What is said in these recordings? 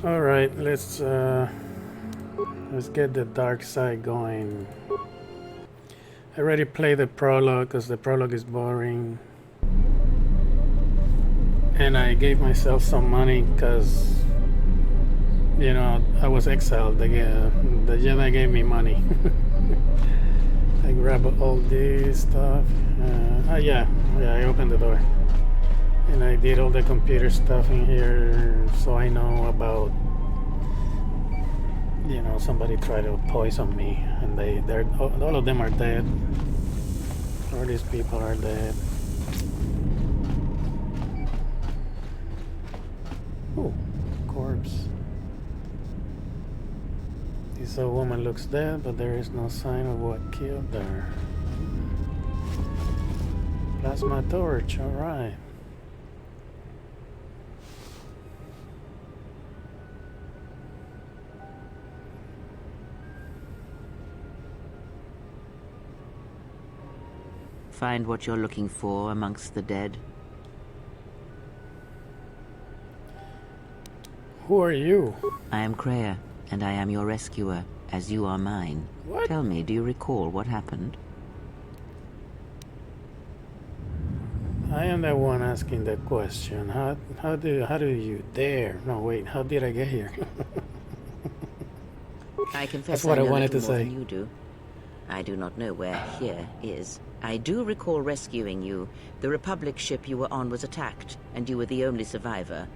All right, let's get the dark side going. I already played the prologue because the prologue is boring, and I gave myself some money because I was exiled. The Jedi gave me money. I grabbed all this stuff. Yeah, I opened the door. And I did all the computer stuff in here, so I know about, somebody tried to poison me, and they're all of them are dead. All these people are dead. Oh, corpse. This old woman looks dead, but there is no sign of what killed her. Plasma torch, alright. Find what you're looking for amongst the dead. Who are you? I am KotOR, and I am your rescuer, as you are mine. What? Tell me, do you recall what happened? I am the one asking the question. How do you dare? No, wait. How did I get here? I confess That's what I know wanted little to more say. than you do. I do not know where here is. I do recall rescuing you. The Republic ship you were on was attacked, and you were the only survivor.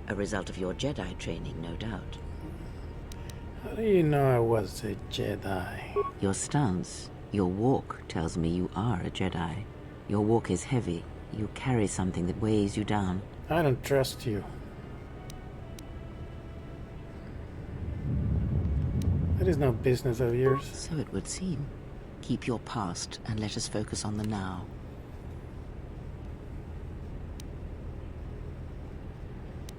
A result of your Jedi training, no doubt. How do you know I was a Jedi? Your stance, your walk tells me you are a Jedi. Your walk is heavy. You carry something that weighs you down. I don't trust you. That is no business of yours. So it would seem. Keep your past and let us focus on the now.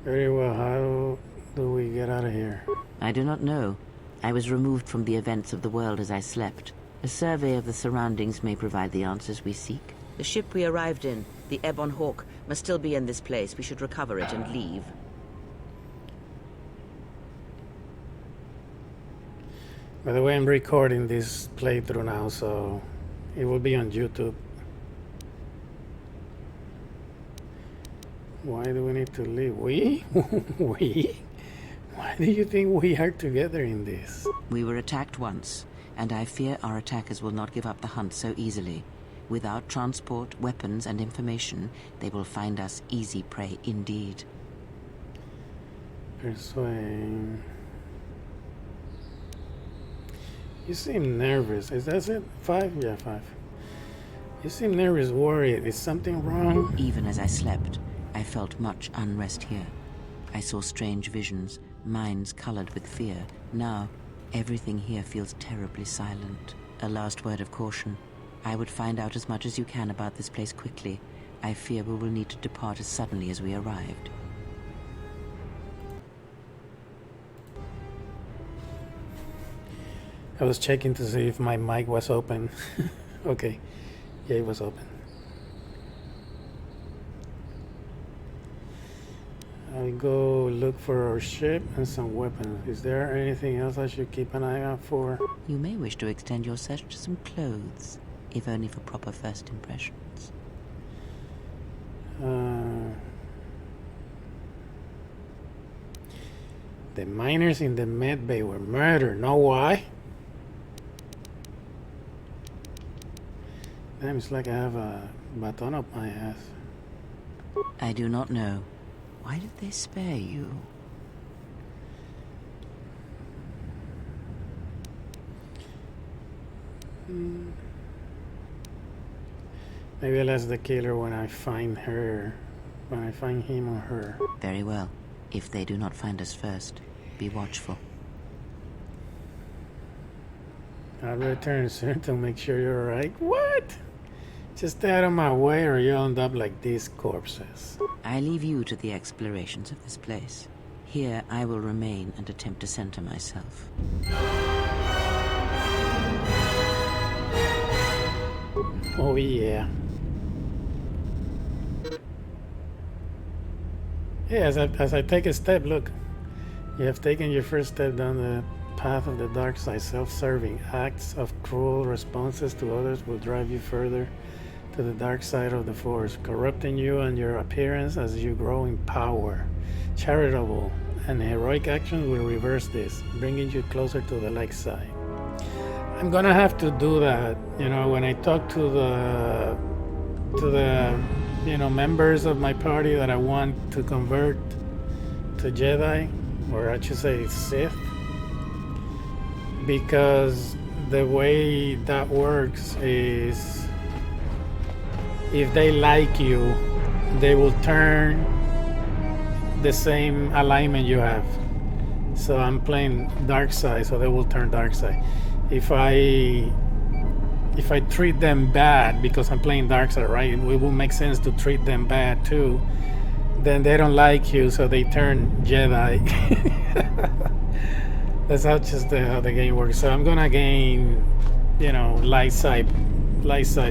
Very well. How do we get out of here? I do not know. I was removed from the events of the world as I slept. A survey of the surroundings may provide the answers we seek. The ship we arrived in, the Ebon Hawk, must still be in this place. We should recover it and leave. By the way, I'm recording this playthrough now, so it will be on YouTube. Why do we need to leave? We? We? Why do you think we are together in this? We were attacked once, and I fear our attackers will not give up the hunt so easily. Without transport, weapons, and information, they will find us easy prey indeed. Persuade. You seem nervous. Is that it? 5? Yeah, 5. You seem nervous, worried. Is something wrong? Even as I slept, I felt much unrest here. I saw strange visions, minds colored with fear. Now, everything here feels terribly silent. A last word of caution. I would find out as much as you can about this place quickly. I fear we will need to depart as suddenly as we arrived. I was checking to see if my mic was open. Okay. Yeah, it was open. I go look for our ship and some weapons. Is there anything else I should keep an eye out for? You may wish to extend your search to some clothes, if only for proper first impressions. The miners in the med bay were murdered. Know why? Damn, it's like I have a baton up my ass. I do not know. Why did they spare you? Maybe I'll ask the killer when I find her. When I find him or her. Very well. If they do not find us first, be watchful. I'll return soon to make sure you're alright. What? Just stay out of my way or you'll end up like these corpses. I leave you to the explorations of this place. Here I will remain and attempt to center myself. Oh yeah. Yeah, as I take a step, look. You have taken your first step down the path of the dark side. Self-serving acts of cruel responses to others will drive you further to the dark side of the force, corrupting you and your appearance as you grow in power. Charitable and heroic actions will reverse this, bringing you closer to the light side. I'm gonna have to do that, you know, when I talk to the members of my party that I want to convert to Jedi, or I should say Sith, because the way that works is if they like you, they will turn the same alignment you have. So I'm playing Darkside, so they will turn Darkside. If I treat them bad because I'm playing Darkside, right, it will make sense to treat them bad too. Then they don't like you, so they turn Jedi. That's how the game works. So I'm gonna gain, you know, light side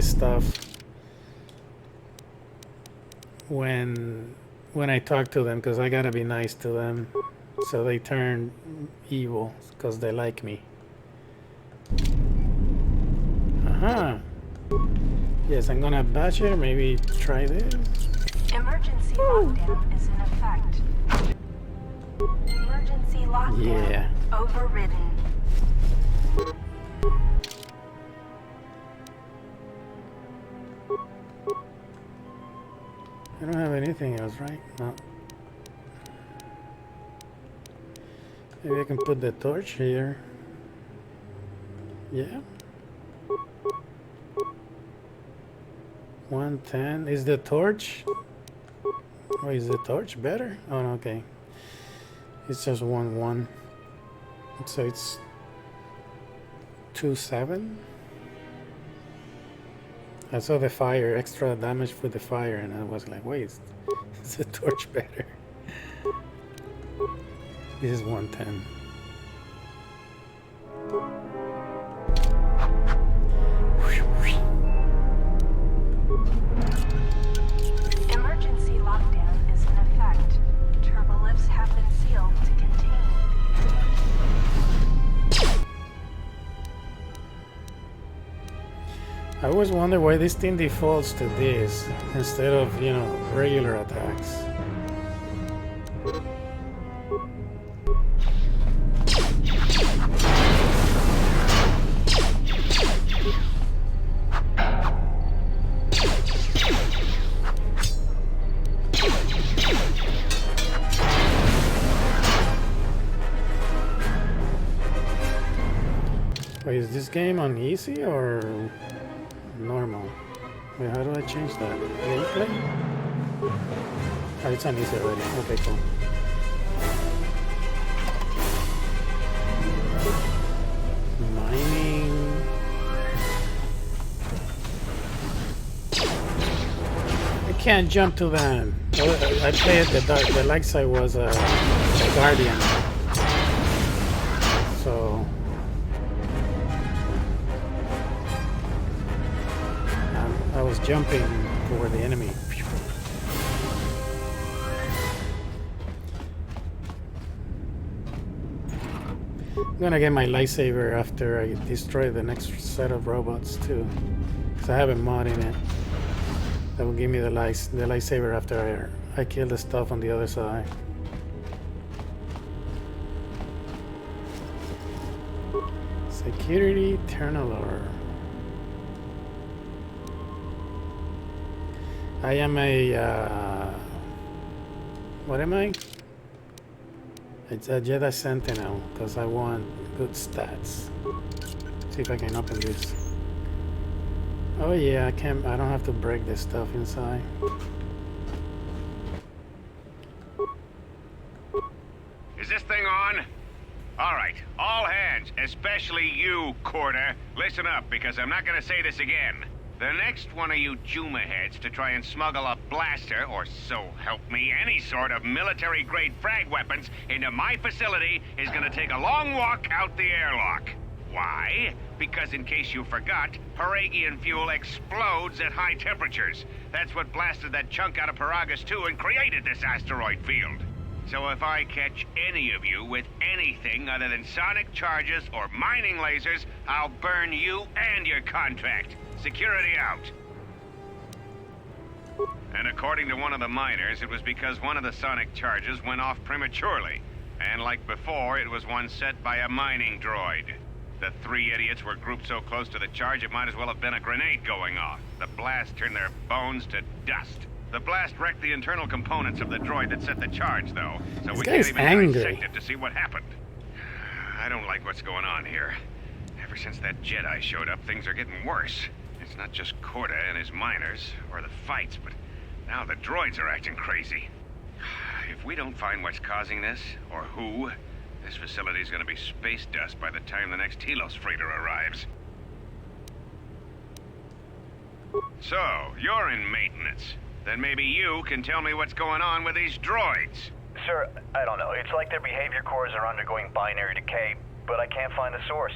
stuff when I talk to them, because I gotta be nice to them, so they turn evil because they like me. Yes, I'm gonna batch it. Maybe try this. Emergency lockdown is in effect. Emergency lockdown overridden. I don't have anything else, right? No. Maybe I can put the torch here. Yeah. 110. Is the torch? Oh, is the torch better? Oh, no, okay. It's just 1-1. So it's 2-7. I saw the fire, extra damage for the fire, and I was like, wait, is the torch better? This is 110. Emergency lockdown is in effect. Turbolifts have been sealed to contain. I always wonder why this thing defaults to this instead of, you know, regular attacks. Wait, is this game on easy or normal? Wait, how do I change that? Gameplay? Oh, it's on easy already. Okay, cool. Mining. I can't jump to them. I played the light side was a guardian. So I was jumping toward the enemy. I'm gonna get my lightsaber after I destroy the next set of robots too, because I have a mod in it that will give me the lightsaber after I kill the stuff on the other side. Security Turnaler. I am a what am I? It's a Jedi Sentinel because I want good stats. See if I can open this. Oh yeah, I can't. I don't have to break this stuff inside. Is this thing on? All right, all hands, especially you, KotOR, listen up because I'm not gonna say this again. The next one of you Juma heads to try and smuggle a blaster, or so help me, any sort of military-grade frag weapons into my facility is gonna take a long walk out the airlock. Why? Because in case you forgot, Paragian fuel explodes at high temperatures. That's what blasted that chunk out of Paragus 2 and created this asteroid field. So if I catch any of you with anything other than sonic charges or mining lasers, I'll burn you and your contract. Security out. And according to one of the miners, it was because one of the sonic charges went off prematurely. And like before, it was one set by a mining droid. The three idiots were grouped so close to the charge, it might as well have been a grenade going off. The blast turned their bones to dust. The blast wrecked the internal components of the droid that set the charge, though, so we can't even dissect it to see what happened. I don't like what's going on here. Ever since that Jedi showed up, things are getting worse. It's not just KotOR and his miners, or the fights, but now the droids are acting crazy. If we don't find what's causing this, or who, this facility's gonna be space dust by the time the next Telos freighter arrives. So, you're in maintenance. Then maybe you can tell me what's going on with these droids. Sir, I don't know. It's like their behavior cores are undergoing binary decay, but I can't find the source.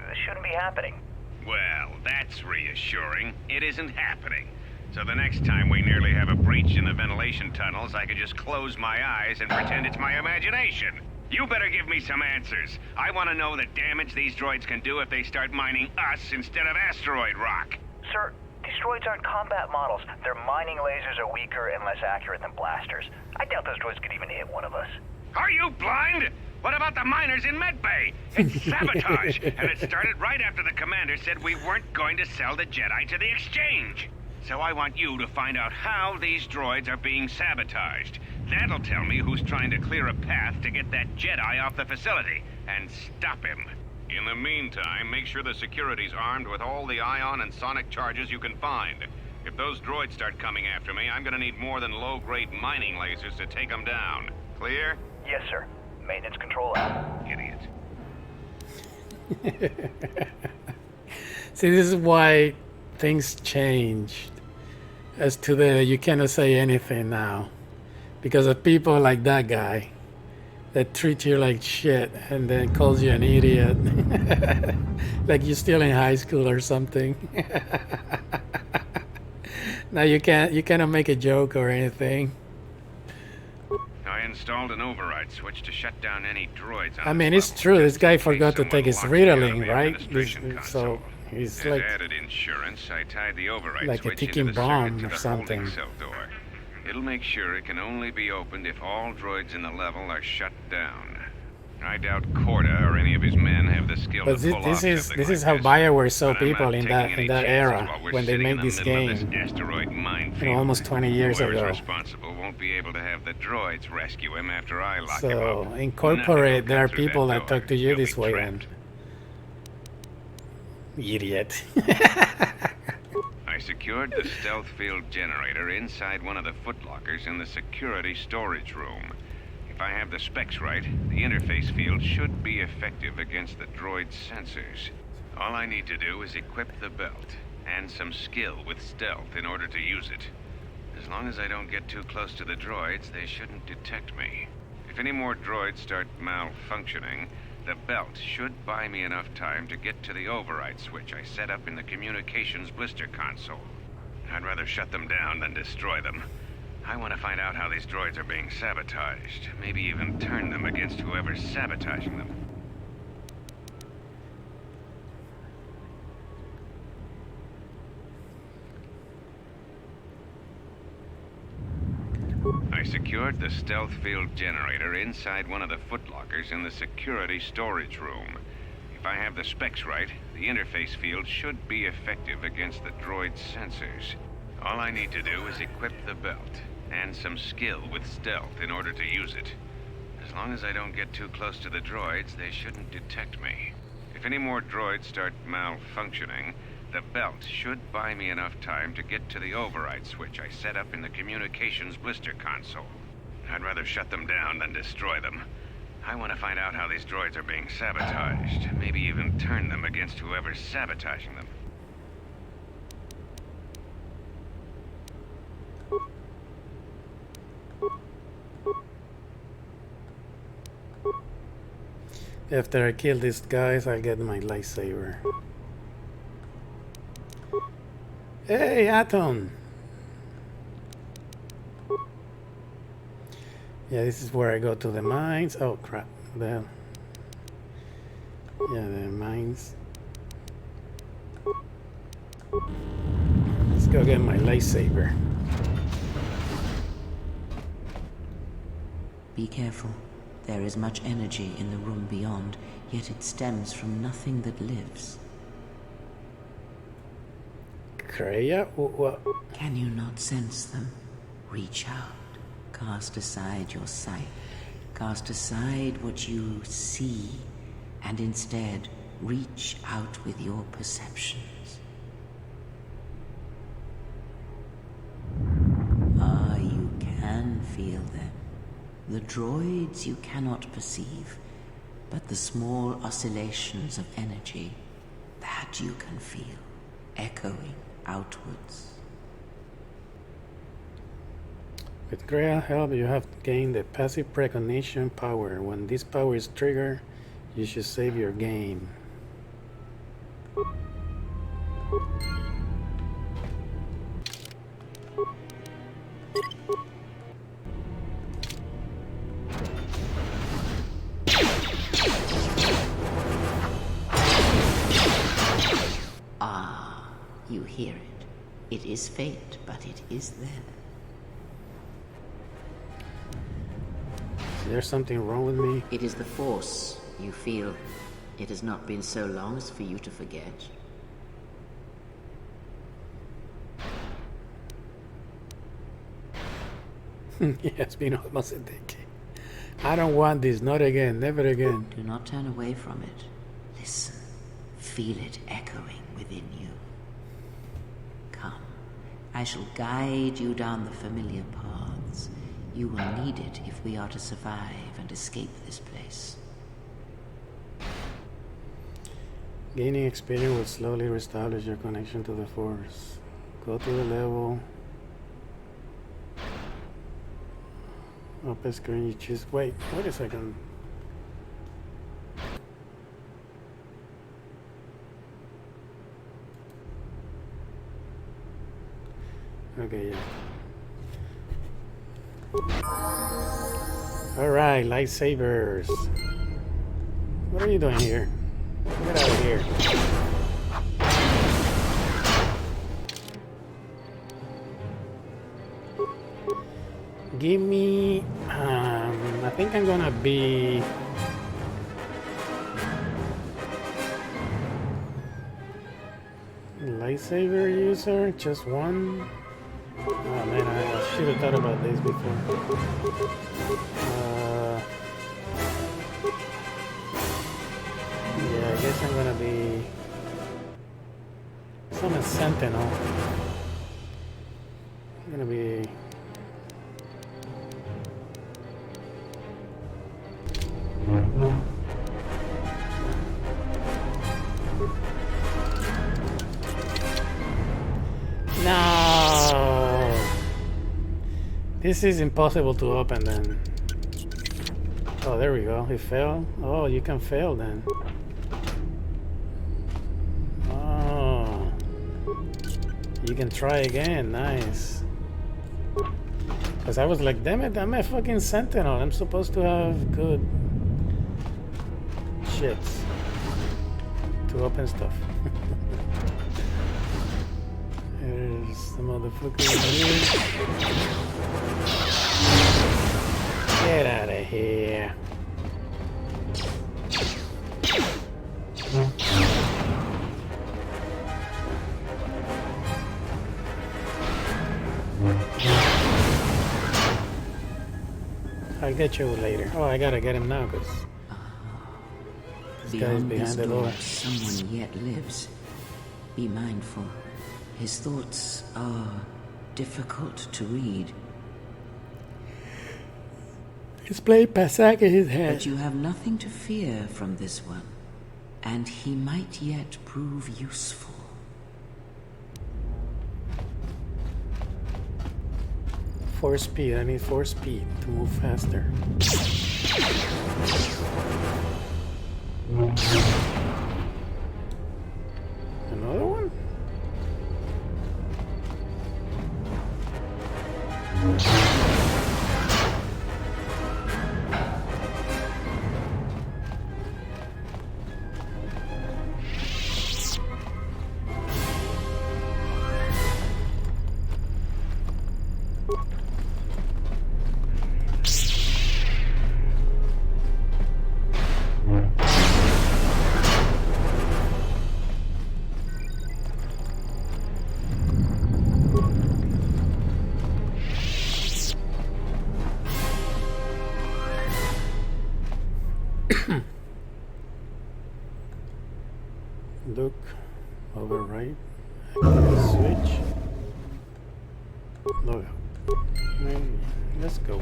This shouldn't be happening. Well, that's reassuring. It isn't happening. So the next time we nearly have a breach in the ventilation tunnels, I could just close my eyes and pretend it's my imagination. You better give me some answers. I want to know the damage these droids can do if they start mining us instead of asteroid rock. Sir, these droids aren't combat models. Their mining lasers are weaker and less accurate than blasters. I doubt those droids could even hit one of us. Are you blind? What about the miners in medbay? It's sabotage, and it started right after the commander said we weren't going to sell the Jedi to the exchange. So I want you to find out how these droids are being sabotaged. That'll tell me who's trying to clear a path to get that Jedi off the facility, and stop him. In the meantime, make sure the security's armed with all the ion and sonic charges you can find. If those droids start coming after me, I'm gonna need more than low-grade mining lasers to take them down. Clear? Yes, sir. Maintenance control out. Idiot. See, this is why things changed. As to the, you cannot say anything now. Because of people like that guy that treat you like shit and then calls you an idiot. Like you're still in high school or something. Now you cannot make a joke or anything. I installed an override switch to shut down any droids on I mean, this it's level, true. This guy in case forgot to someone take his locked me out of Ritalin, the right? administration console. So he's As like added insurance, I tied the override like a switch into ticking the circuit bomb to or the something. holding cell door. It'll make sure it can only be opened if all droids in the level are shut down. I doubt KotOR or any of his men have the skill But to pull off this something is like how this. BioWare saw But I'm people not in taking that any chances era while we're when they sitting in made the this middle of game. this asteroid minefield. You know, almost 20 years Whoever's ago. responsible won't be able to have the droids rescue him after I lock him So up. incorporate. Nothing will There are cut through people that door. talk to you He'll this be way, trapped. and idiot. I secured the stealth field generator inside one of the footlockers in the security storage room. If I have the specs right, the interface field should be effective against the droid's sensors. All I need to do is equip the belt, and some skill with stealth in order to use it. As long as I don't get too close to the droids, they shouldn't detect me. If any more droids start malfunctioning, the belt should buy me enough time to get to the override switch I set up in the communications blister console. I'd rather shut them down than destroy them. I want to find out how these droids are being sabotaged. Maybe even turn them against whoever's sabotaging them. I secured the stealth field generator inside one of the footlockers in the security storage room. If I have the specs right, the interface field should be effective against the droid's sensors. All I need to do is equip the belt, and some skill with stealth in order to use it. As long as I don't get too close to the droids, they shouldn't detect me. If any more droids start malfunctioning, the belt should buy me enough time to get to the override switch I set up in the communications blister console. I'd rather shut them down than destroy them. I want to find out how these droids are being sabotaged. Maybe even turn them against whoever's sabotaging them. After I kill these guys, I get my lightsaber. Hey, Atom! Yeah, this is where I go to the mines. Oh crap. The mines. Let's go get my lightsaber. Be careful. There is much energy in the room beyond, yet it stems from nothing that lives. Kreia? What? Can you not sense them? Reach out. Cast aside your sight. Cast aside what you see, and instead reach out with your perceptions. Ah, you can feel them. The droids you cannot perceive, but the small oscillations of energy, that you can feel, echoing outwards. With Kreia help, you have gained the passive precognition power. When this power is triggered, you should save your game. Ah, you hear it. It is faint, but it is there. Is there something wrong with me? It is the Force, you feel. It has not been so long as for you to forget. Yeah, it's been almost a decade. I don't want this, not again, never again. Do not turn away from it. Listen. Feel it echoing within you. Come. I shall guide you down the familiar paths. You will need it if we are to survive and escape this place. Gaining experience will slowly reestablish your connection to the Force. Go to the level. Up screen, you choose. Wait a second. Okay, yeah. Alright, lightsabers. What are you doing here? Get out of here. Give me... I think I'm gonna be... lightsaber user? Just one? Oh man, I should have thought about this before. Yeah, I guess I'm gonna be... Summon Sentinel. I'm gonna be... No! This is impossible to open then. Oh, there we go. It fell. Oh, you can fail then. Oh. You can try again. Nice. Because I was like, damn it, I'm a fucking Sentinel. I'm supposed to have good shits to open stuff. There's the motherfucker here. Get out of here. I'll get you later. Oh, I gotta get him now because this guy's behind the door. Someone yet lives. Be mindful. His thoughts are difficult to read. He's playing Pasak in his head. But you have nothing to fear from this one. And he might yet prove useful. Force speed. I need force speed to move faster. Another one? right? Switch. Logo. Let's go.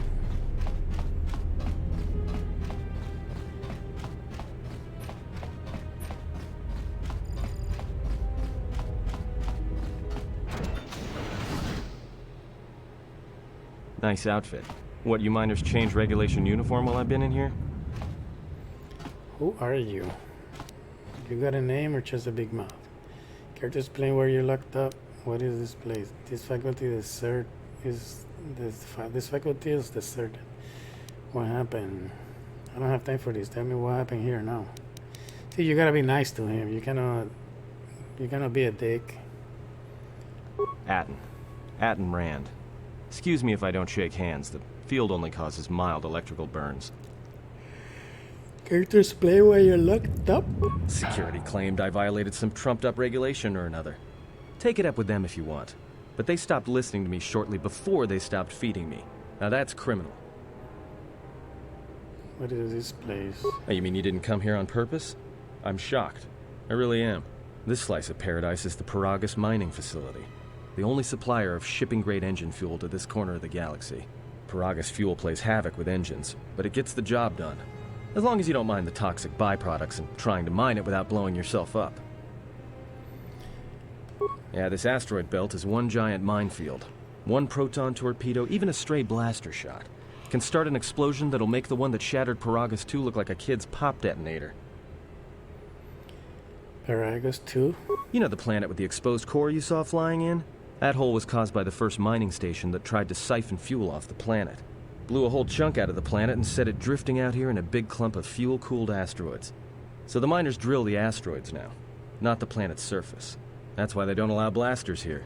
Nice outfit. What, you miners change regulation uniform while I've been in here? Who are you? You got a name or just a big mouth? Care to explain where you're locked up? What is this place? This faculty is this faculty is deserted. What happened? I don't have time for this. Tell me what happened here now. See, you gotta be nice to him. You cannot be a dick. Atten Rand. Excuse me if I don't shake hands. The field only causes mild electrical burns. Care to explain why you're locked up? Security claimed I violated some trumped-up regulation or another. Take it up with them if you want. But they stopped listening to me shortly before they stopped feeding me. Now that's criminal. What is this place? Oh, you mean you didn't come here on purpose? I'm shocked. I really am. This slice of paradise is the Paragus mining facility. The only supplier of shipping-grade engine fuel to this corner of the galaxy. Paragus fuel plays havoc with engines, but it gets the job done. As long as you don't mind the toxic byproducts and trying to mine it without blowing yourself up. Yeah, this asteroid belt is one giant minefield. One proton torpedo, even a stray blaster shot, can start an explosion that'll make the one that shattered Paragus 2 look like a kid's pop detonator. Paragus 2? You know the planet with the exposed core you saw flying in? That hole was caused by the first mining station that tried to siphon fuel off the planet. Blew a whole chunk out of the planet and set it drifting out here in a big clump of fuel-cooled asteroids. So the miners drill the asteroids now, not the planet's surface. That's why they don't allow blasters here.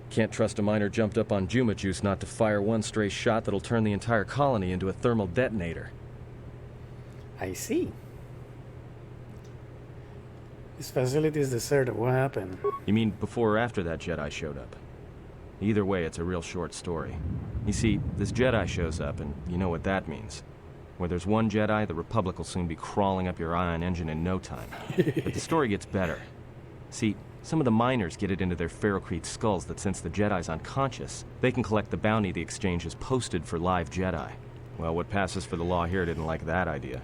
Can't trust a miner jumped up on Juma juice not to fire one stray shot that'll turn the entire colony into a thermal detonator. I see. This facility is deserted. What happened? You mean before or after that Jedi showed up? Either way, it's a real short story. You see, this Jedi shows up, and you know what that means. Where there's one Jedi, the Republic will soon be crawling up your ion engine in no time. But the story gets better. See, some of the miners get it into their ferrocrete skulls that since the Jedi's unconscious, they can collect the bounty the exchange has posted for live Jedi. Well, what passes for the law here didn't like that idea.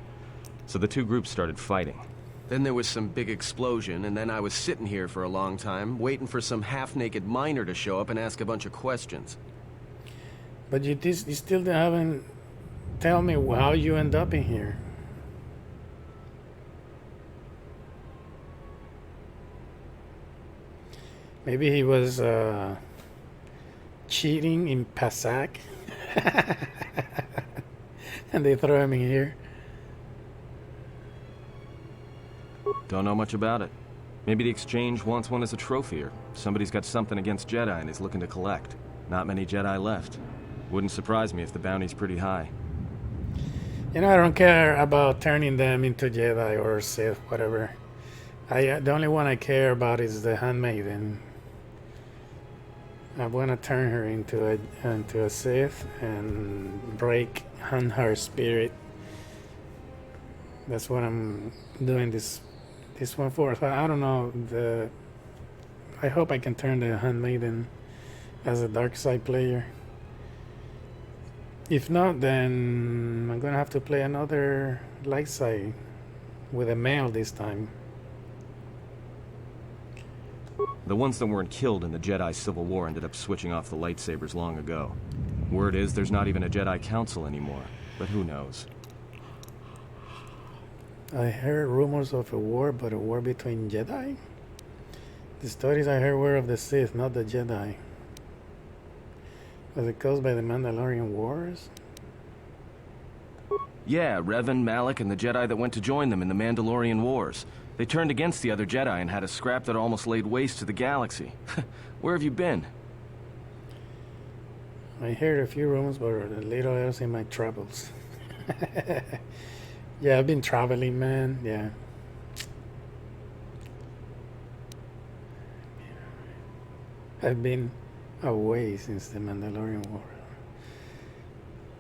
So the two groups started fighting. Then there was some big explosion, and then I was sitting here for a long time, waiting for some half-naked miner to show up and ask a bunch of questions. But you still haven't tell me how you end up in here. Maybe he was cheating in Pasak, and they throw him in here. Don't know much about it. Maybe the exchange wants one as a trophy, or somebody's got something against Jedi and is looking to collect. Not many Jedi left. Wouldn't surprise me if the bounty's pretty high. You know, I don't care about turning them into Jedi or Sith, whatever. The only one I care about is the handmaiden. I want to turn her into a Sith and break her spirit. That's what I'm doing this one for. I don't know. I hope I can turn the handmaiden as a Darkside player. If not, then I'm gonna have to play another light side with a male this time. The ones that weren't killed in the Jedi Civil War ended up switching off the lightsabers long ago. Word is there's not even a Jedi Council anymore, but who knows? I heard rumors of a war, but a war between Jedi? The stories I heard were of the Sith, not the Jedi. Was it caused by the Mandalorian Wars? Yeah, Revan, Malak, and the Jedi that went to join them in the Mandalorian Wars. They turned against the other Jedi and had a scrap that almost laid waste to the galaxy. Where have you been? I heard a few rumors, but little else in my travels. Yeah, I've been traveling, man. Yeah. I've been away since the Mandalorian War.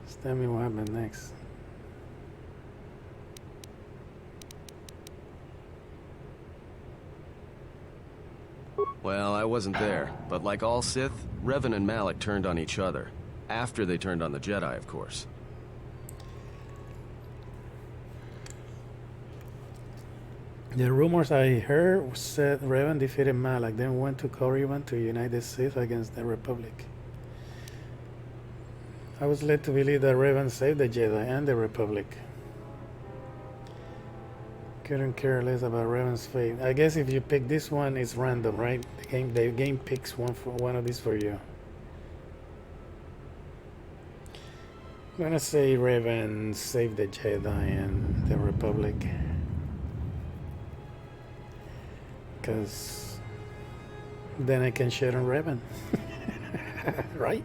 Just tell me what happened next. Well, I wasn't there, but like all Sith, Revan and Malak turned on each other. After they turned on the Jedi, of course. The rumors I heard said Revan defeated Malak, then went to Corriban to unite the Sith against the Republic. I was led to believe that Revan saved the Jedi and the Republic. Couldn't care less about Revan's fate. I guess if you pick this one, it's random, right? The game picks one of these for you. I'm gonna say Revan saved the Jedi and the Republic. Because then I can shit on Revan. Right?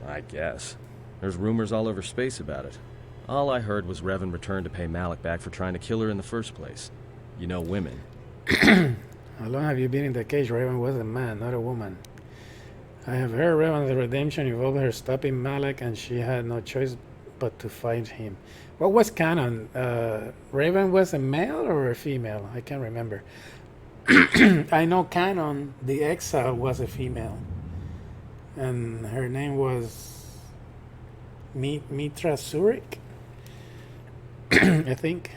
I guess. There's rumors all over space about it. All I heard was Revan returned to pay Malak back for trying to kill her in the first place. You know women. How long have you been in the cage? Revan was a man, not a woman. I have heard Revan's redemption involved her stopping Malak, and she had no choice but to fight him. What was canon? Revan was a male or a female? I can't remember. I know canon, the exile was a female. And her name was Mitra Surik, I think.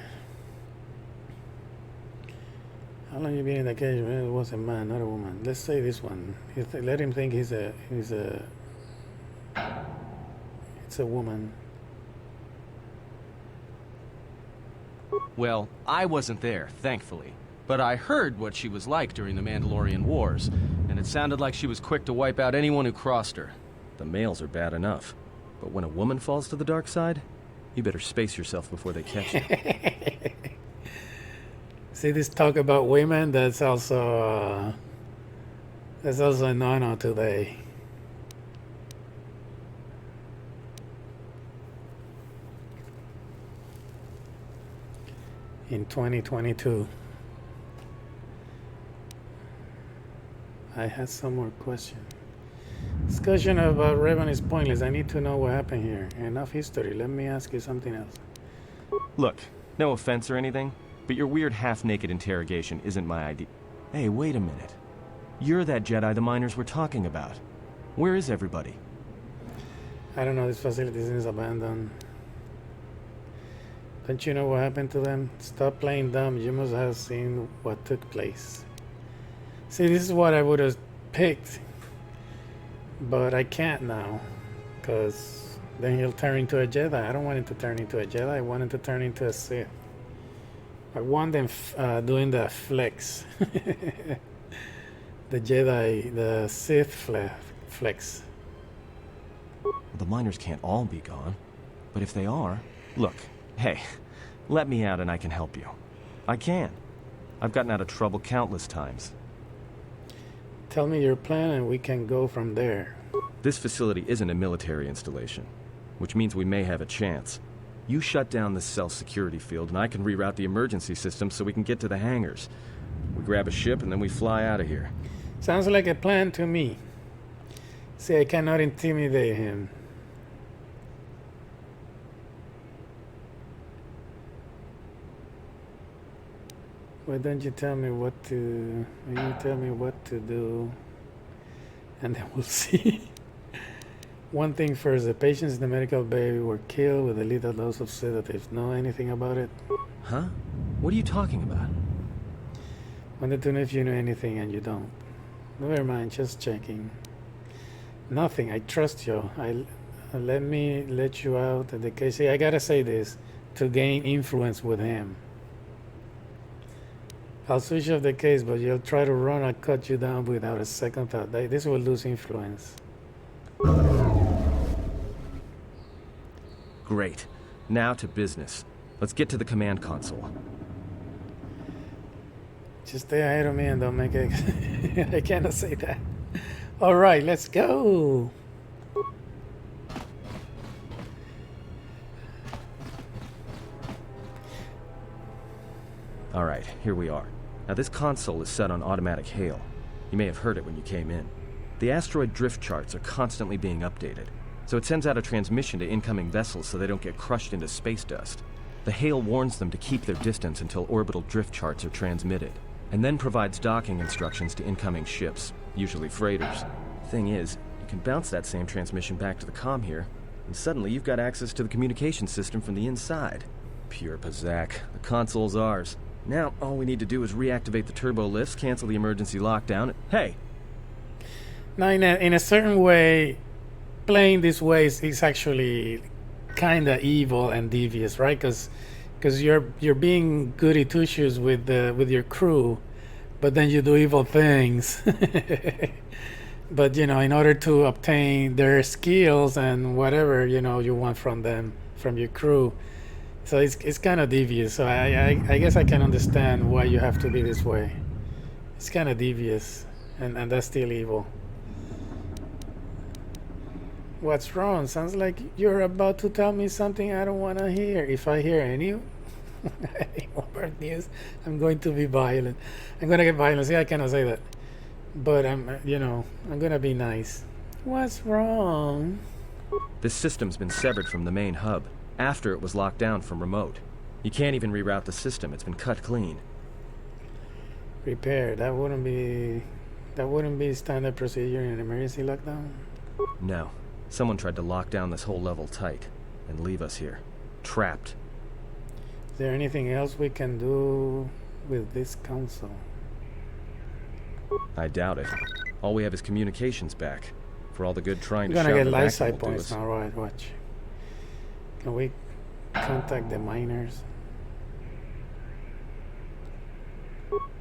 How long you been in the cage? Well, it was a man, not a woman. Let's say this one. Let him think it's a woman. Well, I wasn't there, thankfully. But I heard what she was like during the Mandalorian Wars, and it sounded like she was quick to wipe out anyone who crossed her. The males are bad enough. But when a woman falls to the dark side, you better space yourself before they catch you. See this talk about women? That's also a no-no today. In 2022. I had some more questions. Discussion about Revan is pointless. I need to know what happened here. Enough history. Let me ask you something else. Look, no offense or anything, but your weird half-naked interrogation isn't my idea. Hey, wait a minute. You're that Jedi the miners were talking about. Where is everybody? I don't know. This facility is abandoned. Don't you know what happened to them? Stop playing dumb. You must have seen what took place. See, this is what I would have picked. But I can't now. Because then he'll turn into a Jedi. I don't want him to turn into a Jedi. I want him to turn into a Sith. I want them doing the flex. The Jedi, the Sith flex. The miners can't all be gone. But if they are... Look, hey, let me out and I can help you. I can. I've gotten out of trouble countless times. Tell me your plan and we can go from there. This facility isn't a military installation, which means we may have a chance. You shut down the cell security field and I can reroute the emergency system so we can get to the hangars. We grab a ship and then we fly out of here. Sounds like a plan to me. See, I cannot intimidate him. Why don't you tell me what to... You tell me what to do, and then we'll see. One thing first, the patients in the medical bay were killed with a lethal dose of sedatives. Know anything about it? Huh? What are you talking about? Wanted to know if you knew anything and you don't. Never mind, just checking. Nothing, I trust you. Let me let you out of the case. See, I gotta say this to gain influence with him. I'll switch off the case, but you'll try to run or cut you down without a second thought. This will lose influence. Great. Now to business. Let's get to the command console. Just stay ahead of me and don't make it. I cannot say that. All right, let's go. All right, here we are. Now this console is set on automatic hail. You may have heard it when you came in. The asteroid drift charts are constantly being updated, so it sends out a transmission to incoming vessels so they don't get crushed into space dust. The hail warns them to keep their distance until orbital drift charts are transmitted, and then provides docking instructions to incoming ships, usually freighters. Thing is, you can bounce that same transmission back to the comm here, and suddenly you've got access to the communication system from the inside. Pure Pazak. The console's ours. Now, all we need to do is reactivate the turbo lifts, cancel the emergency lockdown. Hey! Now, in a certain way, playing this way is actually kind of evil and devious, right? Because you're being goody two shoes with your crew, but then you do evil things. But in order to obtain their skills and whatever you want from them, from your crew, so it's kind of devious. So I guess I can understand why you have to be this way. It's kind of devious, and that's still evil. What's wrong? Sounds like you're about to tell me something I don't want to hear. If I hear any more news, I'm going to be violent. I'm going to get violent. See, I cannot say that. But I'm going to be nice. What's wrong? This system's been severed from the main hub, after it was locked down from remote. You can't even reroute the system. It's been cut clean. Repair. That wouldn't be standard procedure in an emergency lockdown? No. Someone tried to lock down this whole level tight and leave us here, trapped. Is there anything else we can do with this console? I doubt it. All we have is communications back. For all the good trying We're to gonna shout get the life vacuum side will do points us. now, right? Watch. Can we contact the miners?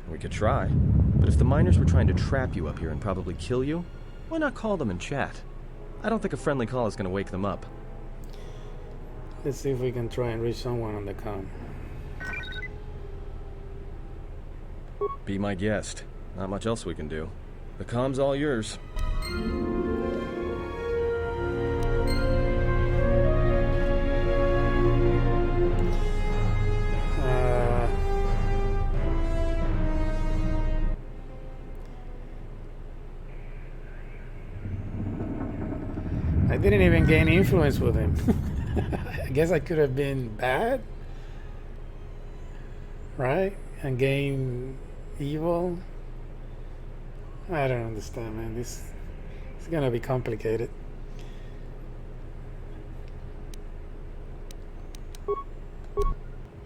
We could try. But if the miners were trying to trap you up here and probably kill you, why not call them and chat? I don't think a friendly call is going to wake them up. Let's see if we can try and reach someone on the comm. Be my guest. Not much else we can do. The comm's all yours. I didn't even gain influence with him. I guess I could have been bad, right? And gain evil. I don't understand, man. This is gonna be complicated.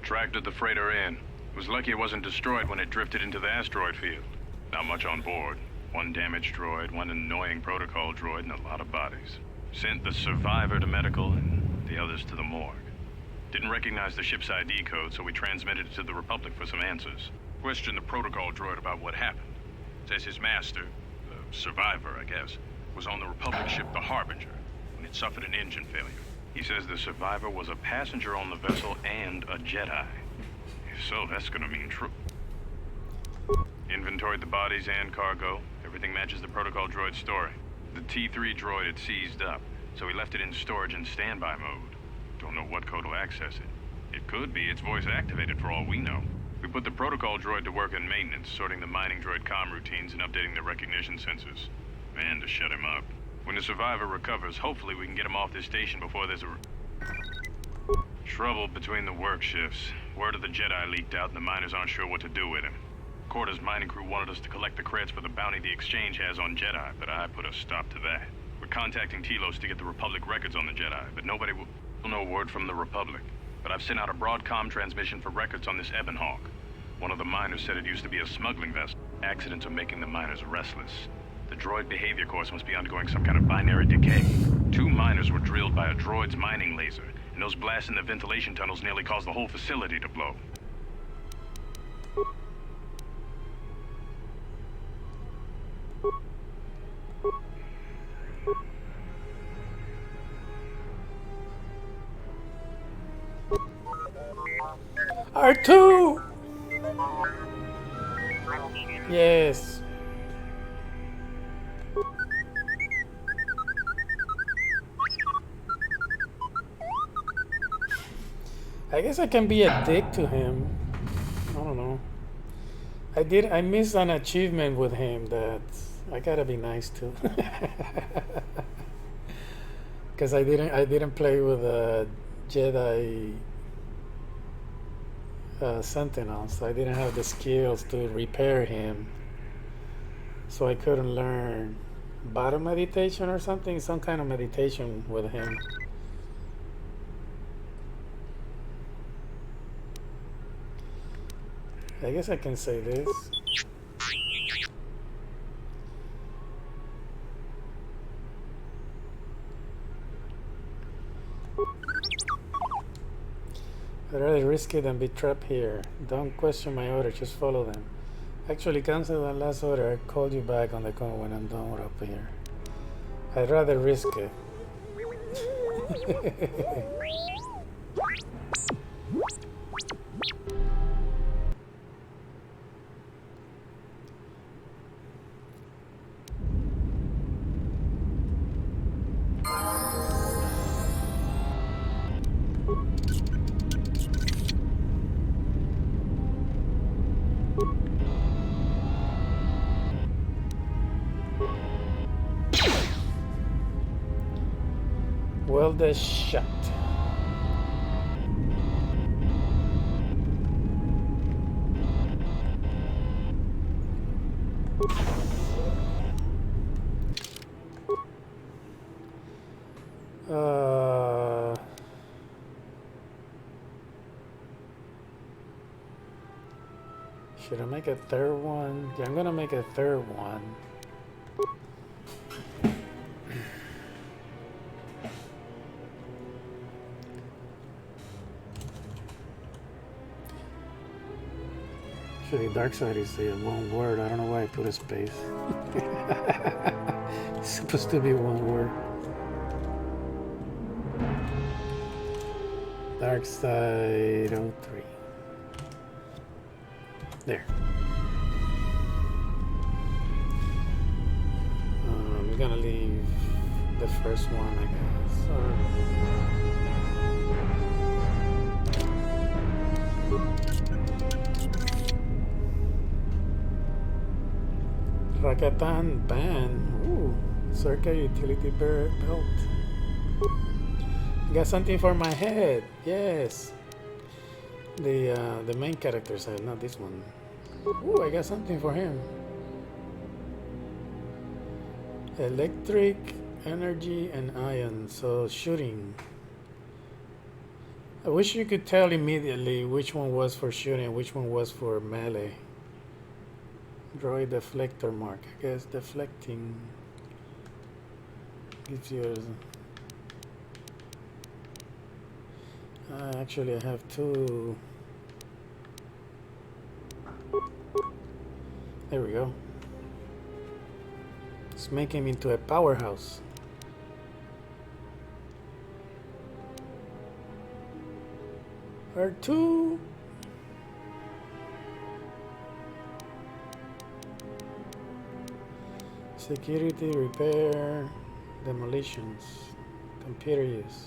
Tracked the freighter in. Was lucky it wasn't destroyed when it drifted into the asteroid field. Not much on board. One damaged droid, one annoying protocol droid, and a lot of bodies. Sent the survivor to medical and the others to the morgue. Didn't recognize the ship's ID code, so we transmitted it to the Republic for some answers. Questioned the protocol droid about what happened. Says his master, the survivor, I guess, was on the Republic ship the Harbinger when it suffered an engine failure. He says the survivor was a passenger on the vessel and a Jedi. If so, that's gonna mean true. Inventoried the bodies and cargo. Everything matches the protocol droid's story. The T3 droid had seized up, so we left it in storage in standby mode. Don't know what code will access it. It could be it's voice activated for all we know. We put the protocol droid to work in maintenance, sorting the mining droid comm routines and updating the recognition sensors. Man, to shut him up. When the survivor recovers, hopefully we can get him off this station before there's trouble between the work shifts. Word of the Jedi leaked out and the miners aren't sure what to do with him. KotOR's mining crew wanted us to collect the credits for the bounty the Exchange has on Jedi, but I put a stop to that. We're contacting Telos to get the Republic records on the Jedi, but nobody will... No word from the Republic. But I've sent out a broadcom transmission for records on this Ebonhawk. One of the miners said it used to be a smuggling vessel. Accidents are making the miners restless. The droid behavior course must be undergoing some kind of binary decay. 2 miners were drilled by a droid's mining laser, and those blasts in the ventilation tunnels nearly caused the whole facility to blow. R2! Yes. I guess I can be a dick to him. I don't know. I missed an achievement with him that I gotta be nice to. Because I didn't play with a Jedi sentinels. I didn't have the skills to repair him, so I couldn't learn battle meditation or something, some kind of meditation with him. I guess I can say this. I'd rather risk it than be trapped here. Don't question my order, just follow them. Actually, cancel that last order. I'll call you back on the call when I'm done up here. I'd rather risk it. Well, the shot. Should I make a third one? Yeah, I'm gonna make a third one. Actually, Darkside is the one word. I don't know why I put a space. It's supposed to be one word. Darkside 03. There. I'm gonna leave the first one, I guess. Rakatan Ban. Ooh, Circa Utility Belt. Got something for my head. Yes. The main character's head, not this one. Ooh, I got something for him. Electric, energy, and ion. So shooting. I wish you could tell immediately which one was for shooting and which one was for melee. Droid deflector mark. I guess deflecting gives you actually I have two. There we go. Let's make him into a powerhouse. R2. Security, repair, demolitions, computer use.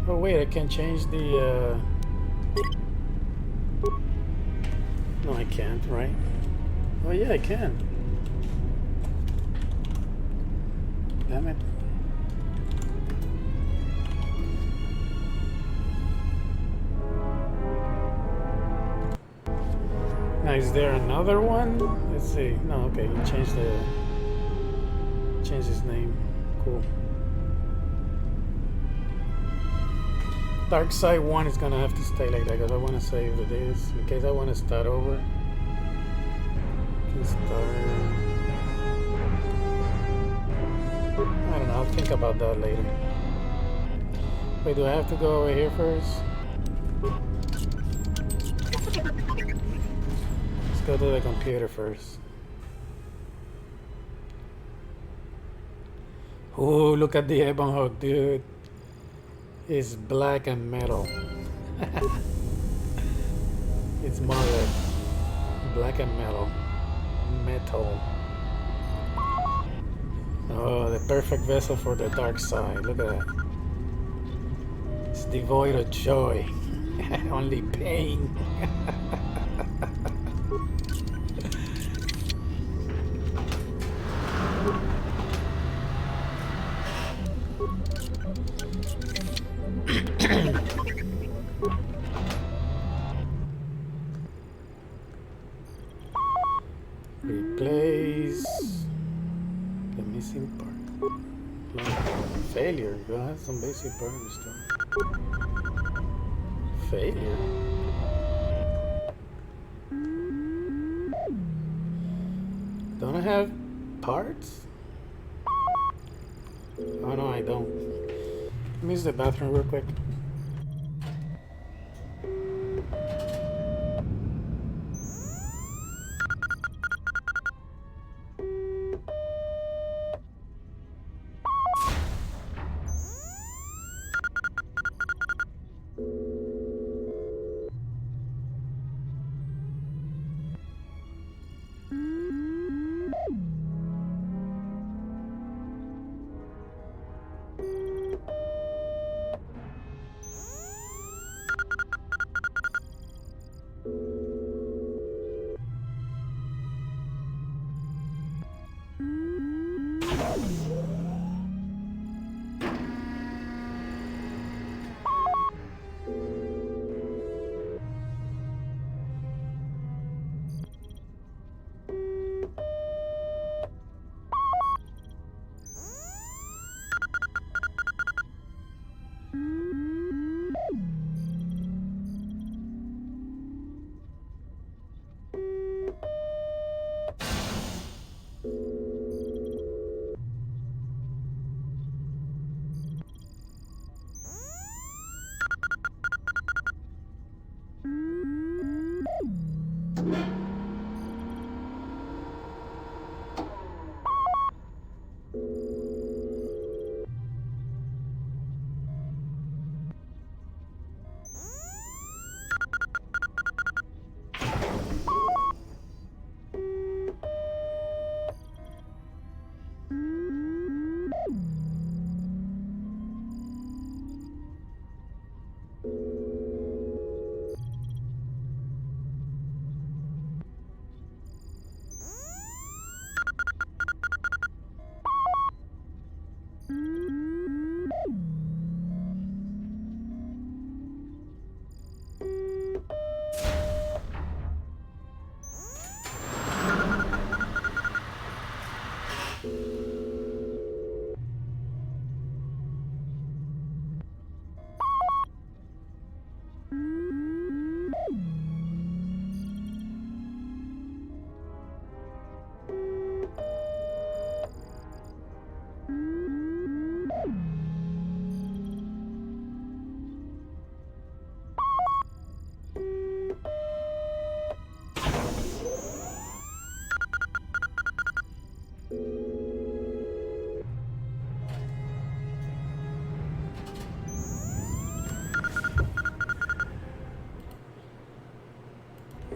Oh wait, I can change the no, I can't, right? Oh yeah, I can. Damn it. Now is there another one? Let's see. No, okay, you change his name. Cool. Darkside 1 is gonna have to stay like that because I want to save this in case I want to start over. Start. I don't know, I'll think about that later. Wait, do I have to go over here first? Let's go to the computer first. Oh, look at the Ebon Hawk, dude. It's black and metal. It's mother. Black and metal. Metal. Oh, the perfect vessel for the dark side. Look at that. It's devoid of joy. Only pain. Replace the missing part. Failure. You have some basic part restore. Failure. Don't I have parts? Oh no, I don't. Let me use the bathroom real quick.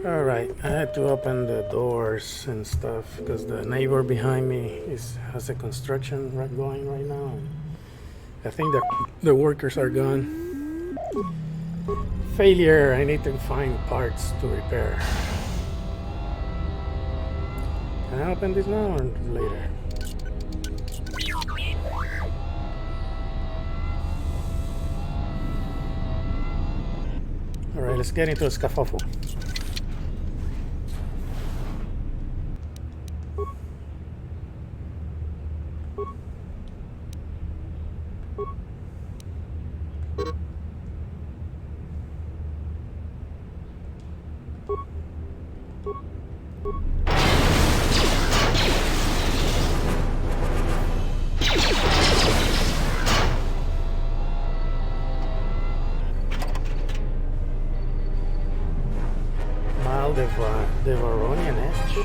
Alright, I had to open the doors and stuff because the neighbor behind me has a construction going right now. And I think the workers are gone. Failure, I need to find parts to repair. Can I open this now or later? Alright, let's get into a scuffle. The Varonian Edge.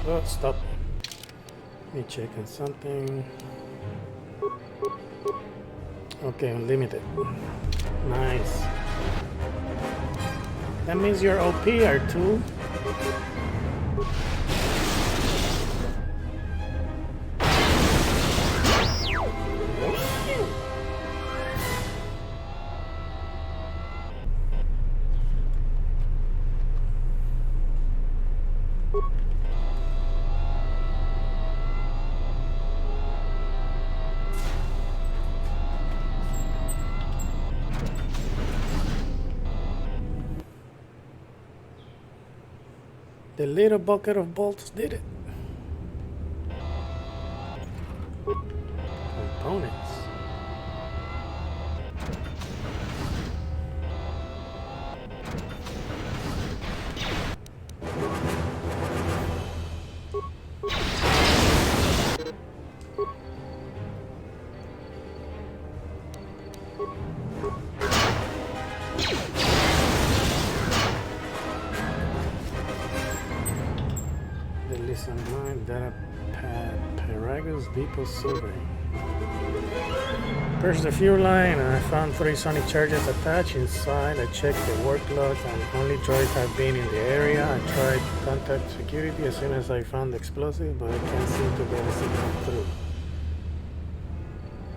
Oh, stop. Let me check on something. Okay, unlimited. Nice. That means your OP are 2. The little bucket of bolts did it. Components. Listen line data pad Paragus Depot survey. Purchased the fuel line and I found 3 sonic charges attached inside. I checked the work log and only droids have been in the area. I tried to contact security as soon as I found the explosive, but I can't seem to get a signal through.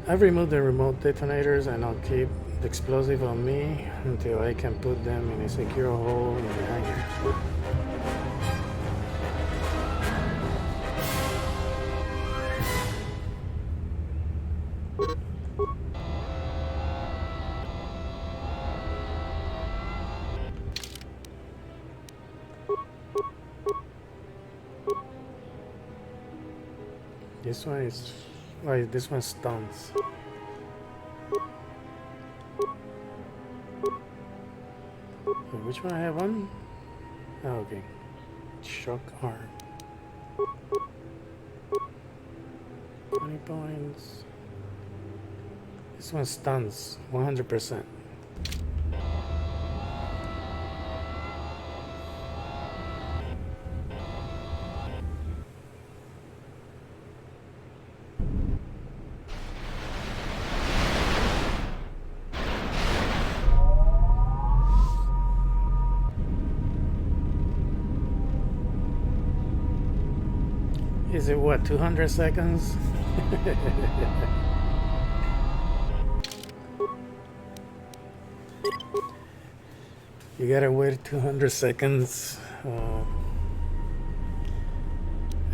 I've removed the remote detonators and I'll keep the explosive on me until I can put them in a secure hole in the hangar. This one is, why this one stuns. Which one I have on? Oh, okay. Shock arm. 20 points. This one stuns 100%. Is it what, 200 seconds? You gotta wait 200 seconds.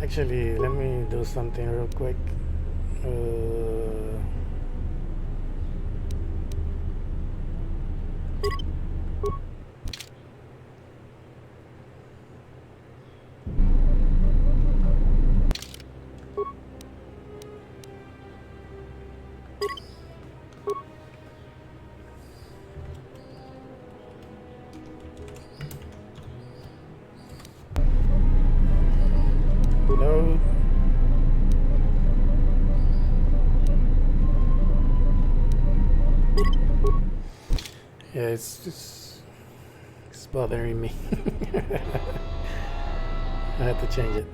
Actually, let me do something real quick. Load. Yeah, it's bothering me. I had to change it.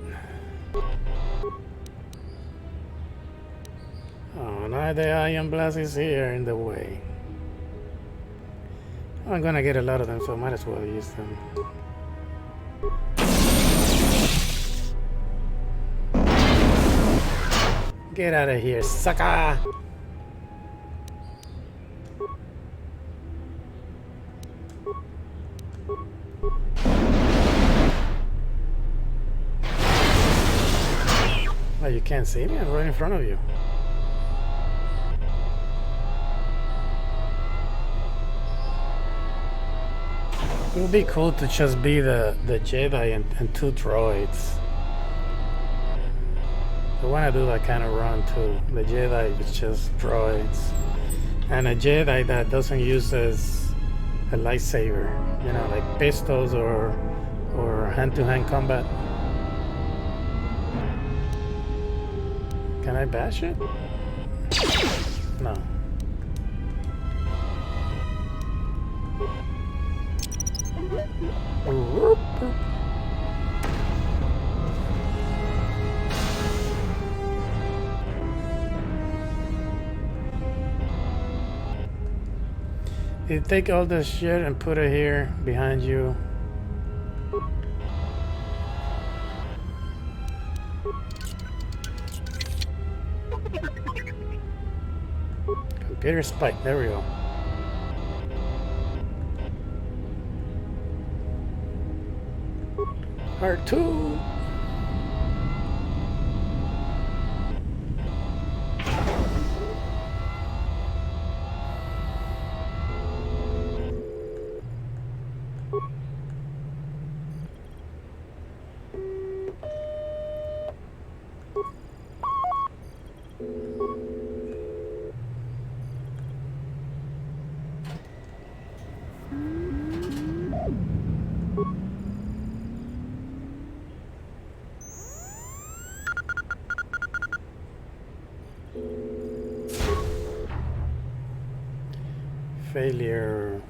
Oh, now the ion blast is here in the way. I'm gonna get a lot of them, so I might as well use them. Get out of here, sucker! Oh, you can't see me? I'm right in front of you. It would be cool to just be the Jedi and 2 droids. I want to do that kind of run too. The Jedi is just droids. And a Jedi that doesn't use as a lightsaber. You know, like pistols or hand-to-hand combat. Can I bash it? No. You take all this shit and put it here behind you. Computer spike. There we go. R2. Failure.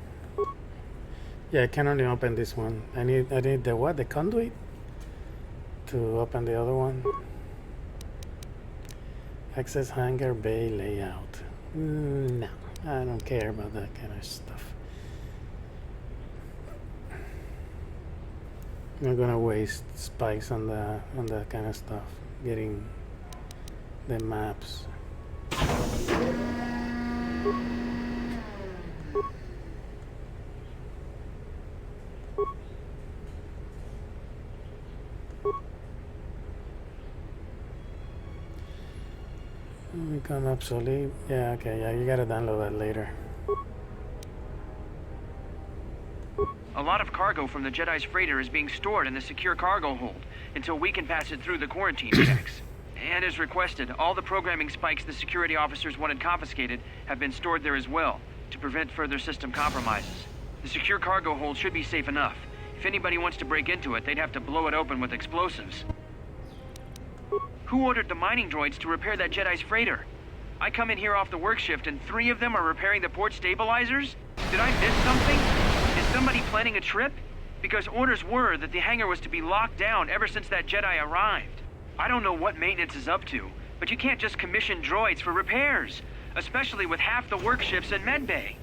Yeah, I can only open this one. I need the what? The conduit to open the other one. Access hangar bay layout. No, I don't care about that kind of stuff. I'm not gonna waste spikes on that kind of stuff. Getting the maps. Become obsolete. Yeah, okay, yeah, you gotta download that later. A lot of cargo from the Jedi's freighter is being stored in the secure cargo hold until we can pass it through the quarantine checks. And as requested, all the programming spikes the security officers wanted confiscated have been stored there as well, to prevent further system compromises. The secure cargo hold should be safe enough. If anybody wants to break into it, they'd have to blow it open with explosives. Who ordered the mining droids to repair that Jedi's freighter? I come in here off the work shift and 3 of them are repairing the port stabilizers? Did I miss something? Is somebody planning a trip? Because orders were that the hangar was to be locked down ever since that Jedi arrived. I don't know what maintenance is up to, but you can't just commission droids for repairs, especially with half the work shifts in medbay.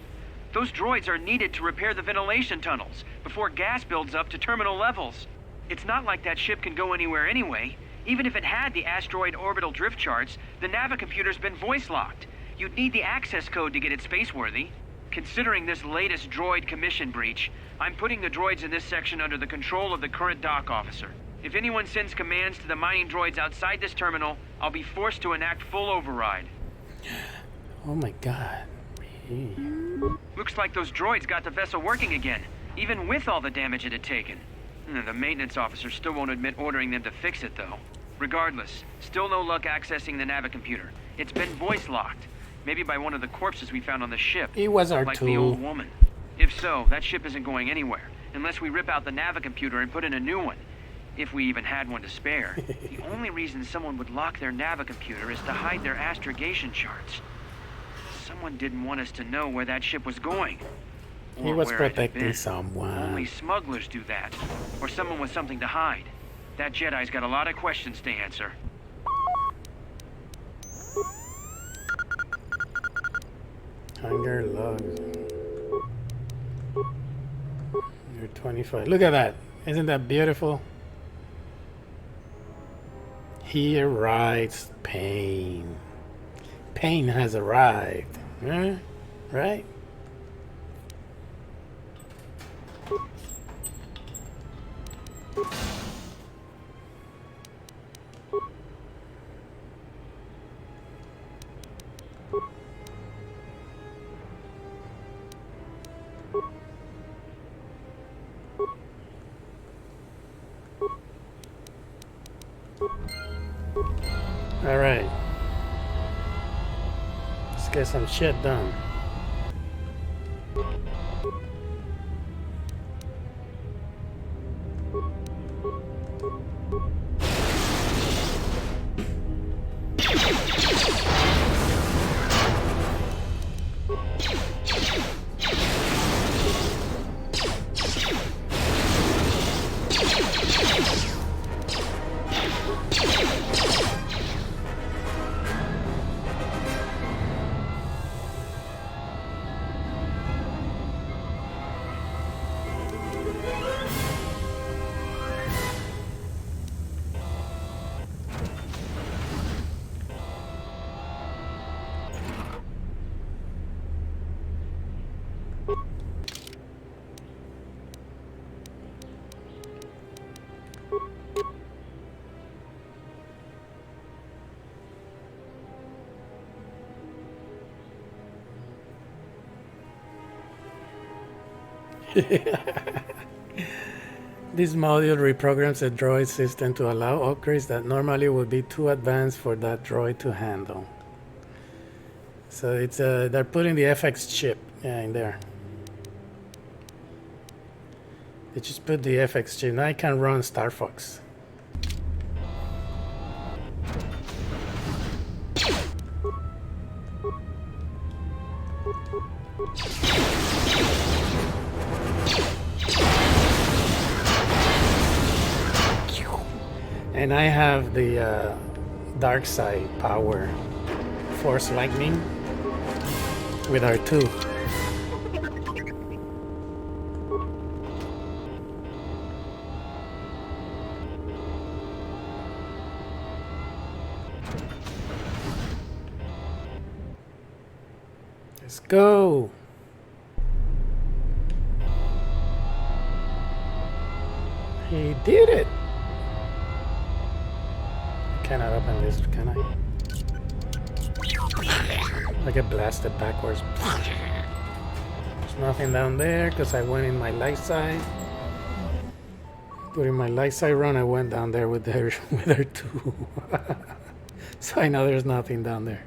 Those droids are needed to repair the ventilation tunnels before gas builds up to terminal levels. It's not like that ship can go anywhere anyway. Even if it had the asteroid orbital drift charts, the navicomputer's been voice-locked. You'd need the access code to get it spaceworthy. Considering this latest droid commission breach, I'm putting the droids in this section under the control of the current dock officer. If anyone sends commands to the mining droids outside this terminal, I'll be forced to enact full override. Oh my god. Looks like those droids got the vessel working again, even with all the damage it had taken. The maintenance officer still won't admit ordering them to fix it, though. Regardless, still no luck accessing the navicomputer. It's been voice-locked. Maybe by one of the corpses we found on the ship. It was R2. Like the old woman. If so, that ship isn't going anywhere, unless we rip out the navicomputer and put in a new one. If we even had one to spare. The only reason someone would lock their navicomputer is to hide their astrogation charts. Someone didn't want us to know where that ship was going. He was protecting someone. Only smugglers do that. Or someone with something to hide. That Jedi's got a lot of questions to answer. Hunger logs. You're 25. Look at that. Isn't that beautiful? Here rides pain. Pain has arrived. Huh? Right? All right. Let's get some shit done. This module reprograms the droid system to allow upgrades that normally would be too advanced for that droid to handle. So it's they're putting the FX chip in there. They just put the FX chip. Now I can run Star Fox. And I have the Darkside power, Force Lightning with R2. Let's go. He did it. I cannot open this, can I? I get blasted backwards. There's nothing down there because I went in my light side. During my light side run, I went down there with her too. So I know there's nothing down there.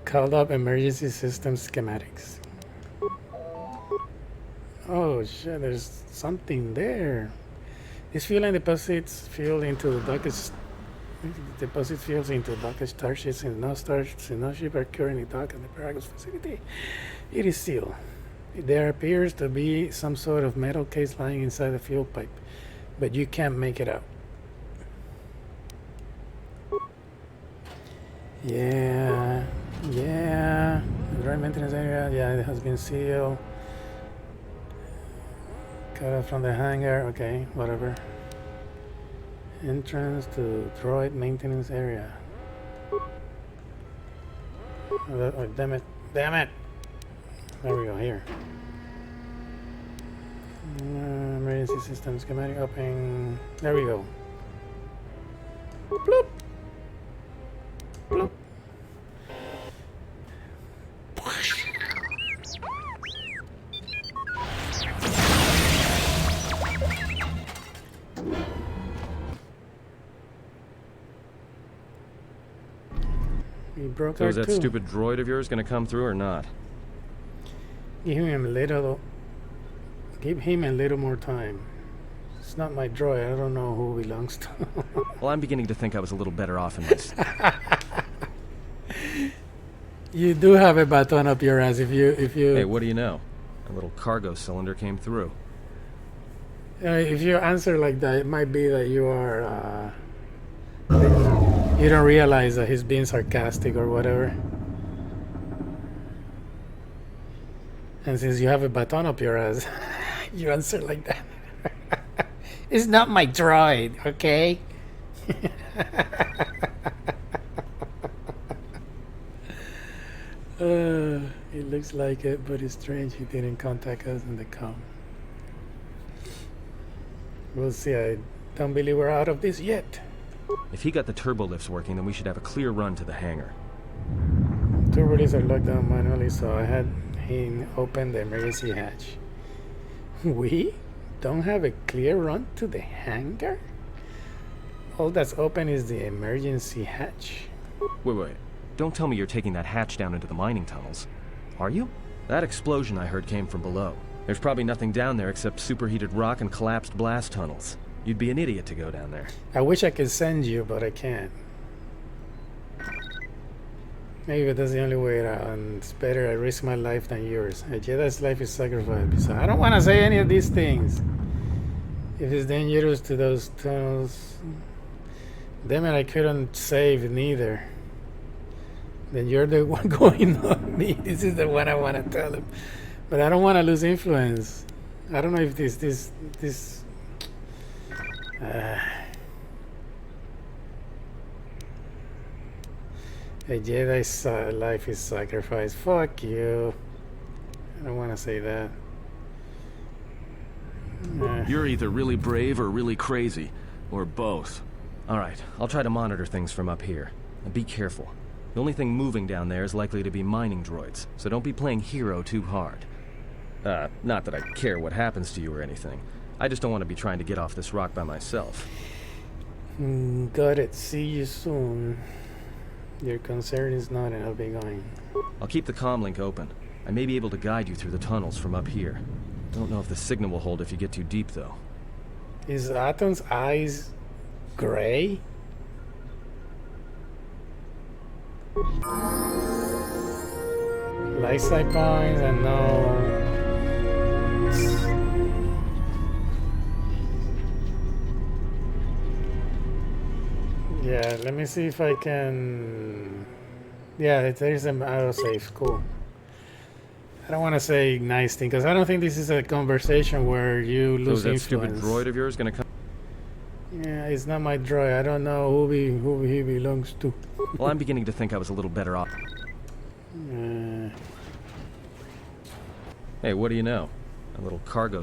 Called up emergency system schematics. Oh shit, there's something there. This fuel and deposits fuel into the dockage. Deposit fuels into dockage starships and no ship are currently docked at the Paragos facility. It is sealed. There appears to be some sort of metal case lying inside the fuel pipe, but you can't make it out. Yeah. The dry maintenance area, yeah, it has been sealed. Cut off from the hangar, okay, whatever. Entrance to droid maintenance area. Oh, damn it. There we go, here. Emergency system schematic open. There we go. Bloop. Bloop. So is that stupid droid of yours going to come through or not? Give him a little more time. It's not my droid. I don't know who belongs to. Well, I'm beginning to think I was a little better off in this. You do have a baton up your ass if you. Hey, what do you know? A little cargo cylinder came through. If you answer like that, it might be that you are. You don't realize that he's being sarcastic or whatever. And since you have a baton up your ass, you answer like that. It's not my droid, okay? It looks like it, but it's strange he didn't contact us in the comm. We'll see. I don't believe we're out of this yet. If he got the turbo lifts working, then we should have a clear run to the hangar. Turbo lifts are locked down manually, so I had him open the emergency hatch. We don't have a clear run to the hangar? All that's open is the emergency hatch. Wait. Don't tell me you're taking that hatch down into the mining tunnels. Are you? That explosion I heard came from below. There's probably nothing down there except superheated rock and collapsed blast tunnels. You'd be an idiot to go down there. I wish I could send you, but I can't. Maybe that's the only way out, and it's better I risk my life than yours. A Jedi's life is sacrificed. So I don't want to say any of these things. If it's dangerous to those tunnels, damn it, I couldn't save neither. Then you're the one going on me. This is the one I want to tell him. But I don't want to lose influence. I don't know if this a Jedi's life is sacrificed. Fuck you. I don't want to say that. You're either really brave or really crazy. Or both. Alright, I'll try to monitor things from up here. And be careful. The only thing moving down there is likely to be mining droids, so don't be playing hero too hard. Not that I care what happens to you or anything. I just don't want to be trying to get off this rock by myself. Got it. See you soon. Your concern is not, and I'll be going. I'll keep the comm link open. I may be able to guide you through the tunnels from up here. Don't know if the signal will hold if you get too deep, though. Is Atom's eyes gray? Light side points and no. Yeah, let me see if I can. Yeah, there's an autosave. Cool. I don't want to say nice thing because I don't think this is a conversation where you lose So is that influence. stupid droid of yours gonna come? Yeah, it's not my droid. I don't know who he belongs to. Well, I'm beginning to think I was a little better off. Hey, what do you know? A little cargo.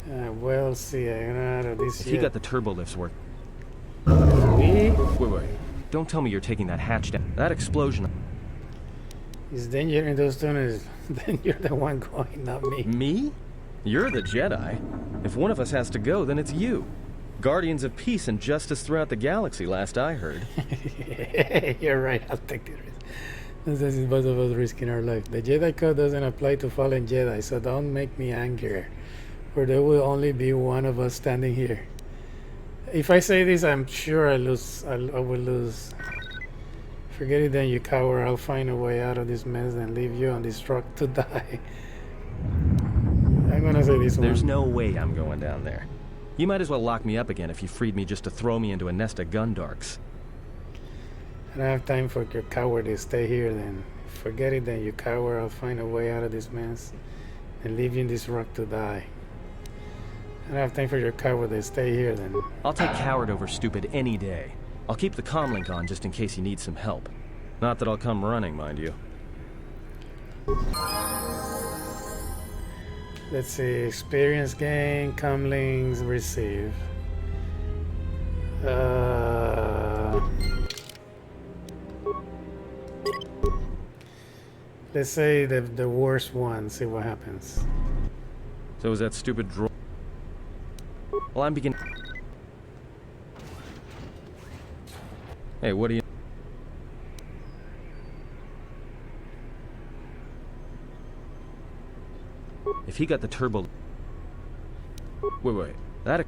Well, see, I'm not out of this If yet. you got the turbo lifts work. Me? Wait. Don't tell me you're taking that hatch down. That explosion. It's danger in those tunnels. Then you're the one going, not me. Me? You're the Jedi. If one of us has to go, then it's you. Guardians of peace and justice throughout the galaxy, last I heard. You're right, I'll take the risk. This is both of us risking our life. The Jedi Code doesn't apply to fallen Jedi, so don't make me angrier. For there will only be one of us standing here. If I say this, I'm sure I lose. I will lose. Forget it then, you coward. I'll find a way out of this mess and leave you on this rock to die. I'm gonna say this one. There's no way I'm going down there. You might as well lock me up again if you freed me just to throw me into a nest of gundarks. I don't have time for your cowardice. Stay here then. Forget it then, you coward. I'll find a way out of this mess and leave you in this rock to die. I don't have time for your cowardice. Stay here then. I'll take coward over stupid any day. I'll keep the comm link on just in case you need some help. Not that I'll come running, mind you. Let's see. Experience gain, comlinks, receive. Let's say the worst one. See what happens. So is that stupid droid? Well, I'm beginning. Hey, what do you... If he got the turbo... Wait. That...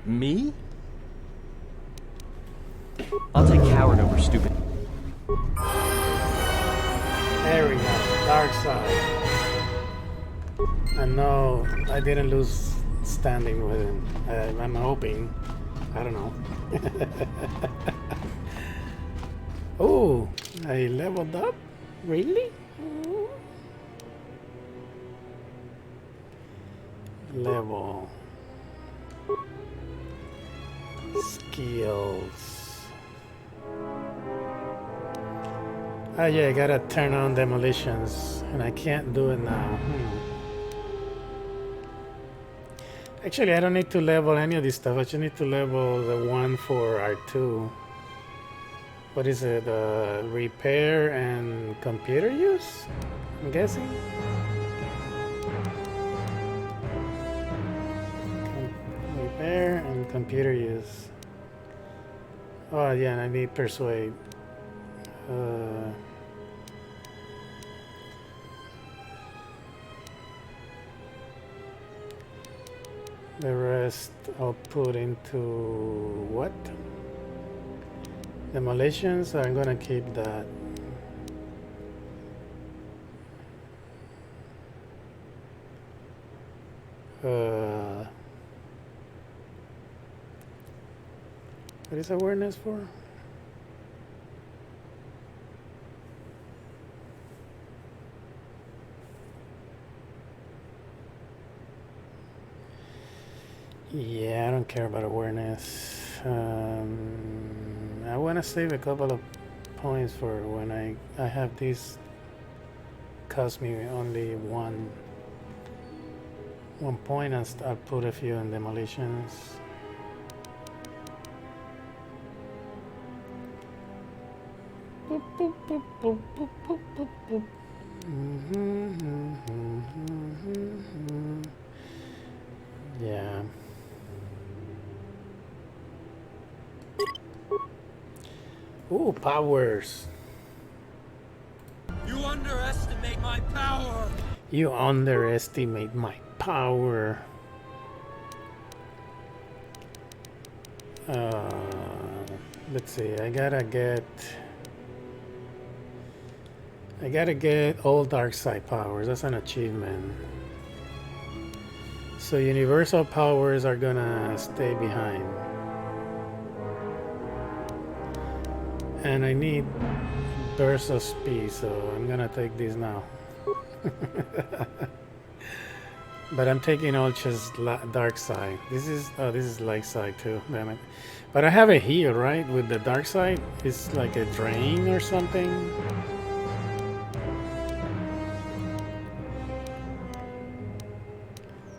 Me? I'll take coward over stupid... There we go. Darkside. And no, I didn't lose standing with him. I'm hoping. I don't know. Oh, I leveled up? Really? Ooh. Level. Skills. Ah, yeah, I gotta turn on demolitions, and I can't do it now. Actually, I don't need to level any of this stuff. I just need to level the one for R2. What is it? Repair and computer use? I'm guessing. Repair and computer use. Oh yeah, and I need persuade. The rest I'll put into what? Demolitions. I'm gonna keep that. What is awareness for? Yeah, I don't care about awareness. I want to save a couple of points for when I have this cost me only one point, and I'll put a few in demolitions. Boop, boop, boop, boop, boop, boop, boop, boop. Yeah. Ooh, powers. You underestimate my power. You underestimate my power. Let's see. I gotta get all Darkside powers. That's an achievement. So universal powers are gonna stay behind. And I need burst of speed, so I'm gonna take these now. But I'm taking all just Darkside. This is light side too, damn it. But I have a heal, right? With the Darkside, it's like a drain or something.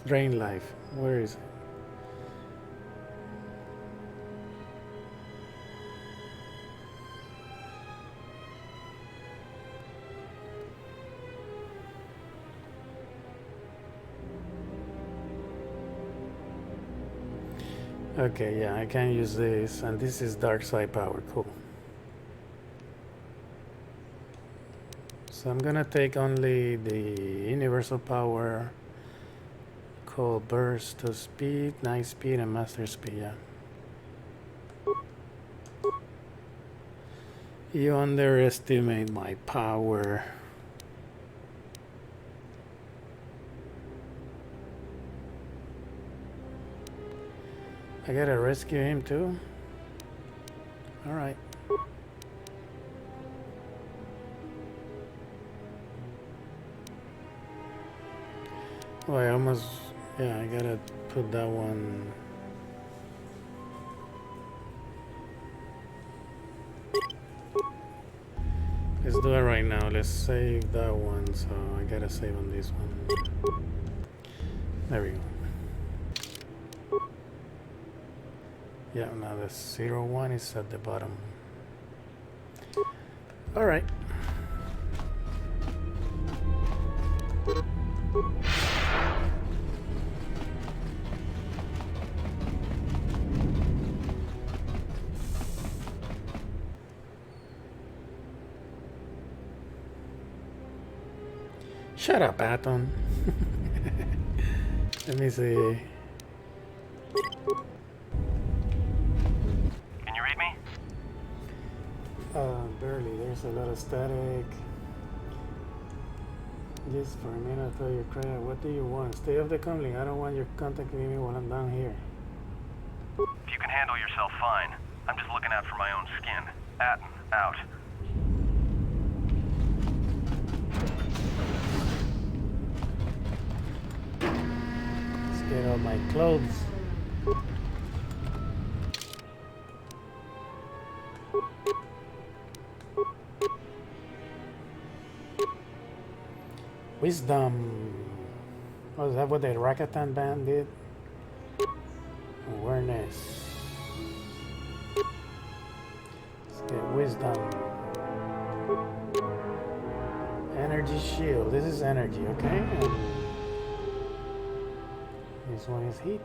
Drain life. Where is it? Okay, yeah, I can use this, and this is Darkside power. Cool. So I'm gonna take only the universal power called burst of speed, night speed, and master speed. Yeah. You underestimate my power. I gotta rescue him too? Alright. Oh, I almost... Yeah, I gotta put that one... Let's do it right now. Let's save that one. So I gotta save on this one. There we go. Yeah, now the 01 is at the bottom. All right. Shut up, Atom. Let me see. Barely. There's a lot of static. Just for a minute, I thought your credit. What do you want? Stay off the comlink. I don't want your contacting me while I'm down here. If you can handle yourself, fine. I'm just looking out for my own skin. Out. Let's get all my clothes. Wisdom. Was that what the Rakatan band did? Awareness. Let's get wisdom. Energy shield. This is energy, okay? And this one is heat.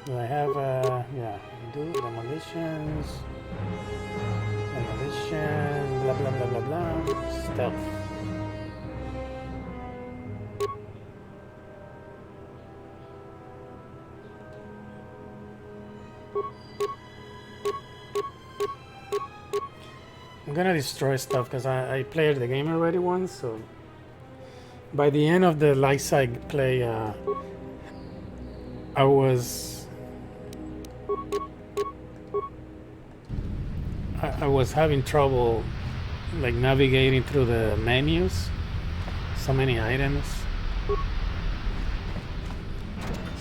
Do I have yeah, do demolitions. Demolition, blah blah blah blah blah. Stealth. I'm gonna destroy stuff because I played the game already once, so by the end of the light side play, I was having trouble like navigating through the menus. So many items.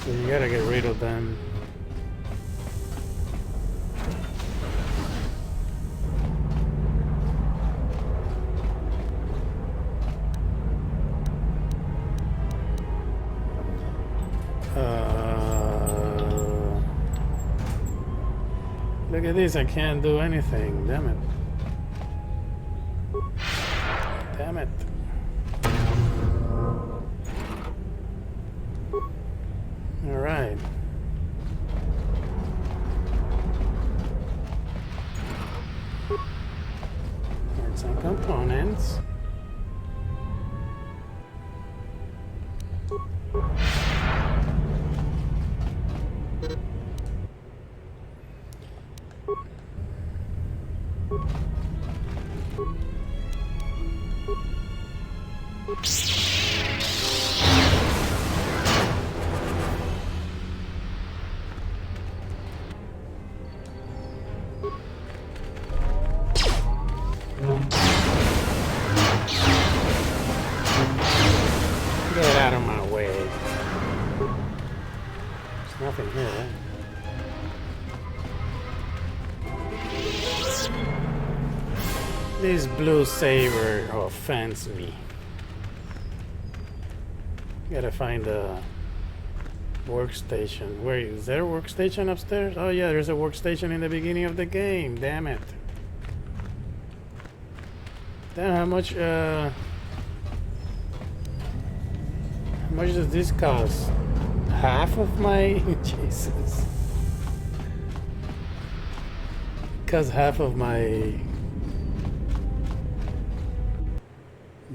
So you gotta get rid of them. Look at this, I can't do anything. Damn it. Damn it. Alright. Parts and components. Get out of my way. There's nothing here. This blue saber offends me. Gotta find a workstation. Where is there a workstation upstairs? Oh yeah, there's a workstation in the beginning of the game. Damn it. Damn, how much does this cost? Half of my Jesus. Because half of my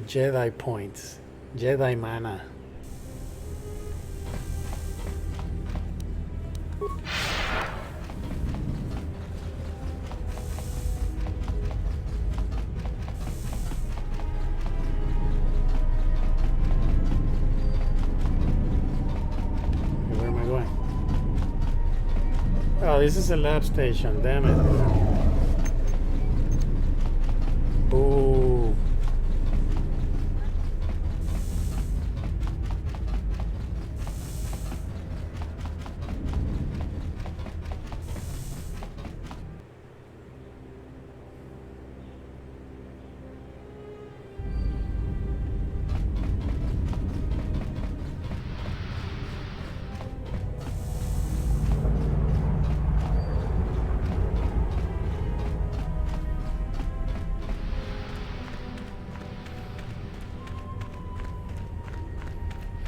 Jedi points, Jedi mana. Where am I going? Oh, this is a lab station, damn it. Boo.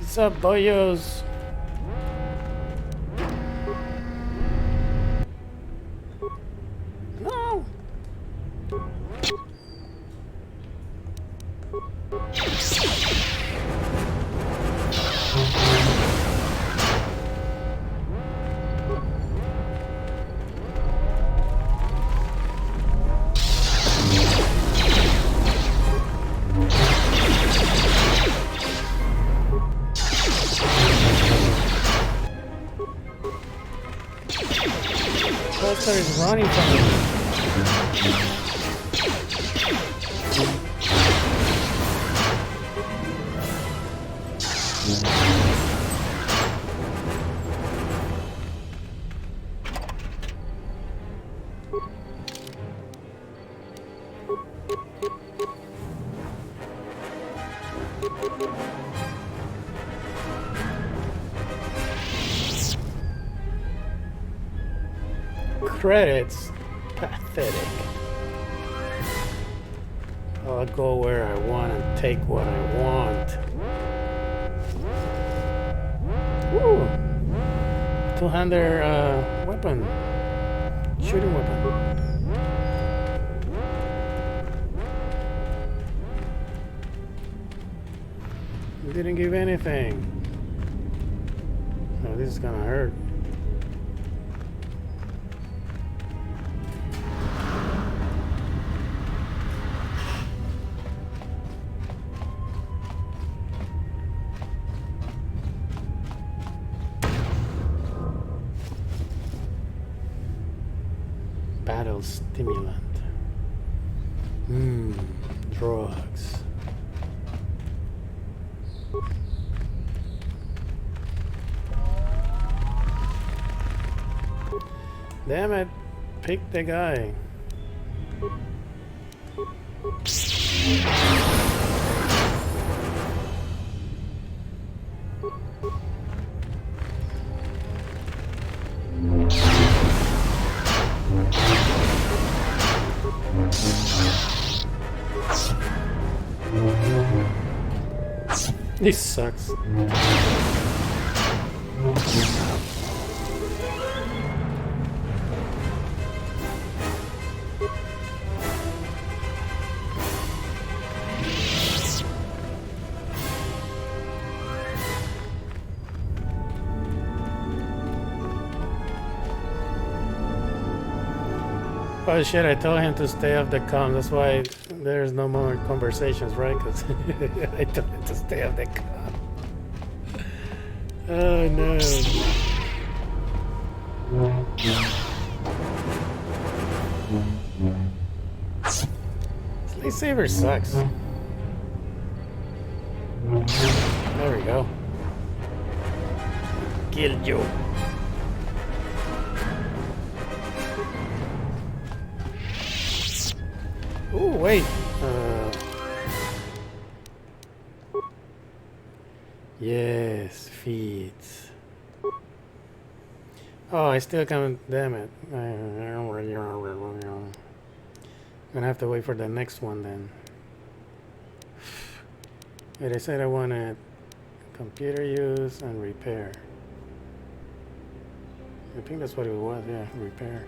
What's up, boyos? No! Buster is running from me. Credits. Pathetic. I'll go where I want and take what I want. Woo! Two-hander weapon. Shooting weapon. We didn't give anything. Oh, this is gonna hurt. Battle stimulant. Drugs. Damn it, pick the guy. This sucks. Oh shit, I told him to stay off the comm. That's why there's no more conversations, right? Because I told him to stay off the comm. Oh no. This lightsaber sucks. There we go. Killed you. Oh wait. Yes, feeds. Oh, I still can't. Damn it. Gonna have to wait for the next one then. Wait, I said I wanted computer use and repair. I think that's what it was. Yeah, repair.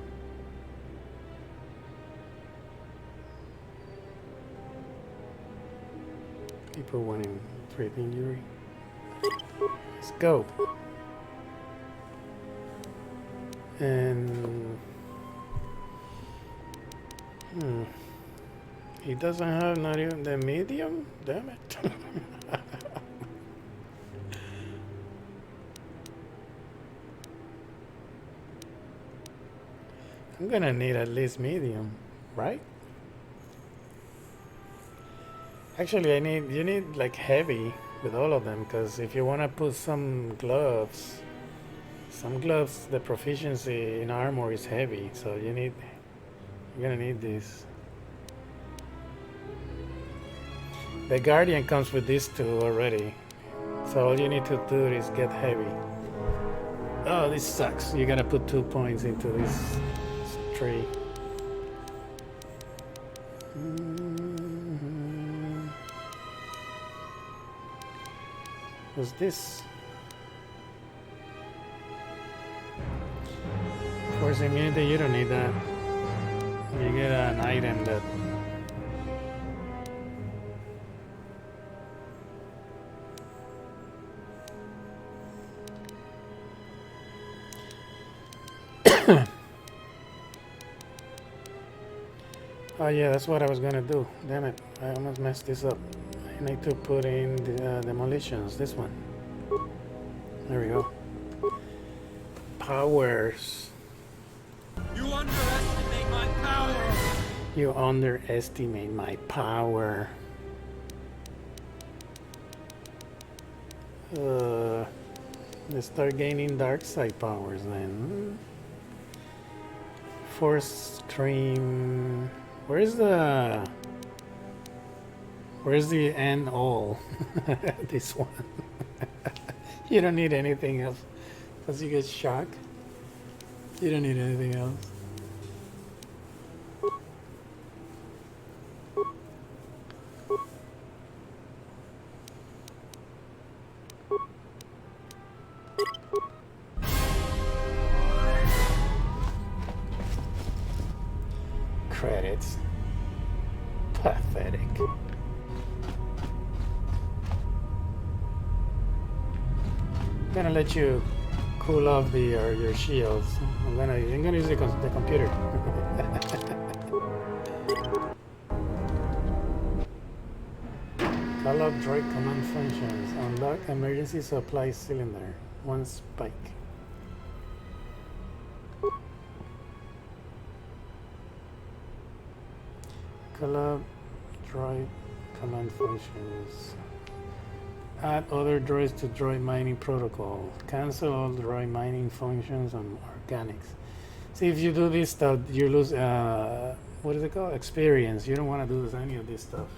People wanting trade injury. Let's go. And he doesn't have not even the medium. Damn it. I'm gonna need at least medium, right? Actually, you need like heavy with all of them, because if you want to put some gloves, the proficiency in armor is heavy, so you're gonna need this. The Guardian comes with these two already, so all you need to do is get heavy. Oh, this sucks. You gotta put 2 points into this tree. What's this? Force immunity, you don't need that. You get an item that oh yeah, that's what I was gonna do. Damn it, I almost messed this up. I need to put in the demolitions, this one. There we go. Powers. You underestimate my power! You underestimate my power. Let's start gaining Darkside powers then. Force Stream. Where's the end all? This one. You don't need anything else. Does you get shocked? You don't need anything else. Credits. Pathetic. I'm gonna let you cool off your shields. I'm gonna use the computer. Call up droid command functions. Unlock emergency supply cylinder. 1 spike. Call up droid command functions. Add other droids to droid mining protocol. Cancel all droid mining functions on organics. See, if you do this stuff, you lose, what is it called? Experience. You don't want to do any of this stuff.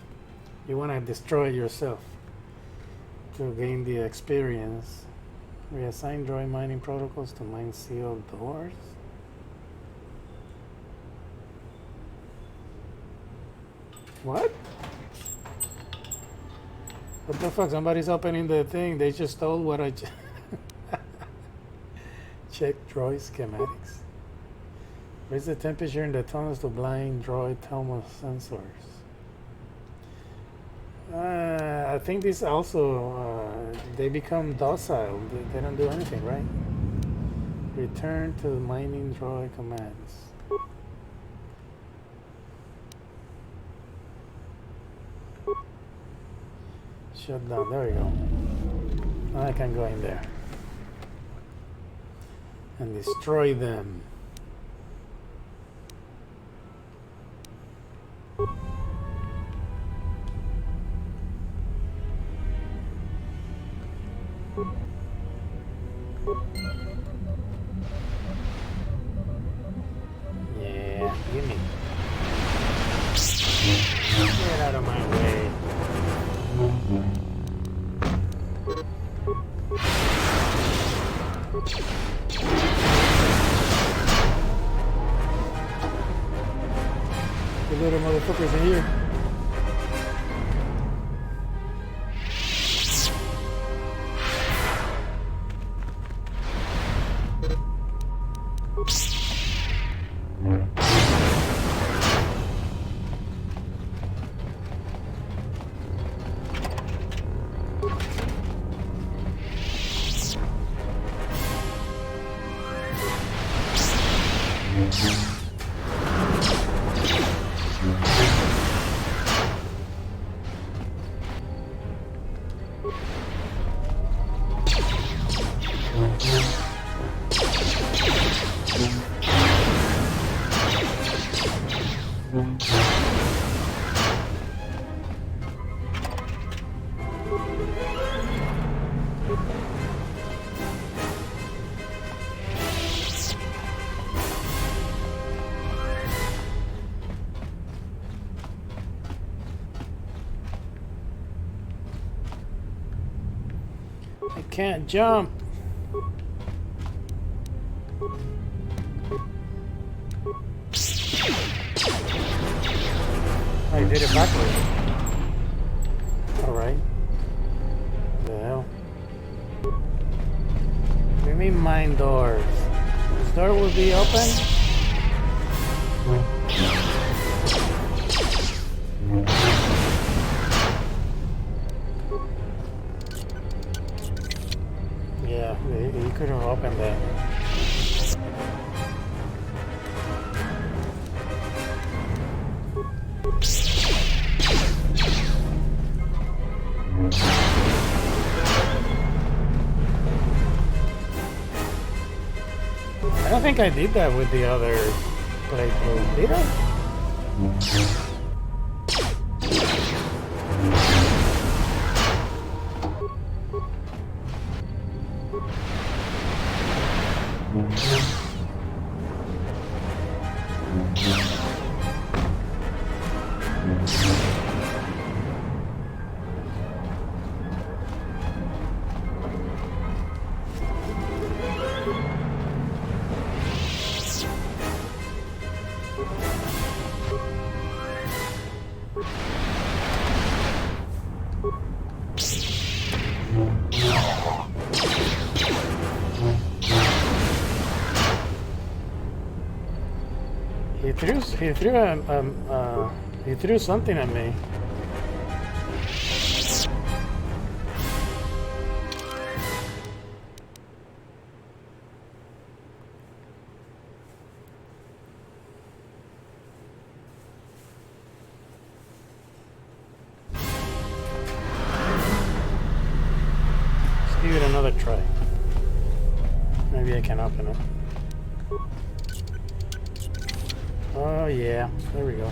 You want to destroy it yourself to gain the experience. Reassign droid mining protocols to mine sealed doors. What? What the fuck? Somebody's opening the thing. They just stole what I check droid schematics. Raise the temperature in the tunnels to blind droid thermal sensors. I think this also, they become docile. They don't do anything, right? Return to mining droid commands. Shut down. There we go. Now I can go in there and destroy them. Yeah, gimme. Get out of my way. The little motherfuckers in here. I can't jump. I did it backwards. Alright. The hell? What do you mean mine doors? This door will be open? Yeah, he could have opened that. I don't think I did that with the other playthrough, did I? He threw something at me. Let's give it another try. Maybe I can open it. Oh yeah, there we go.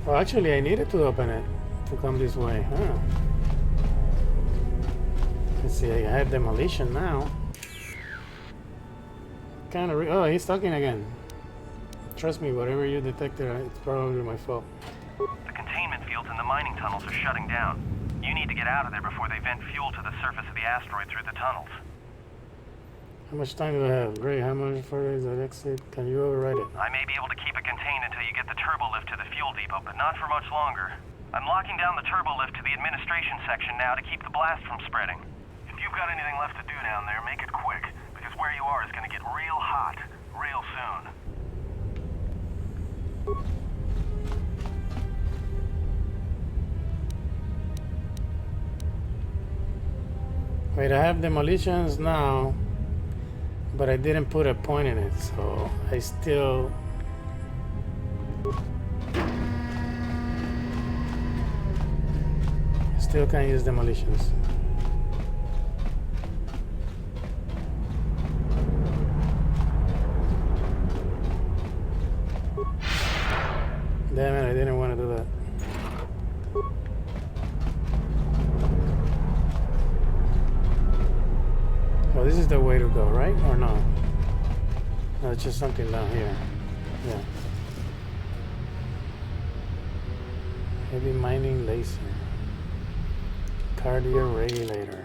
Oh, actually I needed to open it to come this way, huh? Let's see, I have demolition now. Oh, he's talking again. Trust me, whatever you detected, it's probably my fault. The containment fields in the mining tunnels are shutting down. You need to get out of there before they vent fuel to the surface of the asteroid through the tunnels. How much time do I have? Great, how much further is that exit? Can you override it? I may be able to keep it contained until you get the turbo lift to the fuel depot, but not for much longer. I'm locking down the turbo lift to the administration section now to keep the blast from spreading. If you've got anything left to do down there, make it quick, because where you are is going to get real hot real soon. Wait, I have demolitions now, but I didn't put a point in it, so I still can't use demolitions. Damn it, I didn't want to do that. Oh, this is the way to go, right? Or no? No, it's just something down here. Yeah. Heavy mining laser. KotOR regulator.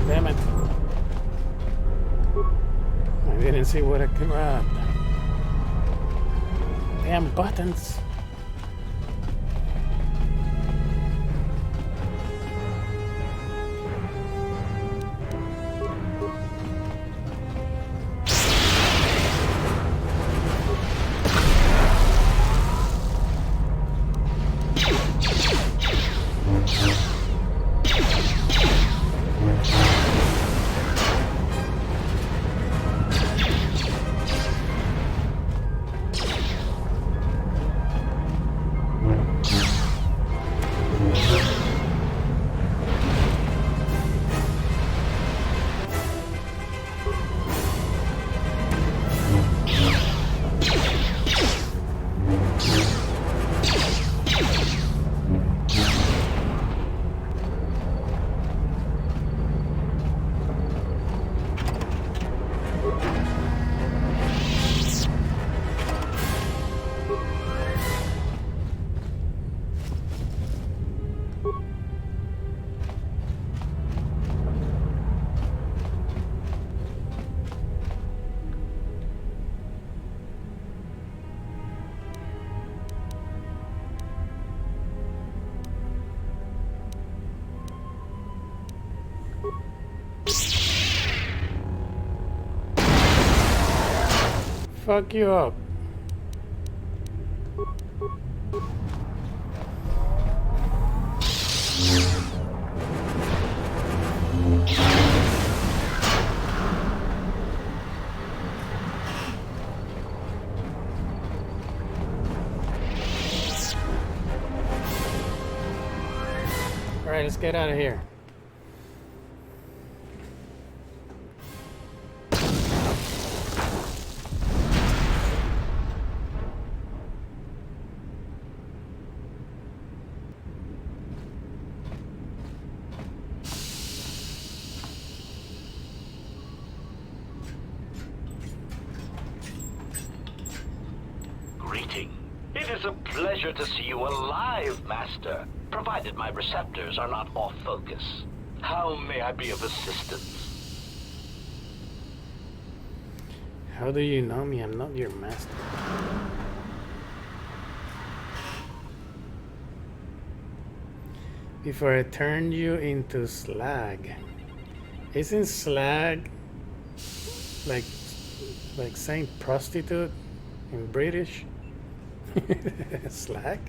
Damn it. I didn't see what I grabbed. Damn buttons. Fuck you up. All right, let's get out of here. It is a pleasure to see you alive, Master, provided my receptors are not off focus. How may I be of assistance? How do you know me? I'm not your master. Before I turned you into slag. Isn't slag like saying prostitute in British? Slag?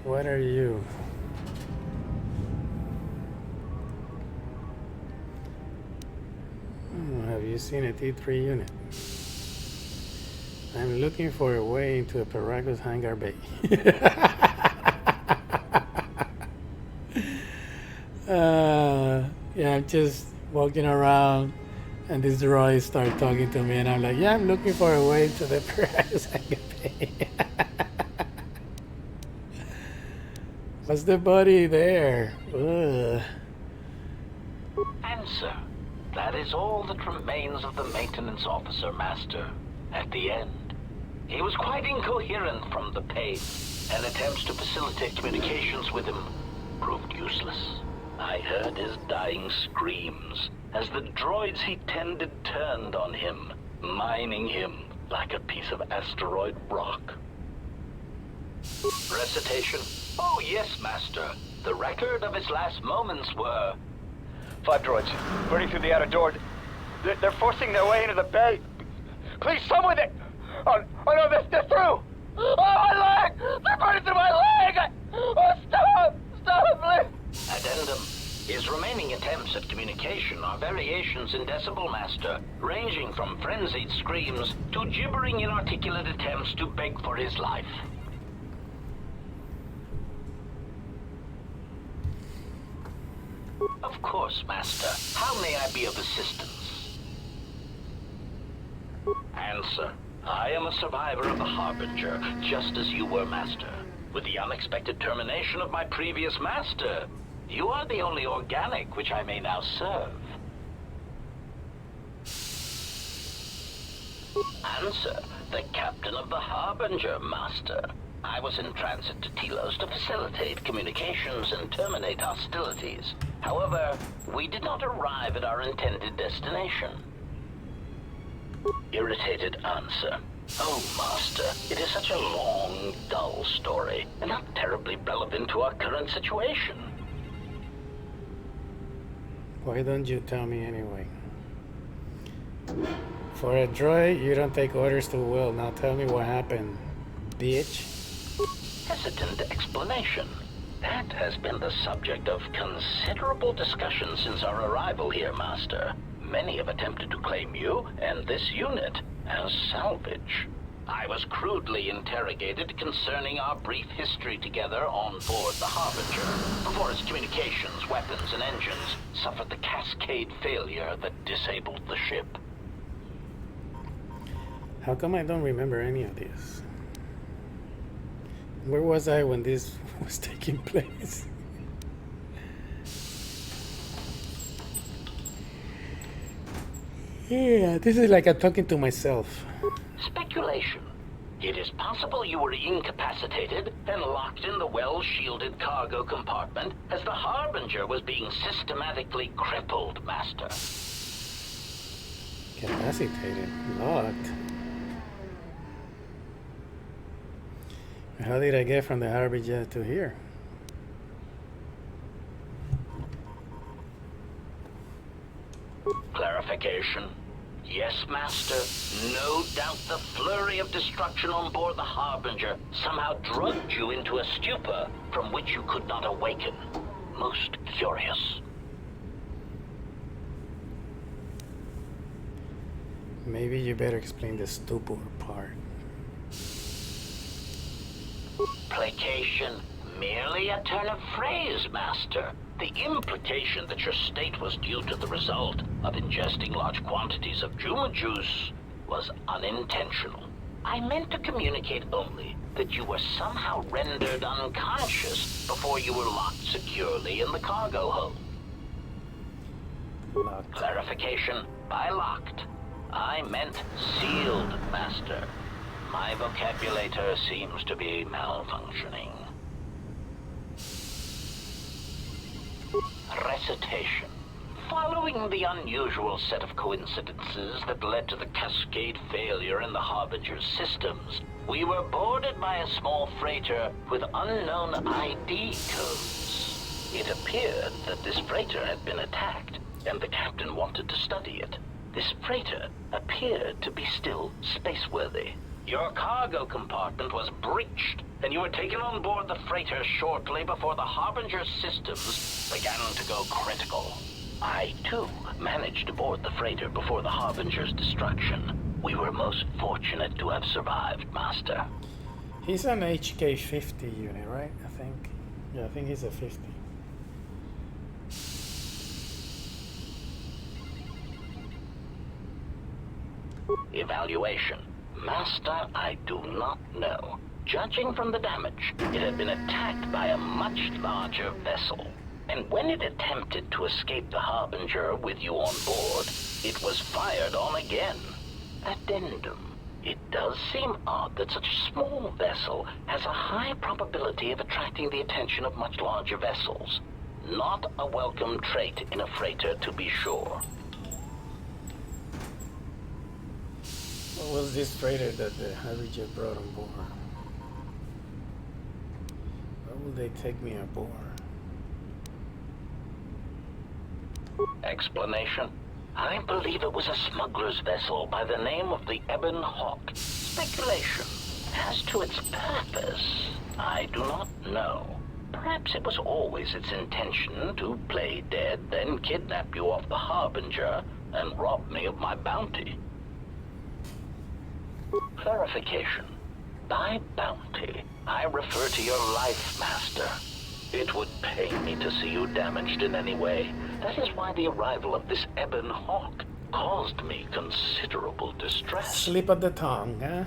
What are you? Have you seen a T3 unit? I'm looking for a way into a Paragus hangar bay. Yeah, I'm just walking around and this droid started talking to me and I'm like, yeah, I'm looking for a way to the Paragus hangar bay. What's the body there? Ugh. Answer. That is all that remains of the maintenance officer, Master. At the end, he was quite incoherent from the pain, and attempts to facilitate communications with him proved useless. I heard his dying screams as the droids he tended turned on him, mining him like a piece of asteroid rock. Recitation? Oh yes, Master. The record of his last moments were... 5 droids, burning through the outer door. They're forcing their way into the bay. Please, someone that... Oh no, they're through! Oh, my leg! They're burning through my leg! Oh, stop! Stop, please! Addendum. His remaining attempts at communication are variations in decibel, Master, ranging from frenzied screams to gibbering inarticulate attempts to beg for his life. Of course, Master. How may I be of assistance? Answer. I am a survivor of the Harbinger, just as you were, Master. With the unexpected termination of my previous Master, you are the only organic which I may now serve. Answer. The captain of the Harbinger, Master. I was in transit to Telos to facilitate communications and terminate hostilities. However, we did not arrive at our intended destination. Irritated answer. Oh, Master, it is such a long, dull story, and not terribly relevant to our current situation. Why don't you tell me anyway? For a droid, you don't take orders too well. Now tell me what happened, bitch. Hesitant explanation. That has been the subject of considerable discussion since our arrival here, Master. Many have attempted to claim you and this unit as salvage. I was crudely interrogated concerning our brief history together on board the Harbinger, before its communications, weapons, and engines suffered the cascade failure that disabled the ship. How come I don't remember any of this? Where was I when this was taking place? Yeah, this is like I'm talking to myself. Speculation. It is possible you were incapacitated and locked in the well-shielded cargo compartment as the Harbinger was being systematically crippled, Master. Capacitated? Locked? How did I get from the Harbinger to here? Clarification. Yes, Master. No doubt the flurry of destruction on board the Harbinger somehow drugged you into a stupor from which you could not awaken. Most curious. Maybe you better explain the stupor part. Placation. Merely a turn of phrase, Master. The implication that your state was due to the result of ingesting large quantities of Juma juice was unintentional. I meant to communicate only that you were somehow rendered unconscious before you were locked securely in the cargo hold. Locked. Clarification. By locked, I meant sealed, Master. My vocabulator seems to be malfunctioning. Recitation. Following the unusual set of coincidences that led to the cascade failure in the Harbinger's systems, we were boarded by a small freighter with unknown ID codes. It appeared that this freighter had been attacked, and the captain wanted to study it. This freighter appeared to be still spaceworthy. Your cargo compartment was breached, and you were taken on board the freighter shortly before the Harbinger's systems began to go critical. I, too, managed to board the freighter before the Harbinger's destruction. We were most fortunate to have survived, Master. He's an HK-50 unit, right? I think. Yeah, I think he's a 50. Evaluation. Master, I do not know. Judging from the damage, it had been attacked by a much larger vessel. And when it attempted to escape the Harbinger with you on board, it was fired on again. Addendum. It does seem odd that such a small vessel has a high probability of attracting the attention of much larger vessels. Not a welcome trait in a freighter, to be sure. What was this freighter that the Harry jet brought on board? Why would they take me aboard? Explanation? I believe it was a smuggler's vessel by the name of the Ebon Hawk. Speculation. As to its purpose, I do not know. Perhaps it was always its intention to play dead, then kidnap you off the Harbinger and rob me of my bounty. Clarification. By bounty, I refer to your life, Master. It would pain me to see you damaged in any way. That is why the arrival of this Ebon Hawk caused me considerable distress. Slip of the tongue, huh?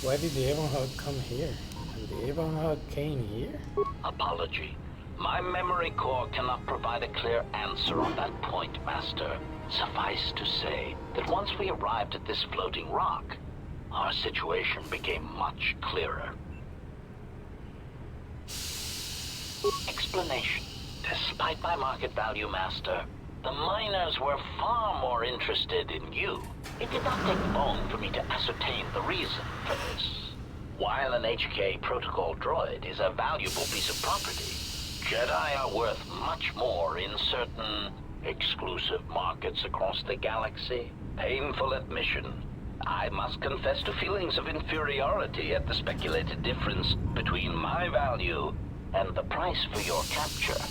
Why did the Ebon Hawk come here? And the Ebon Hawk came here? Apology. My memory core cannot provide a clear answer on that point, Master. Suffice to say that once we arrived at this floating rock, our situation became much clearer. Explanation. Despite my market value, Master, the miners were far more interested in you. It did not take long for me to ascertain the reason for this. While an HK protocol droid is a valuable piece of property, Jedi are worth much more in certain exclusive markets across the galaxy. Painful admission. I must confess to feelings of inferiority at the speculated difference between my value and the price for your capture.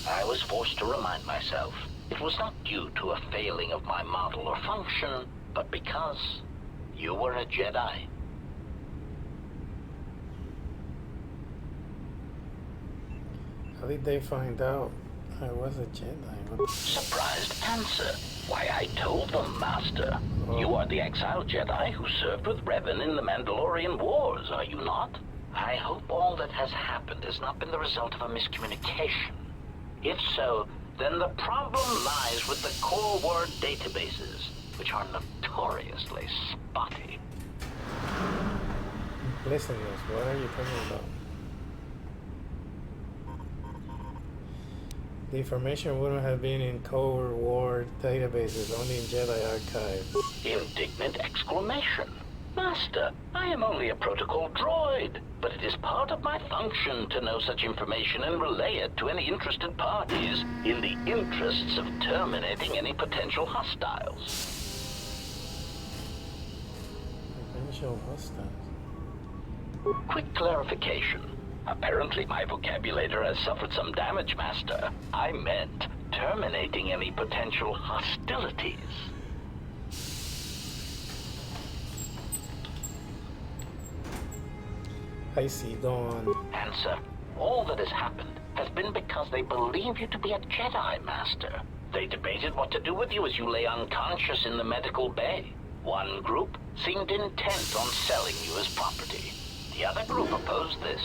I was forced to remind myself it was not due to a failing of my model or function, but because you were a Jedi. How did they find out I was a Jedi? Surprised answer. Why, I told them, Master. You are the exiled Jedi who served with Revan in the Mandalorian Wars, are you not? I hope all that has happened has not been the result of a miscommunication. If so, then the problem lies with the KotOR databases, which are notoriously spotty. Listeners, what are you talking about? The information wouldn't have been in KotOR databases, only in Jedi archives. Indignant exclamation. Master, I am only a protocol droid, but it is part of my function to know such information and relay it to any interested parties in the interests of terminating any potential hostiles. Potential hostiles? Quick clarification. Apparently my vocabulator has suffered some damage, Master. I meant terminating any potential hostilities. I see, go on. Answer. All that has happened has been because they believe you to be a Jedi, Master. They debated what to do with you as you lay unconscious in the medical bay. One group seemed intent on selling you as property. The other group opposed this.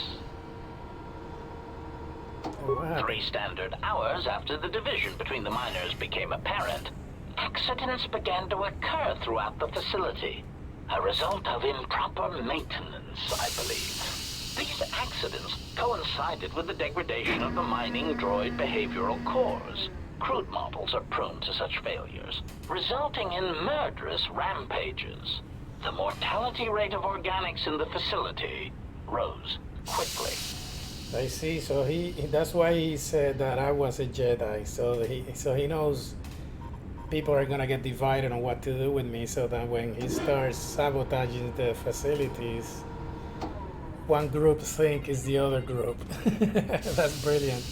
3 standard hours after the division between the miners became apparent, accidents began to occur throughout the facility. A result of improper maintenance, I believe. These accidents coincided with the degradation of the mining droid behavioral cores. Crude models are prone to such failures, resulting in murderous rampages. The mortality rate of organics in the facility rose quickly. I see, so that's why he said that I was a Jedi, so he knows people are gonna get divided on what to do with me, so that when he starts sabotaging the facilities, one group think is the other group. That's brilliant.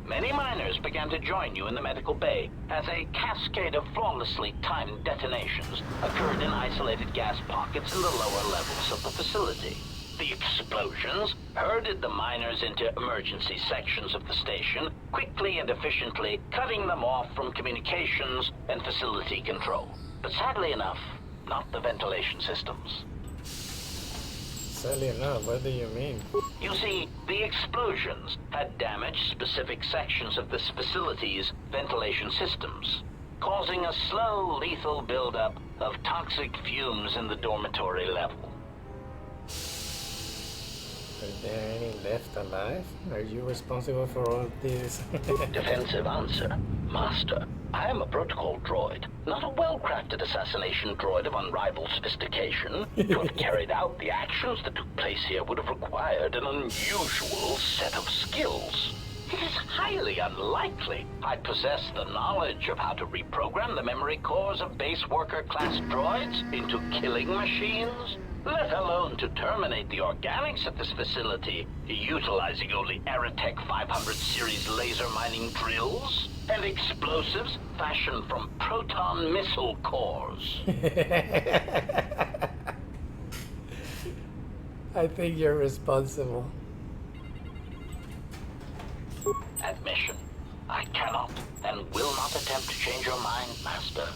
Many miners began to join you in the medical bay as a cascade of flawlessly timed detonations occurred in isolated gas pockets in the lower levels of the facility. The explosions herded the miners into emergency sections of the station, quickly and efficiently cutting them off from communications and facility control. But sadly enough, not the ventilation systems. Sadly enough, what do you mean? You see, the explosions had damaged specific sections of this facility's ventilation systems. causing a slow, lethal buildup of toxic fumes in the dormitory level. Are there any left alive? Are you responsible for all this? Defensive answer. Master, I am a protocol droid, not a well-crafted assassination droid of unrivaled sophistication. To have carried out the actions that took place here would have required an unusual set of skills. It is highly unlikely I possess the knowledge of how to reprogram the memory cores of base worker class droids into killing machines, let alone to terminate the organics at this facility, utilizing only Aerotech 500 series laser mining drills and explosives fashioned from proton missile cores. I think you're responsible. Admission. I cannot and will not attempt to change your mind, Master.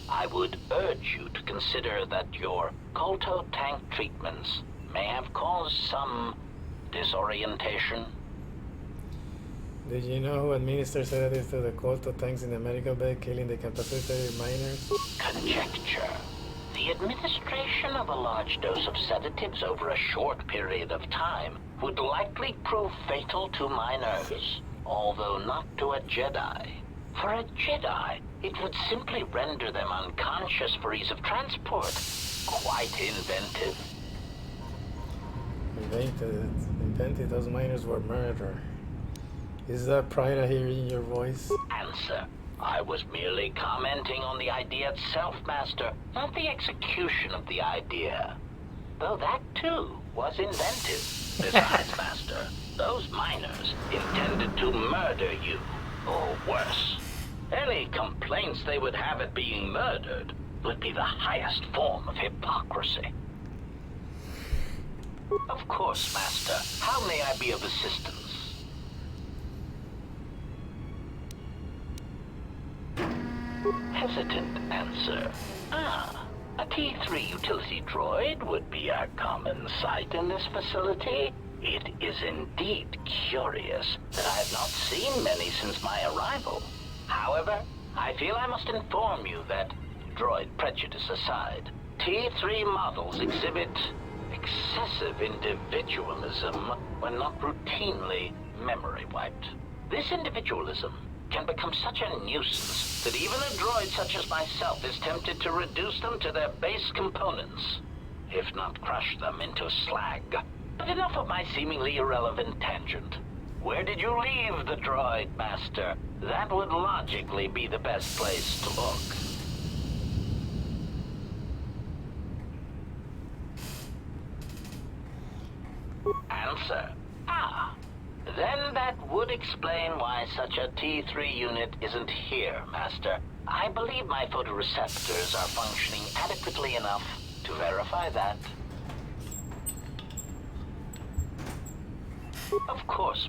I would urge you to consider that your KotOR tank treatments may have caused some disorientation. Did you know who administers sedatives to the KotOR tanks in the medical bay, killing the capacitated miners? Conjecture. The administration of a large dose of sedatives over a short period of time would likely prove fatal to miners, although not to a Jedi. For a Jedi, it would simply render them unconscious for ease of transport. Quite inventive. Invented. Those miners were murdered. Is that pride I hear in your voice? Answer. I was merely commenting on the idea itself, Master, not the execution of the idea. Though that, too, was inventive. Besides, Master, those miners intended to murder you, or worse. Any complaints they would have at being murdered would be the highest form of hypocrisy. Of course, Master. How may I be of assistance? Hesitant answer. A T3 utility droid would be a common sight in this facility. It is indeed curious that I have not seen many since my arrival. However, I feel I must inform you that, droid prejudice aside, T3 models exhibit excessive individualism when not routinely memory wiped. This individualism can become such a nuisance that even a droid such as myself is tempted to reduce them to their base components, if not crush them into slag. But enough of my seemingly irrelevant tangent. Where did you leave the droid, Master? That would logically be the best place to look. Answer. Then that would explain why such a T3 unit isn't here, Master. I believe my photoreceptors are functioning adequately enough to verify that. Of course,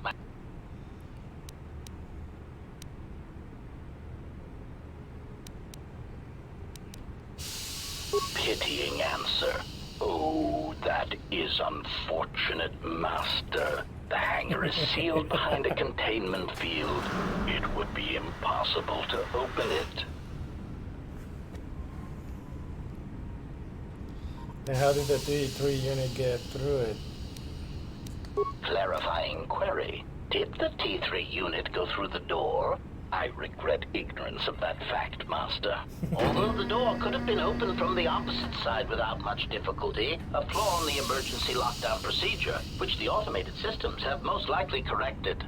Pitying answer. Oh, that is unfortunate, Master. The hangar is sealed behind a containment field. It would be impossible to open it. And how did the T3 unit get through it? Clarifying query. Did the T3 unit go through the door? I regret ignorance of that fact, Master. Although the door could have been opened from the opposite side without much difficulty, a flaw in the emergency lockdown procedure, which the automated systems have most likely corrected.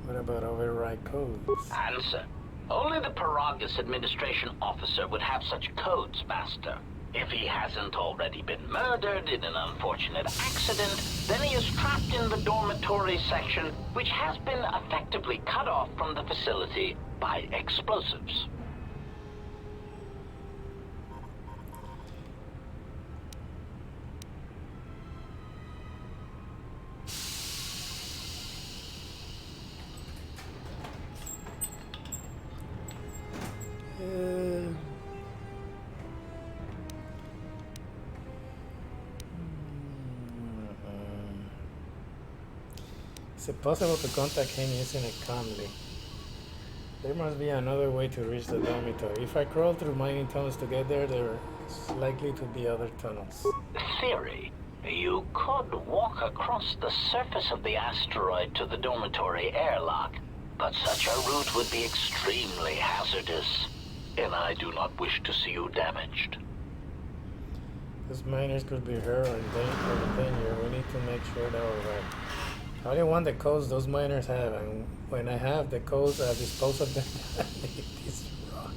What about override codes? Answer. Only the Paragus administration officer would have such codes, Master. If he hasn't already been murdered in an unfortunate accident, then he is trapped in the dormitory section, which has been effectively cut off from the facility by explosives. Is it possible to contact him using a comlink? There must be another way to reach the dormitory. If I crawl through mining tunnels to get there, there's likely to be other tunnels. Theory. You could walk across the surface of the asteroid to the dormitory airlock, but such a route would be extremely hazardous, and I do not wish to see you damaged. Those miners could be hurt or in danger. We need to make sure that we're right. I only want the codes those miners have, and when I have the codes, I'll dispose of them. This rock.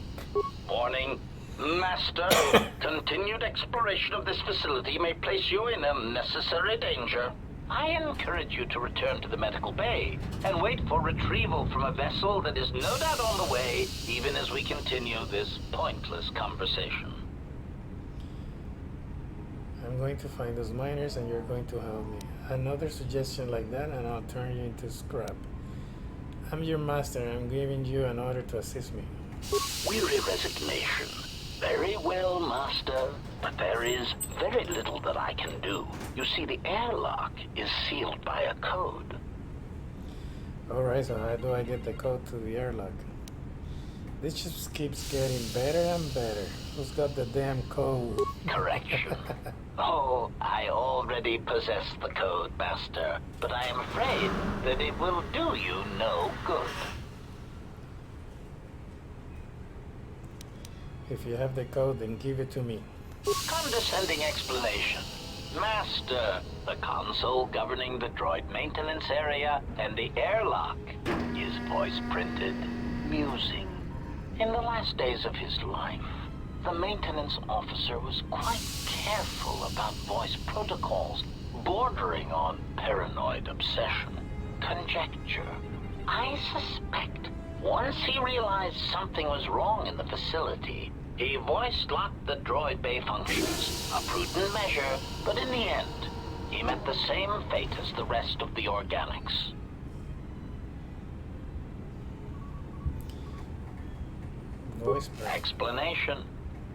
Warning. Master, continued exploration of this facility may place you in unnecessary danger. I encourage you to return to the medical bay and wait for retrieval from a vessel that is no doubt on the way, even as we continue this pointless conversation. I'm going to find those miners and you're going to help me. Another suggestion like that and I'll turn you into scrap. I'm your master and I'm giving you an order to assist me. Weary resignation. Very well, Master, but there is very little that I can do. You see, the airlock is sealed by a code. Alright, so how do I get the code to the airlock? This just keeps getting better and better. Who's got the damn code? Correction. Oh, I already possess the code, Master, but I am afraid that it will do you no good. If you have the code, then give it to me. Condescending explanation. Master, the console governing the droid maintenance area and the airlock is voice printed. Musing. In the last days of his life, the maintenance officer was quite careful about voice protocols, bordering on paranoid obsession. Conjecture. I suspect once he realized something was wrong in the facility, he voice-locked the droid bay functions, a prudent measure, but in the end, he met the same fate as the rest of the organics. Voice Explanation.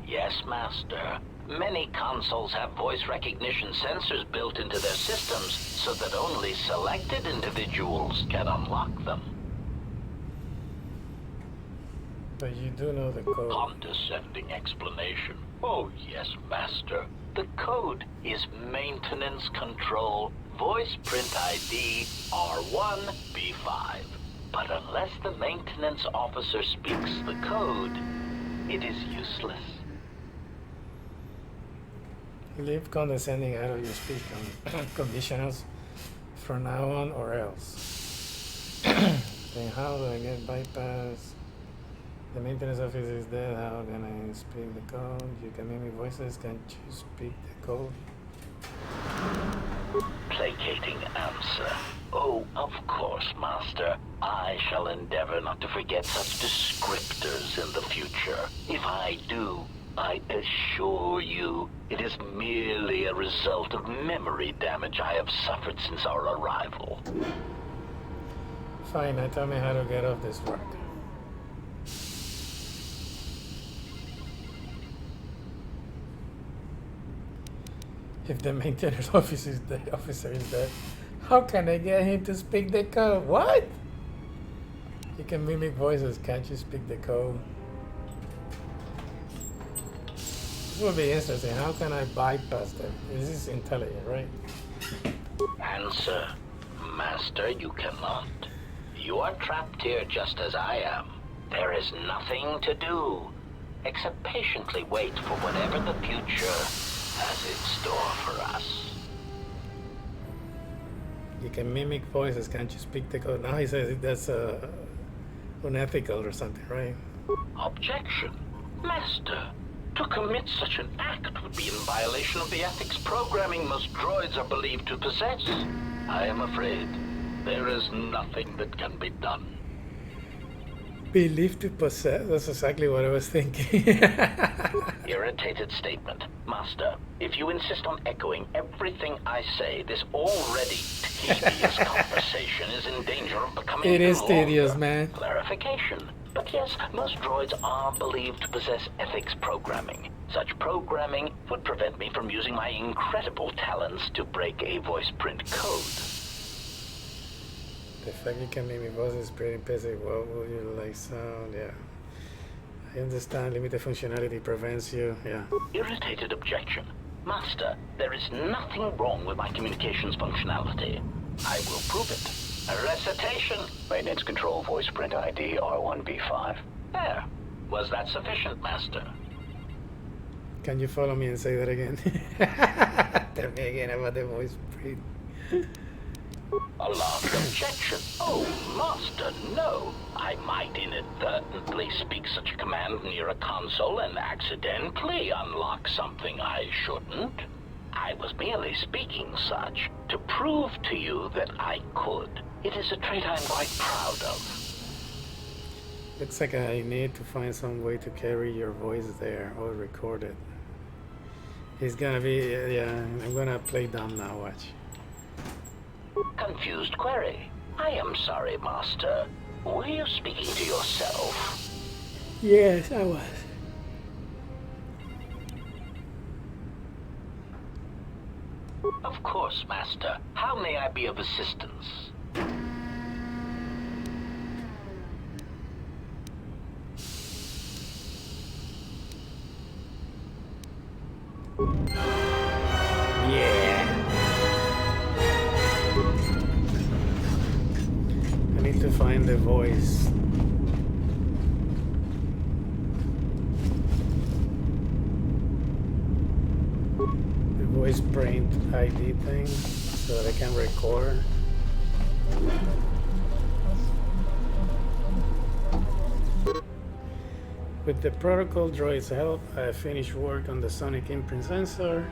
Yes, Master. Many consoles have voice recognition sensors built into their systems so that only selected individuals can unlock them. But you do know the code. Condescending explanation. Oh, yes, Master. The code is Maintenance Control Voice Print ID R1B5. But unless the maintenance officer speaks the code, it is useless. Leave condescending out of your speech conditionals from now on or else. Then how do I get bypass? The maintenance officer is dead. How can I speak the code? You can make me voices. Can't you speak the code? Placating answer. Oh, of course, Master. I shall endeavor not to forget such descriptors in the future. If I do, I assure you, it is merely a result of memory damage I have suffered since our arrival. Fine, now tell me how to get off this rock. If the maintenance officer is dead, how can I get him to speak the code? What? You can mimic voices, can't you speak the code? This would be interesting. How can I bypass them? This is intelligent, right? Answer. Master, you cannot. You are trapped here just as I am. There is nothing to do, except patiently wait for whatever the future has in store for us. You can mimic voices, can't you speak the code? Now he says that's unethical or something, right? Objection. Master, to commit such an act would be in violation of the ethics programming most droids are believed to possess. I am afraid there is nothing that can be done. Believed to possess? That's exactly what I was thinking. Irritated statement. Master, if you insist on echoing everything I say, this already tedious conversation is in danger of becoming It is longer. tedious, man. Clarification. But yes, most droids are believed to possess ethics programming. Such programming would prevent me from using my incredible talents to break a voice print code. The fact you can mimic voices is pretty impressive. What would you like sound? Yeah. I understand limited functionality prevents you. Yeah. Irritated objection. Master, there is nothing wrong with my communications functionality. I will prove it. A recitation. Maintenance control voice print ID R1B5. There. Was that sufficient, Master? Can you follow me and say that again? Tell me again about the voice print. Alarmed objection. Oh, Master, no. I might inadvertently speak such a command near a console and accidentally unlock something I shouldn't. I was merely speaking such to prove to you that I could. It is a trait I'm quite proud of. Looks like I need to find some way to carry your voice there or record it. It's gonna be, yeah, I'm gonna play dumb now, watch. Confused query. I am sorry, Master. Were you speaking to yourself? Yes, I was. Of course, Master. How may I be of assistance? Yeah. I need to find the voice. The voice print ID thing so that I can record. With the protocol droid's help, I finished work on the sonic imprint sensors.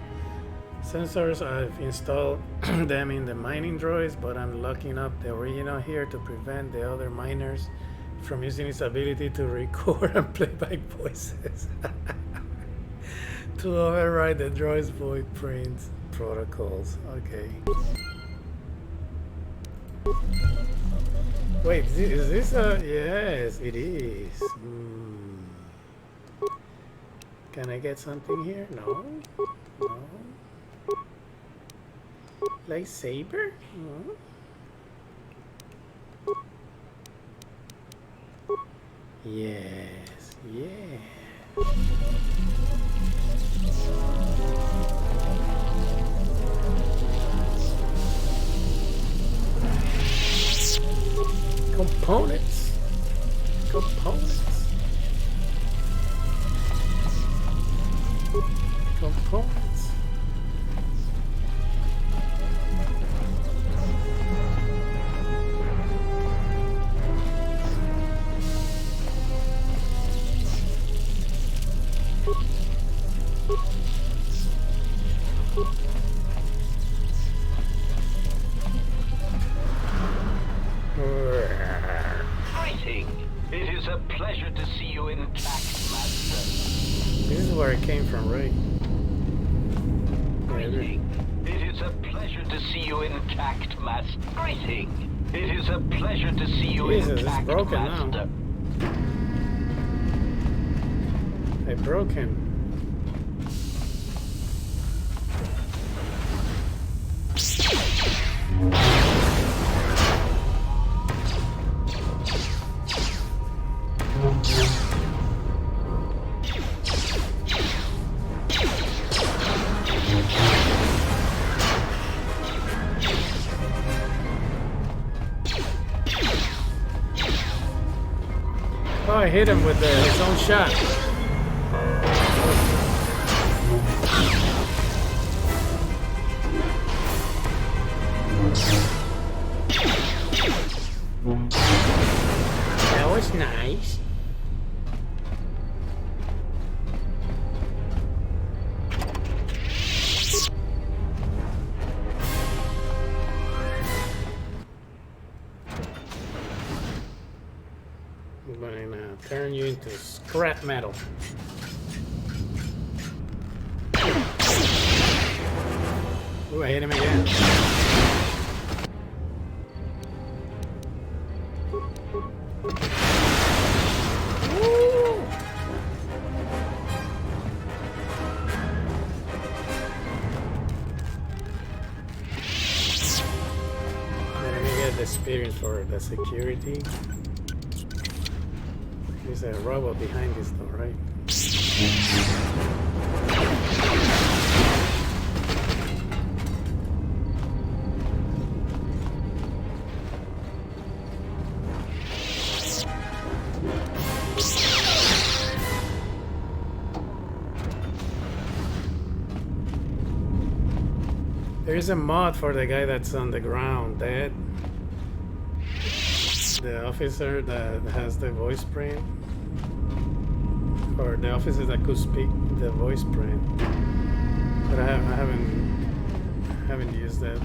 I've installed them in the mining droids, but I'm locking up the original here to prevent the other miners from using its ability to record and playback voices. To override the droid's voice print protocols. Okay. Wait, is this a... Yes, it is. Can I get something here? No. No. Lightsaber? No. Yes. Yeah. Components. Components. Components. Greeting. It is a pleasure to see you intact, Master. This is where I came from, right? Greeting. It is a pleasure to see you intact, Master. Greeting. It is a pleasure to see you Jesus, intact, it's broken Master. now. I broke him. Oh, I hit him with his own shot. That was nice. I'm gonna turn you into scrap metal. Ooh, I hit him again. Woo! Let me get get the experience for the security. There's a robot behind this door, right? There's a mod for the guy that's on the ground dead. The officer that has the voice print. Or the officer that could speak the voice print. But I haven't used that.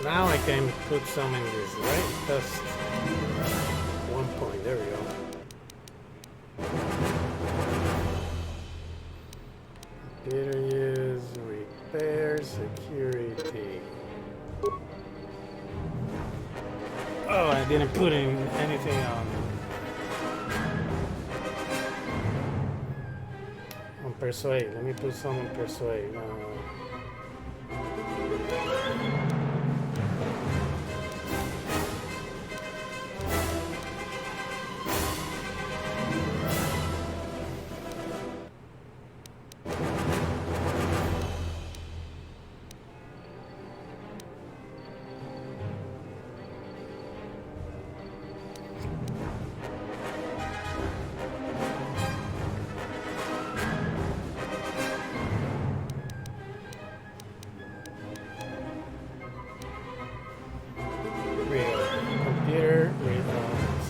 Now I can put some in this, right? Just 1 point. There we go. Computer use, repair, security. Oh, I didn't put in anything on persuade. Let me put some on persuade.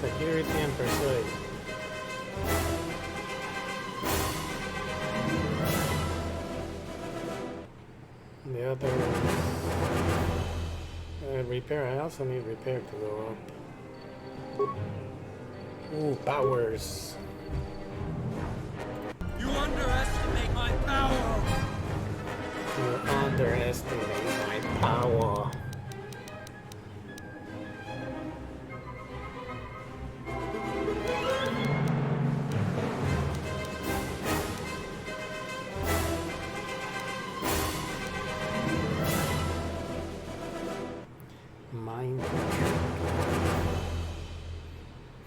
Security and persuade. The other repair. I also need repair to go up. Ooh, powers. You underestimate my power. You underestimate my power.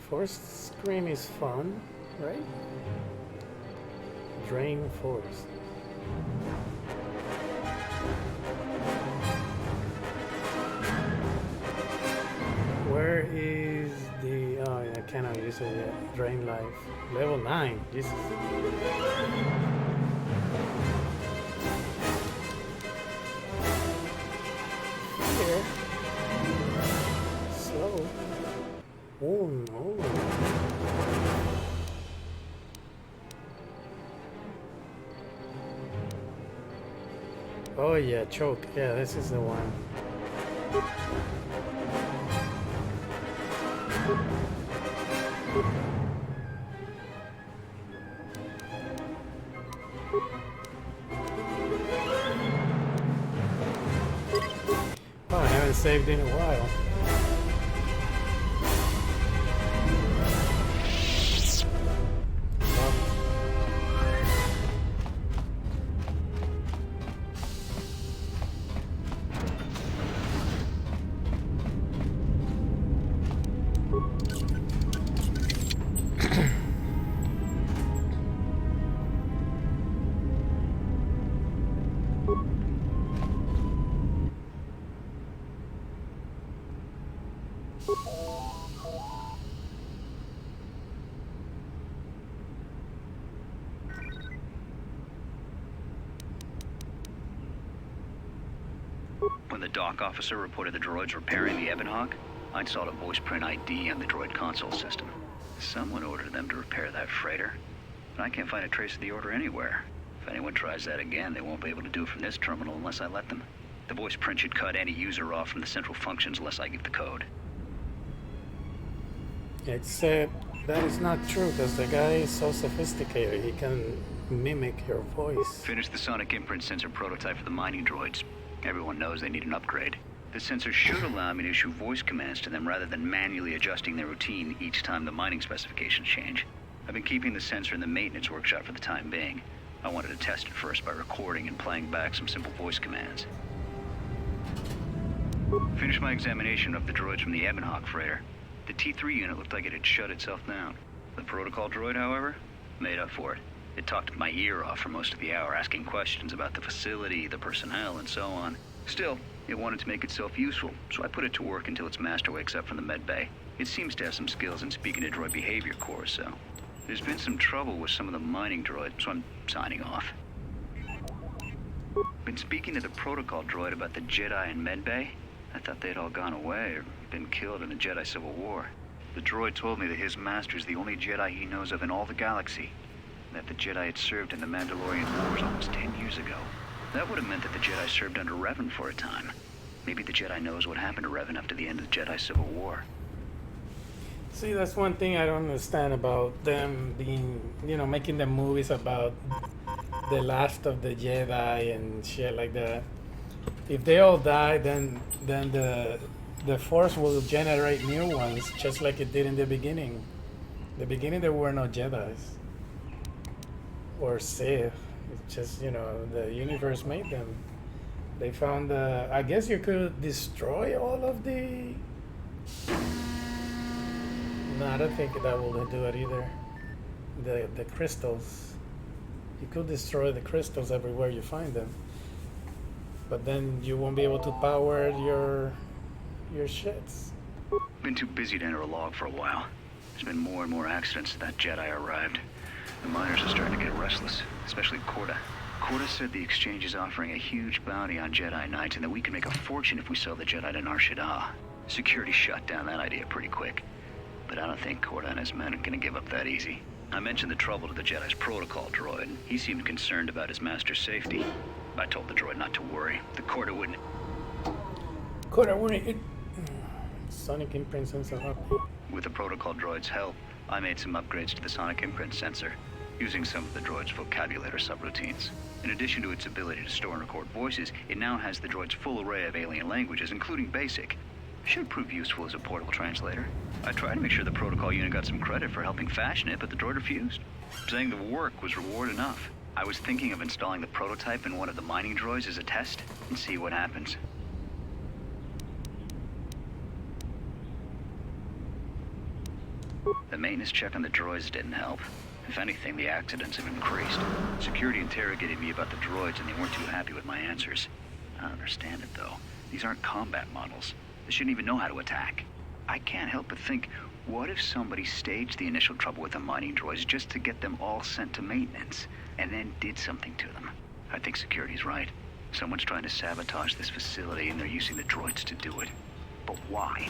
Force scream is fun, right? Drain force. Where is the... oh, I cannot use it yet. Drain life. Level 9. Jesus. Here. Slow. Oh no. Oh yeah, choke. Yeah, this is the one. Oh, I haven't saved in a while. When the dock officer reported the droids repairing the Ebonhawk, I installed a voice print ID on the droid console system. Someone ordered them to repair that freighter, and I can't find a trace of the order anywhere. If anyone tries that again, they won't be able to do it from this terminal unless I let them. The voice print should cut any user off from the central functions unless I give the code. Except that is not true, because the guy is so sophisticated, he can mimic your voice. Finished the sonic imprint sensor prototype for the mining droids. Everyone knows they need an upgrade. The sensor should allow me to issue voice commands to them rather than manually adjusting their routine each time the mining specifications change. I've been keeping the sensor in the maintenance workshop for the time being. I wanted to test it first by recording and playing back some simple voice commands. Finished my examination of the droids from the Ebonhawk freighter. The T3 unit looked like it had shut itself down. The protocol droid, however, made up for it. It talked my ear off for most of the hour, asking questions about the facility, the personnel, and so on. Still, it wanted to make itself useful, so I put it to work until its master wakes up from the med bay. It seems to have some skills in speaking to droid behavior course, so... There's been some trouble with some of the mining droids, so I'm signing off. Been speaking to the protocol droid about the Jedi in med bay. I thought they'd all gone away or been killed in the Jedi Civil War. The droid told me that his master's the only Jedi he knows of in all the galaxy. That the Jedi had served in the Mandalorian Wars almost 10 years ago. That would have meant that the Jedi served under Revan for a time. Maybe the Jedi knows what happened to Revan after the end of the Jedi Civil War. See, that's one thing I don't understand about them being, making the movies about the last of the Jedi and shit like that. If they all die, then the Force will generate new ones, just like it did in the beginning. In the beginning, there were no Jedis or Sith. It's just, the universe made them. They found I guess you could destroy all of the... No, I don't think that will do it either. The crystals. You could destroy the crystals everywhere you find them. But then you won't be able to power your shits. Been too busy to enter a log for a while. There's been more and more accidents since that Jedi arrived. The miners are starting to get restless, especially KotOR. KotOR said the exchange is offering a huge bounty on Jedi Knights and that we can make a fortune if we sell the Jedi to Nar Shaddaa. Security shut down that idea pretty quick. But I don't think KotOR and his men are gonna give up that easy. I mentioned the trouble to the Jedi's protocol droid. He seemed concerned about his master's safety. I told the droid not to worry. The KotOR wouldn't... KotOR wouldn't... Sonic imprint sensor up. With the protocol droid's help, I made some upgrades to the sonic imprint sensor, using some of the droid's vocabulator subroutines. In addition to its ability to store and record voices, it now has the droid's full array of alien languages, including Basic. Should prove useful as a portable translator. I tried to make sure the protocol unit got some credit for helping fashion it, but the droid refused, saying the work was reward enough. I was thinking of installing the prototype in one of the mining droids as a test, and see what happens. The maintenance check on the droids didn't help. If anything, the accidents have increased. Security interrogated me about the droids, and they weren't too happy with my answers. I don't understand it, though. These aren't combat models. They shouldn't even know how to attack. I can't help but think, what if somebody staged the initial trouble with the mining droids just to get them all sent to maintenance, and then did something to them? I think security's right. Someone's trying to sabotage this facility, and they're using the droids to do it. But why?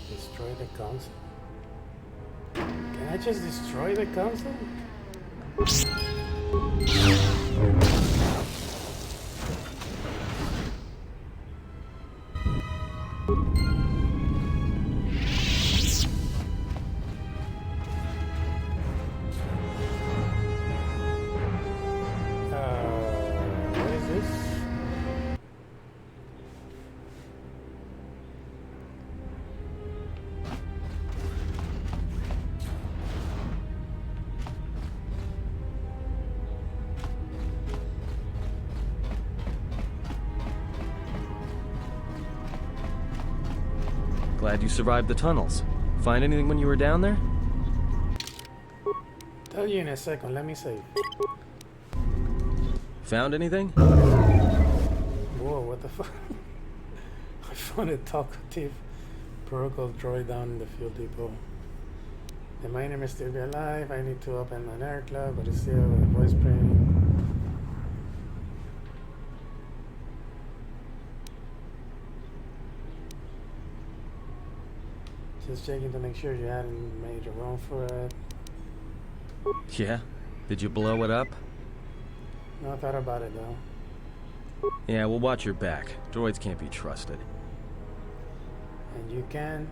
Destroy the console? Can I just destroy the console? Glad you survived the tunnels. Find anything when you were down there? Tell you in a second, let me save. Found anything? Whoa, what the fuck? I found a talkative protocol droid down in the fuel depot. The miner may still be alive. I need to open an air club, but it's still with a voice print. Just checking to make sure you hadn't made a run for it. Yeah? Did you blow it up? No, I thought about it though. Yeah, well, watch your back. Droids can't be trusted. And you can.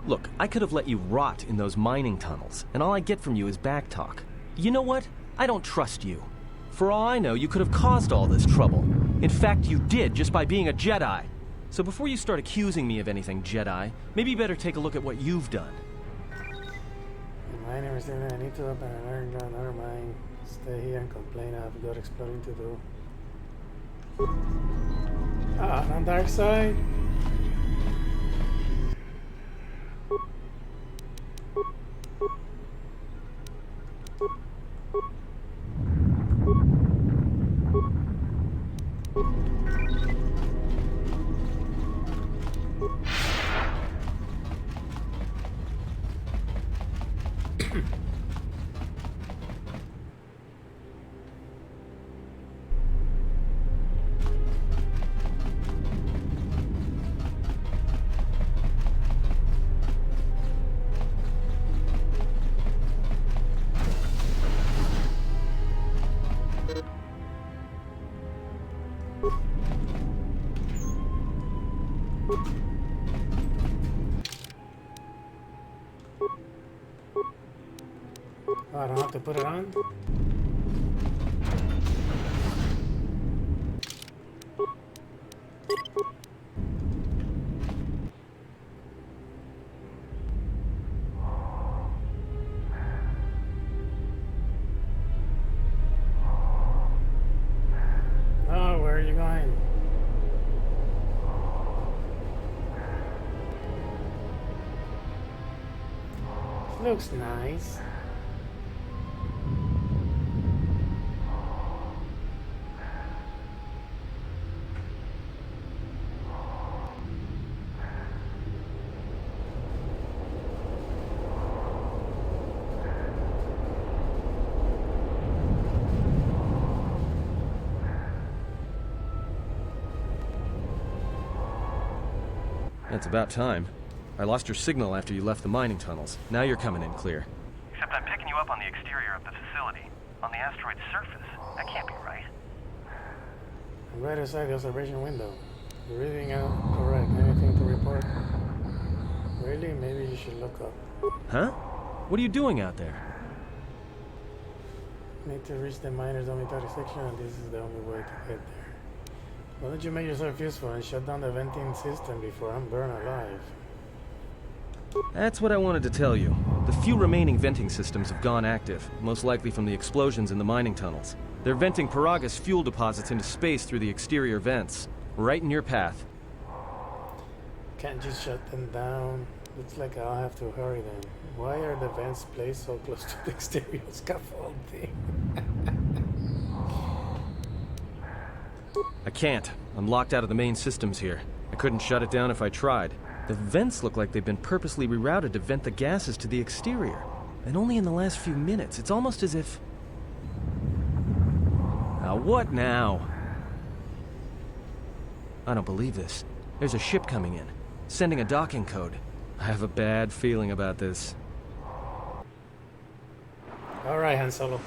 Look, I could have let you rot in those mining tunnels, and all I get from you is backtalk. You know what? I don't trust you. For all I know, you could have caused all this trouble. In fact, you did, just by being a Jedi. So before you start accusing me of anything, Jedi, maybe you better take a look at what you've done. My name is David. I need to open an air gun. Never mind. Stay here and complain. I've got exploring to do. Ah, on Darkside. Oh, I don't have to put it on? Oh, where are you going? Looks nice. It's about time. I lost your signal after you left the mining tunnels. Now you're coming in clear. Except I'm picking you up on the exterior of the facility. On the asteroid's surface. That can't be right. I'm right outside the observation window. You're reading out correct. Anything to report? Really? Maybe you should look up. Huh? What are you doing out there? Need to reach the miner's dormitory section, and this is the only way to get there. Why don't you make yourself useful and shut down the venting system before I'm burned alive? That's what I wanted to tell you. The few remaining venting systems have gone active, most likely from the explosions in the mining tunnels. They're venting Paraga's fuel deposits into space through the exterior vents, right in your path. Can't just shut them down. Looks like I'll have to hurry then. Why are the vents placed so close to the exterior scaffolding? I can't. I'm locked out of the main systems here. I couldn't shut it down if I tried. The vents look like they've been purposely rerouted to vent the gases to the exterior. And only in the last few minutes. It's almost as if... Now what now? I don't believe this. There's a ship coming in, sending a docking code. I have a bad feeling about this. Alright, Han Solo.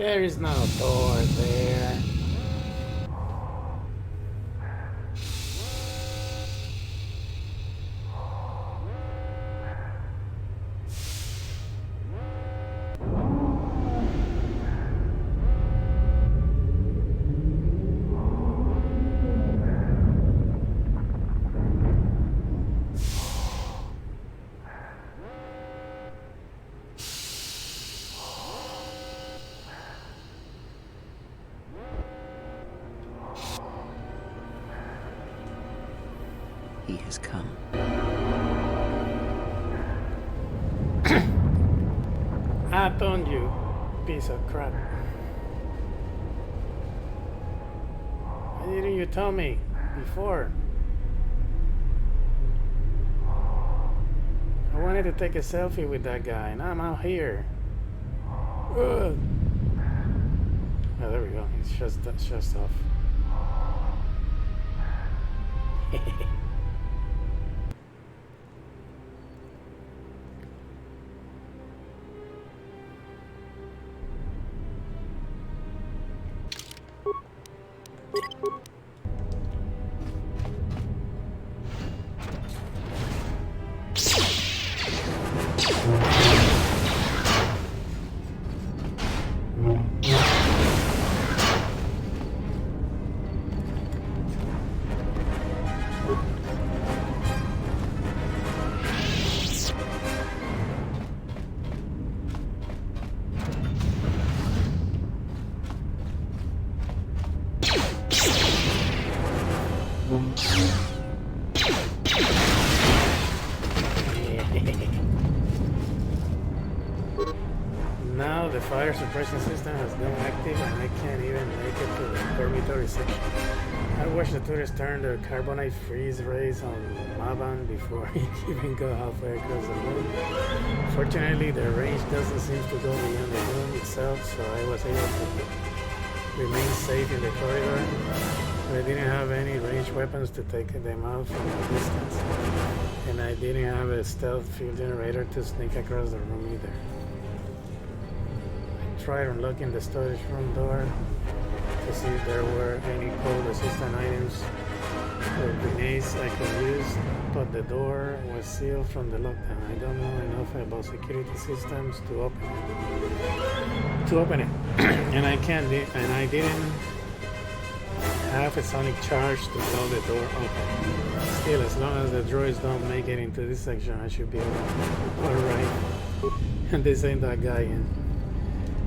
There is no door there. He has come. I told you, piece of crap. Why didn't you tell me before? I wanted to take a selfie with that guy, and I'm out here. Ugh. Oh, there we go. It's just off. Now the fire suppression system has gone active and I can't even make it to the dormitory section. I watched the tourists turn their carbonite freeze rays on Maban before he even got halfway across the room. Fortunately, the range doesn't seem to go beyond the room itself, so I was able to remain safe in the corridor. But I didn't have any ranged weapons to take them out from a distance. And I didn't have a stealth fuel generator to sneak across the room either. I tried unlocking the storage room door to see if there were any cold resistant items or grenades I could use, but the door was sealed from the lockdown. I don't know enough about security systems to open it. and I didn't have a sonic charge to blow the door open. Still, as long as the droids don't make it into this section, I should be alright. And they sent that guy in.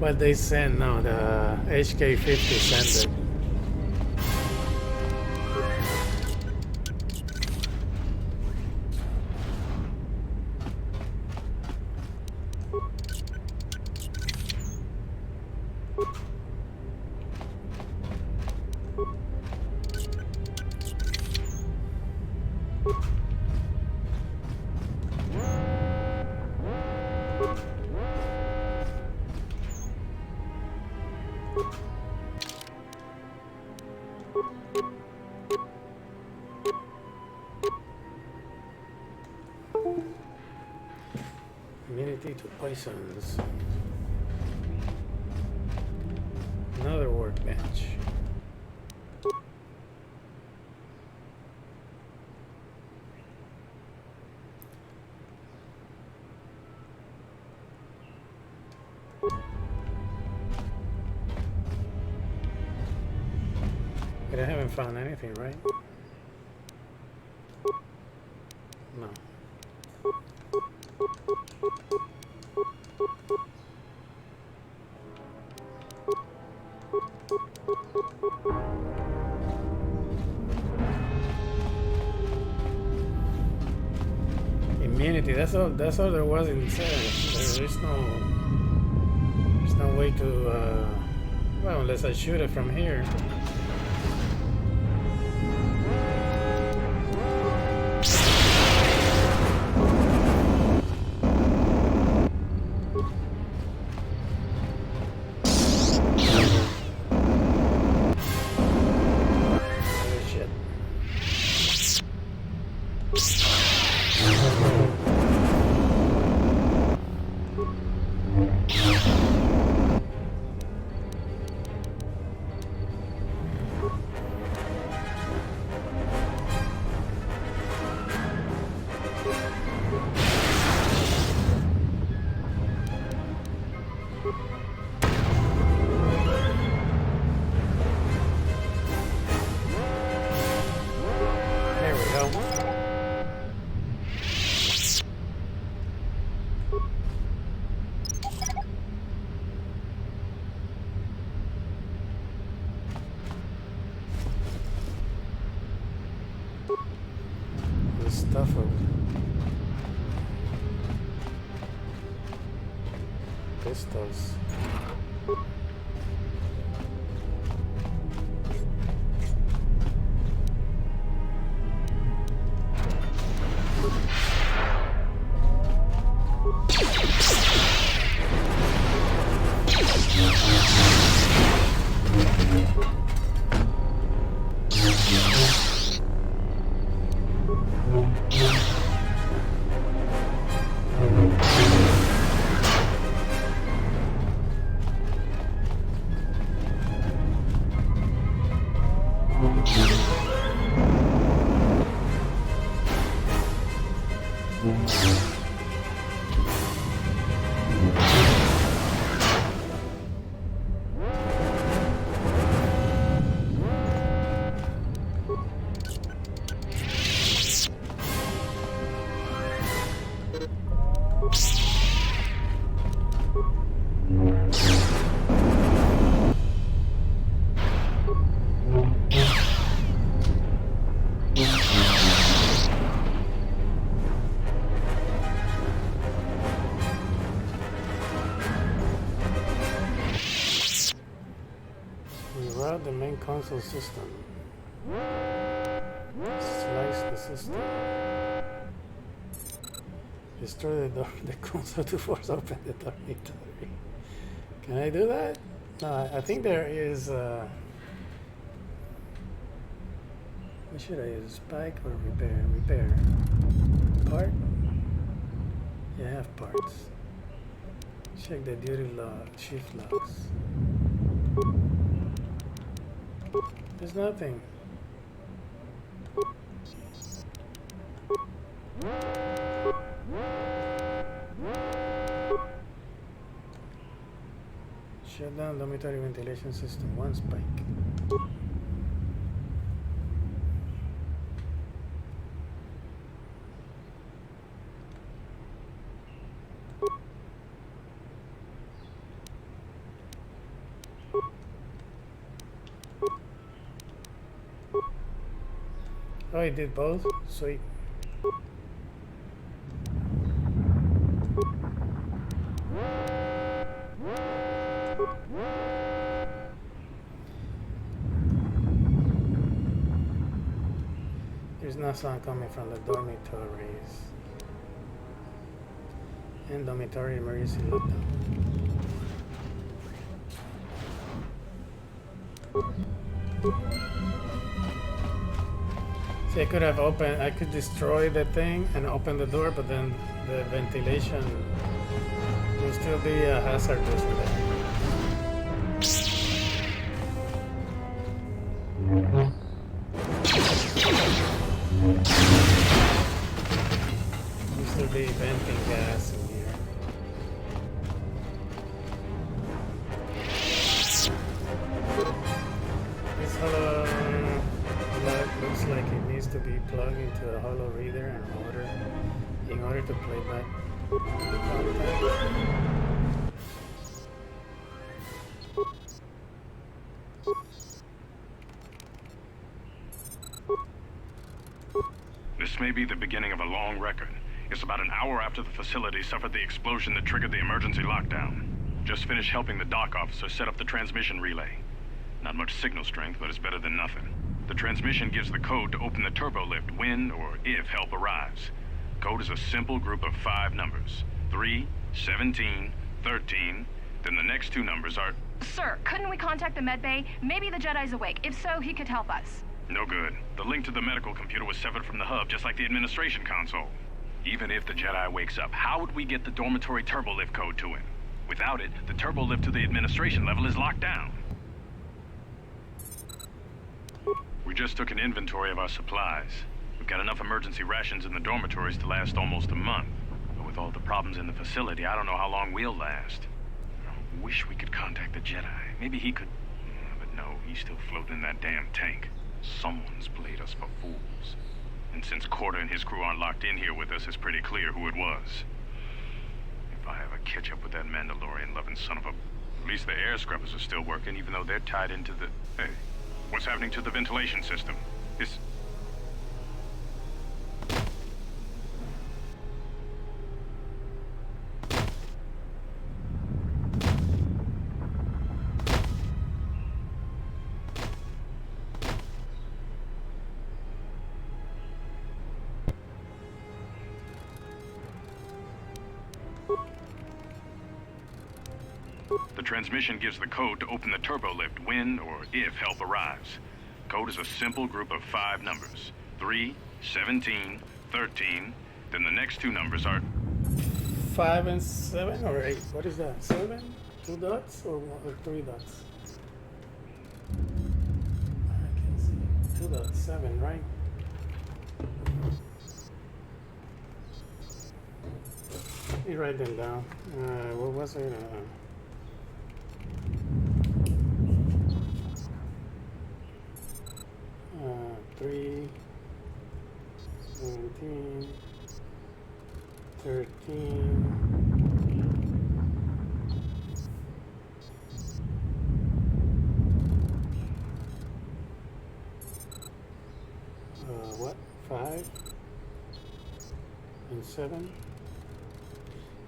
Well, they sent, no, the HK-50 sent it. Immunity to poisons. Another workbench. But I haven't found anything, right? No. Immunity, that's all there was inside. There's no way to well, unless I shoot it from here. stuff of pistols. Reroute the main console system. Slice the system. Destroy the console to force open the dormitory. Can I do that? No, I think there is. What should I use? Spike or repair? Repair. Part? Yeah, I have parts. Check the duty log, shift logs. There's nothing. Shut down dormitory ventilation system. One spike. Oh, he did both? Sweet. There's no sound coming from the dormitories. And dormitory emergency lockdown. See, I could have opened, I could destroy the thing and open the door, but then the ventilation will still be hazardous in there. Will still be venting gas in here. This hollow lug looks like it needs to be plugged into a hollow reader in order to play back the content. This may be the beginning of a long record. It's about an hour after the facility suffered the explosion that triggered the emergency lockdown. Just finished helping the dock officer set up the transmission relay. Not much signal strength, but it's better than nothing. The transmission gives the code to open the turbo lift when or if help arrives. Code is a simple group of 5 numbers. 3, 17, 13, then the next 2 numbers are... Sir, couldn't we contact the medbay? Maybe the Jedi's awake. If so, he could help us. No good. The link to the medical computer was severed from the hub, just like the administration console. Even if the Jedi wakes up, how would we get the dormitory turbo lift code to him? Without it, the turbo lift to the administration level is locked down. We just took an inventory of our supplies. We've got enough emergency rations in the dormitories to last almost a month. But with all the problems in the facility, I don't know how long we'll last. I wish we could contact the Jedi. Maybe he could... But no, he's still floating in that damn tank. Someone's played us for fools. And since KotOR and his crew aren't locked in here with us, it's pretty clear who it was. If I ever catch up with that Mandalorian-loving son of a... At least the air scrubbers are still working, even though they're tied into the... Hey, what's happening to the ventilation system? The transmission gives the code to open the turbo lift when or if help arrives. Code is a simple group of 5 numbers. 3, 17, 13. Then the next 2 numbers are 5 and 7 or 8. What is that? 7? 2 dots or 3 dots? I can see 2 dots. 7, right? Let me write them down. What was it? 3, 17, 13. What? 5 and 7.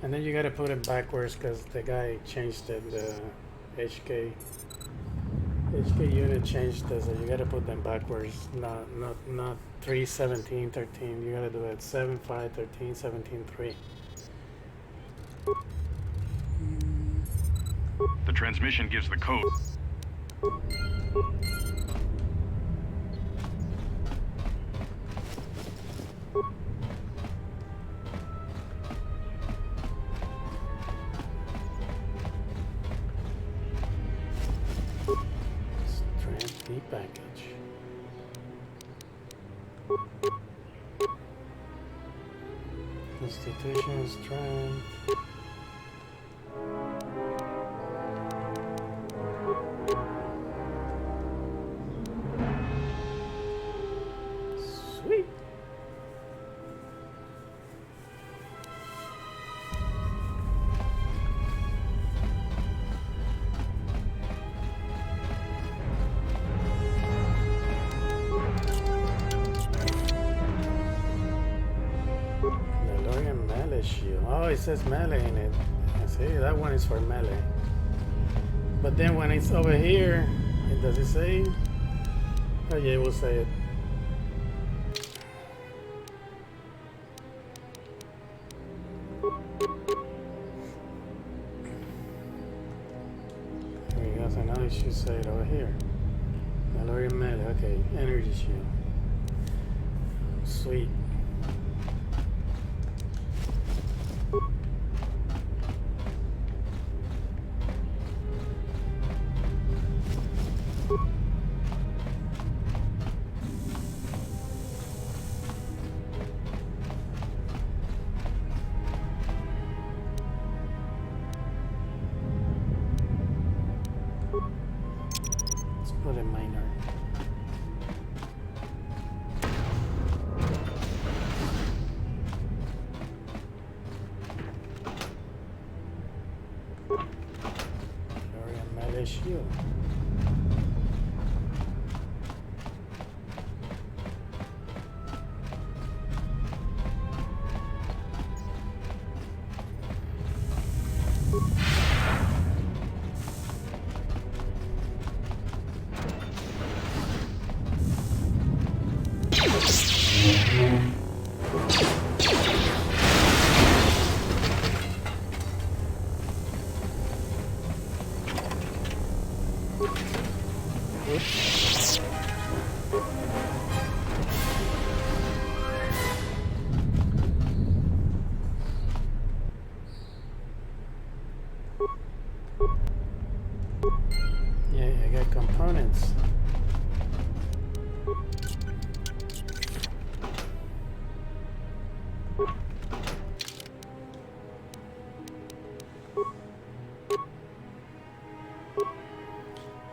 And then you gotta put it backwards because the guy changed it. The HK unit changed it, so you gotta put them backwards. Not 3, 17, 13. You gotta do it 7, 5, 13, 17, 3. the transmission gives the code. Package. Constitution strength. Sweet. Oh, it says melee in it. I see, that one is for melee. But then when it's over here, does it say? Oh yeah, it will say it. There we go, so now it should say it over here. Melee, melee, okay, energy shield. Sweet. Shield. Yeah, I got components.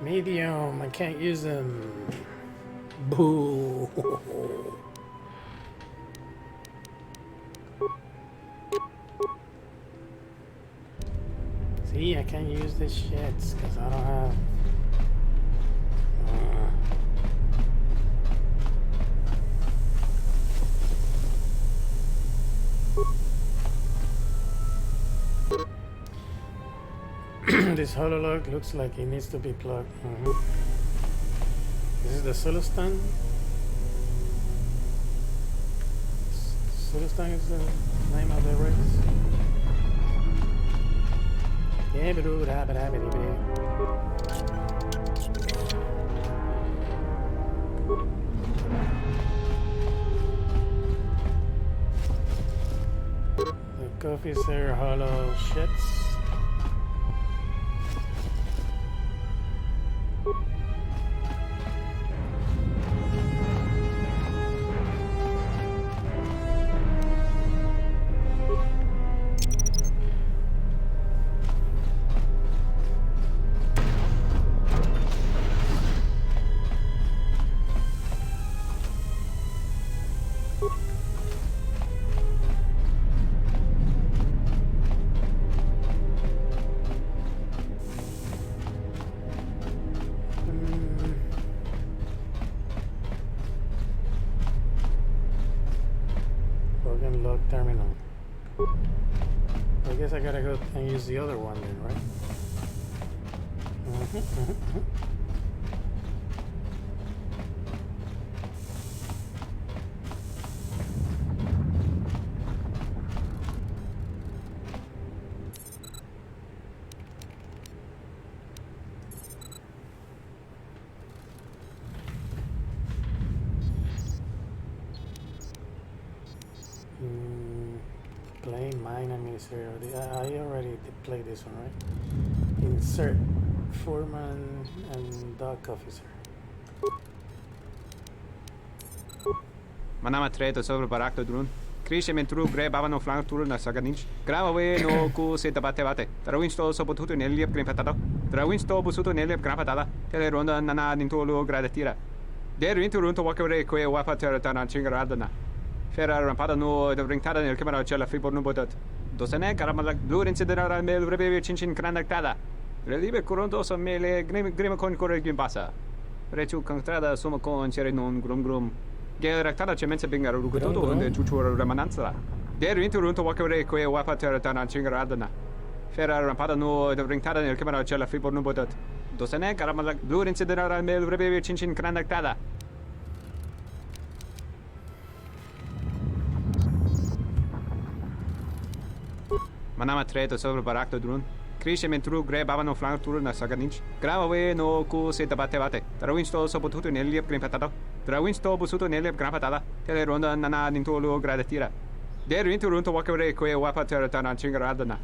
Medium, I can't use them. Boo. See, I can't use this shit because I don't have. This hololog looks like it needs to be plugged. This is the Sulustan. Sulustan is the name of the race. The officer hollow shits. Log terminal. I guess I gotta go and use the other one then, right? Play mine administrator. I already did play this one, right? Insert foreman and dock officer. Manama treto sobre barakto drun. Krishe mentru gre bavano flank tour na saganich. Grava we no ku se tabate bate. Trawinsto so potuto neliep grimpatado. Trawinsto busuto neliep grampatada. Tele ronda nana nintolo gradatira. Der interunto wakere koe wapa terra chingaradana. Fera rampada no de ringtada nel camera cella fi por no botat. Dosene caramala blur incidera mel rebe chinchin cranactada. Relibe coronto so mele grima con corregim passa. Rechu contrada somo con cere non grum. Geractada cemenza bingar rugototo onde chuchur remananza. Der interunto wakere koe wapa terra chingaradana. Fera rampada no de ringtada nel camera cella fi por no botat. Dosene caramala blur incidera mel rebe chinchin cranactada. Manama treto sobre barakto drun. Krishe mentru gre bavano flank tour na saganich. Grava we no ku se tabate bate. Trawinsto so potuto neliep grimpatado. Trawinsto busuto neliep grampatada. Tele ronda nana nintolo gradatira. Der interunto wakere koe wapa terra chingaradana.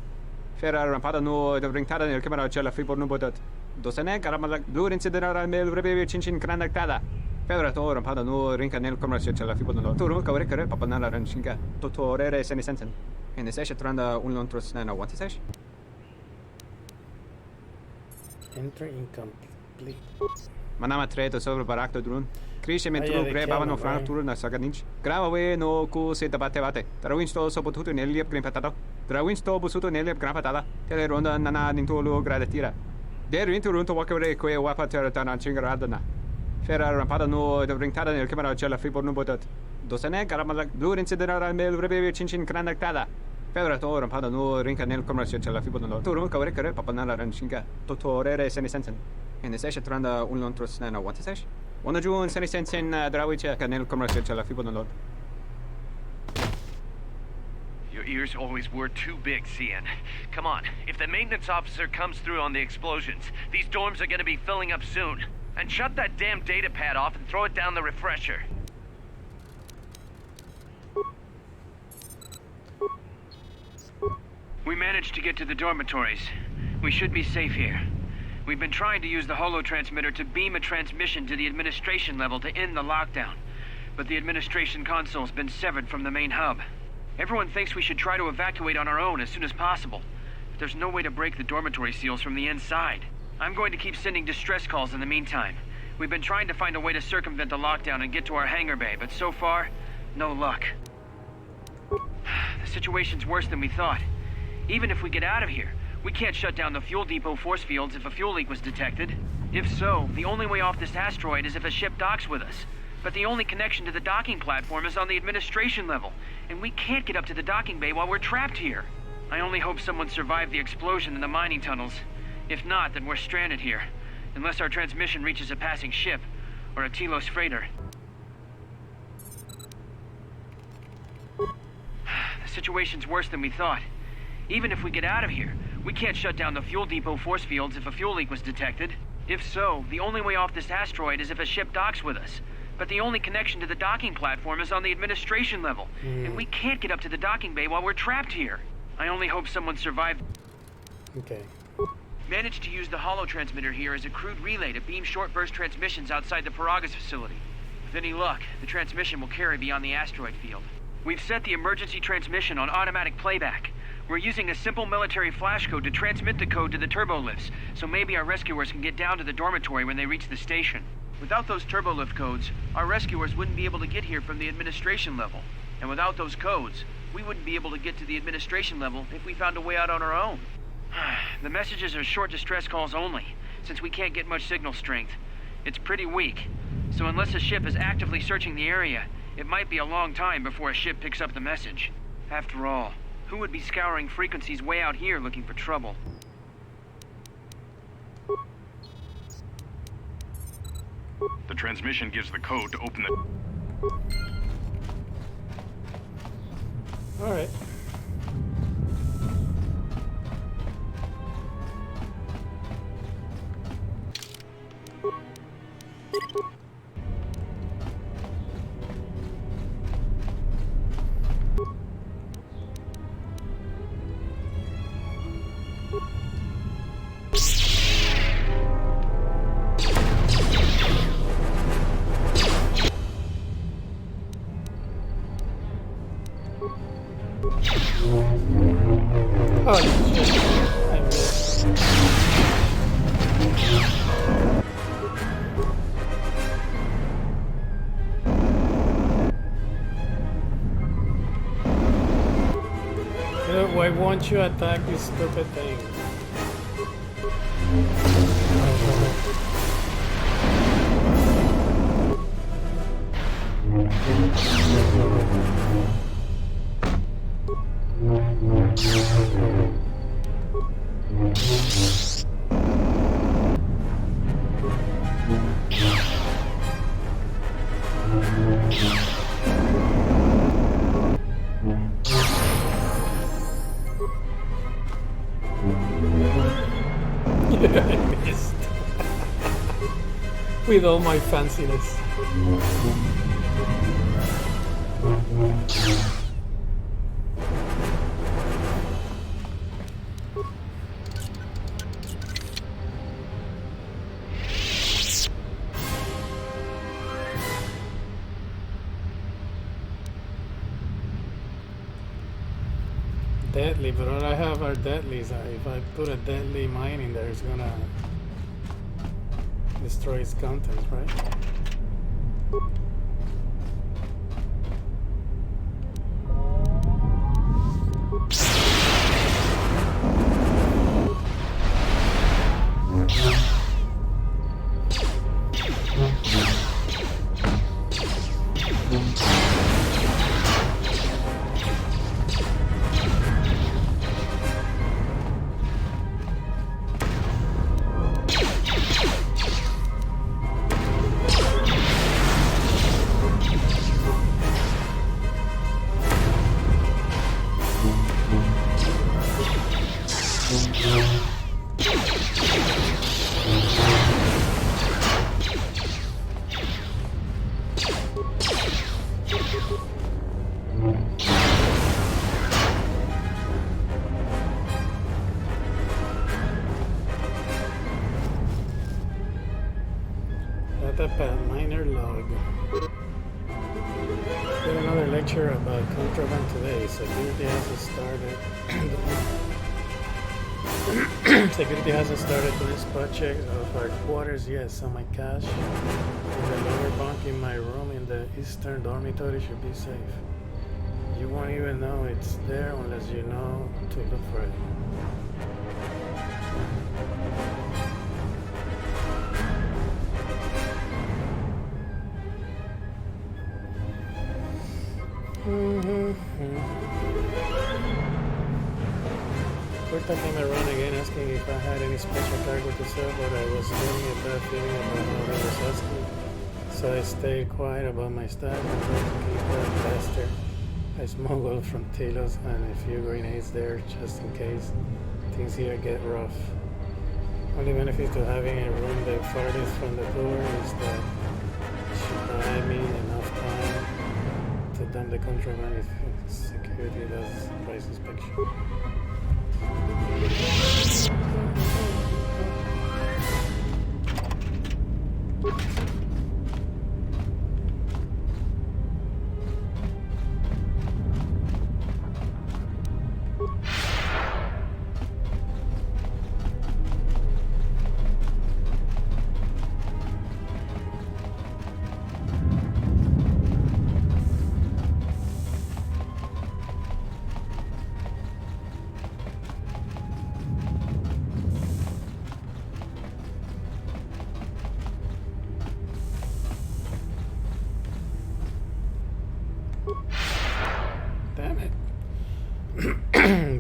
Fera rampada no de ringtada nel camera cella fi por no botat. Dosene caramala blur incidera mel rebe chinchin cranactada. Fera to rampada no rinca nel camera cella fi por no. Turu kawre kare papanala ranchinga. Totorere seni sensen. En de session tranda un lontros na what is it? Enter incomplete. Manama treto sobre barakto drun. Krishe mentru gre bavano flank tour na saganich. Grava we no ku se tabate bate. Trawinsto so potuto neliep grimpatado. Trawinsto busuto neliep grampatada. Tele ronda nana nintolo gradatira. Der interunto wakere koe wapa terra chingaradana. Fera rampada no de ringtada nel camera cella fi por no botat. Dosene caramala blur incidera mel rebe chinchin cranactada. Fera to rampada no rinca nel camera cella fi por no. Turu kawre kare papanala ranchinga. Totorere seni sensen. En de session tranda un lontros na what is it? One June seni sensen drawicha nel camera cella fi por no. Your ears always were too big, Cian. Come on, if the maintenance officer comes through on the explosions, these dorms are gonna be filling up soon. And shut that damn data pad off and throw it down the refresher. We managed to get to the dormitories. We should be safe here. We've been trying to use the holo transmitter to beam a transmission to the administration level to end the lockdown. But the administration console's been severed from the main hub. Everyone thinks we should try to evacuate on our own as soon as possible. But there's no way to break the dormitory seals from the inside. I'm going to keep sending distress calls in the meantime. We've been trying to find a way to circumvent the lockdown and get to our hangar bay, but so far, no luck. The situation's worse than we thought. Even if we get out of here, we can't shut down the fuel depot force fields if a fuel leak was detected. If so, the only way off this asteroid is if a ship docks with us. But the only connection to the docking platform is on the administration level, and we can't get up to the docking bay while we're trapped here. I only hope someone survived the explosion in the mining tunnels. If not, then we're stranded here. Unless our transmission reaches a passing ship, or a Telos freighter. The situation's worse than we thought. Even if we get out of here, We can't shut down the fuel depot force fields if a fuel leak was detected. If so, the only way off this asteroid is if a ship docks with us. But the only connection to the docking platform is on the administration level, and we can't get up to the docking bay while we're trapped here. I only hope someone survived. Okay. Managed to use the holo-transmitter here as a crude relay to beam short-burst transmissions outside the Paragas facility. With any luck, the transmission will carry beyond the asteroid field. We've set the emergency transmission on automatic playback. We're using a simple military flash code to transmit the code to the turbolift's, so maybe our rescuers can get down to the dormitory when they reach the station. Without those turbolift codes, our rescuers wouldn't be able to get here from the administration level. And without those codes, we wouldn't be able to get to the administration level if we found a way out on our own. The messages are short distress calls only, since we can't get much signal strength. It's pretty weak, so unless a ship is actively searching the area, it might be a long time before a ship picks up the message. After all, who would be scouring frequencies way out here looking for trouble? The transmission gives the code to open the... Alright. Why won't you attack this stupid thing? I missed. With all my fanciness. Deadly, but all I have are deadlies. If I put a deadly mine in there, it's gonna destroy its contents, right? Minor log. Did another lecture about contraband today. Security hasn't started. Security hasn't started doing spot checks of our quarters yet, so my cash in the lower bunk in my room in the eastern dormitory should be safe. You won't even know it's there unless you know to look for it. Corta came around again asking if I had any special cargo to sell, but I was getting a bad feeling about how he was asking. So I stayed quiet about my stash and tried to keep that bastard. I smuggled from Tilos and a few grenades there just in case things here get rough. Only benefit to having a room the farthest from the door is that it should buy me enough time to dump the contraband if security does price inspection. Damn it.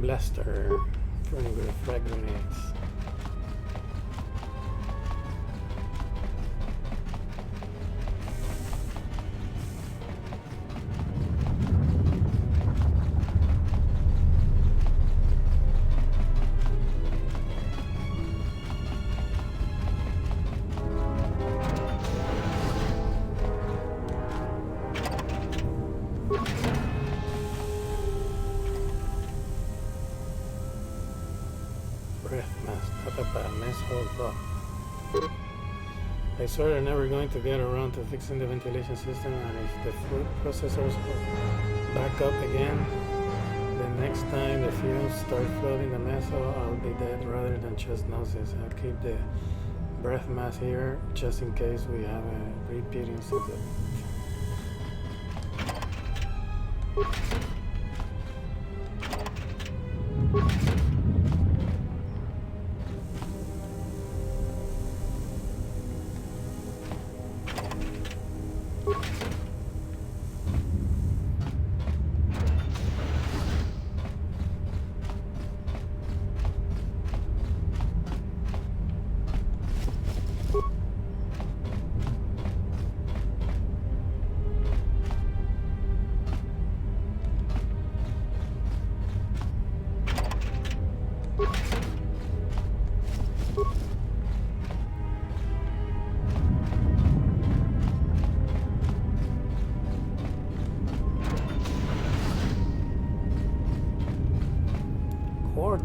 Blaster. Frag grenades. I swear they're never going to get around to fixing the ventilation system, and if the food processors back up again, the next time the fumes start flooding the mess hall, I'll be dead rather than just nauseous. I'll keep the breath mask here just in case we have a repeat incident.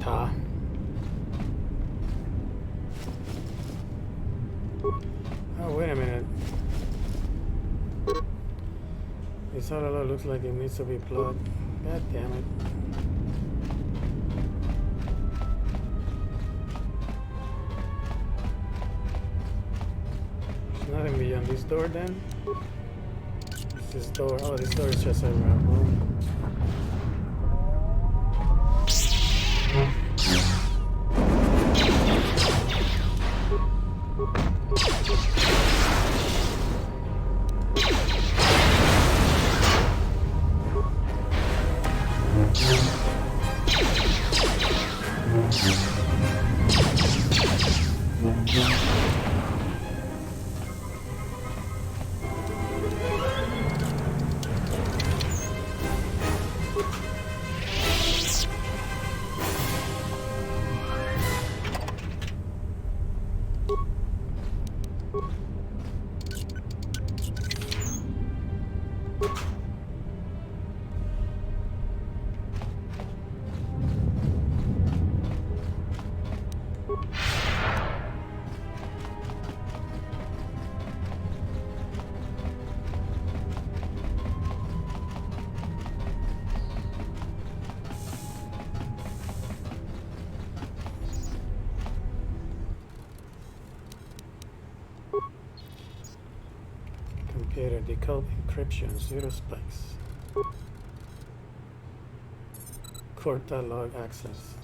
KotOR. Oh, wait a minute. This all looks like it needs to be plugged. God damn it. There's nothing beyond this door then? What's this door? Oh, this door is just a room. Computer decode encryption, 0 spikes. KotOR log access.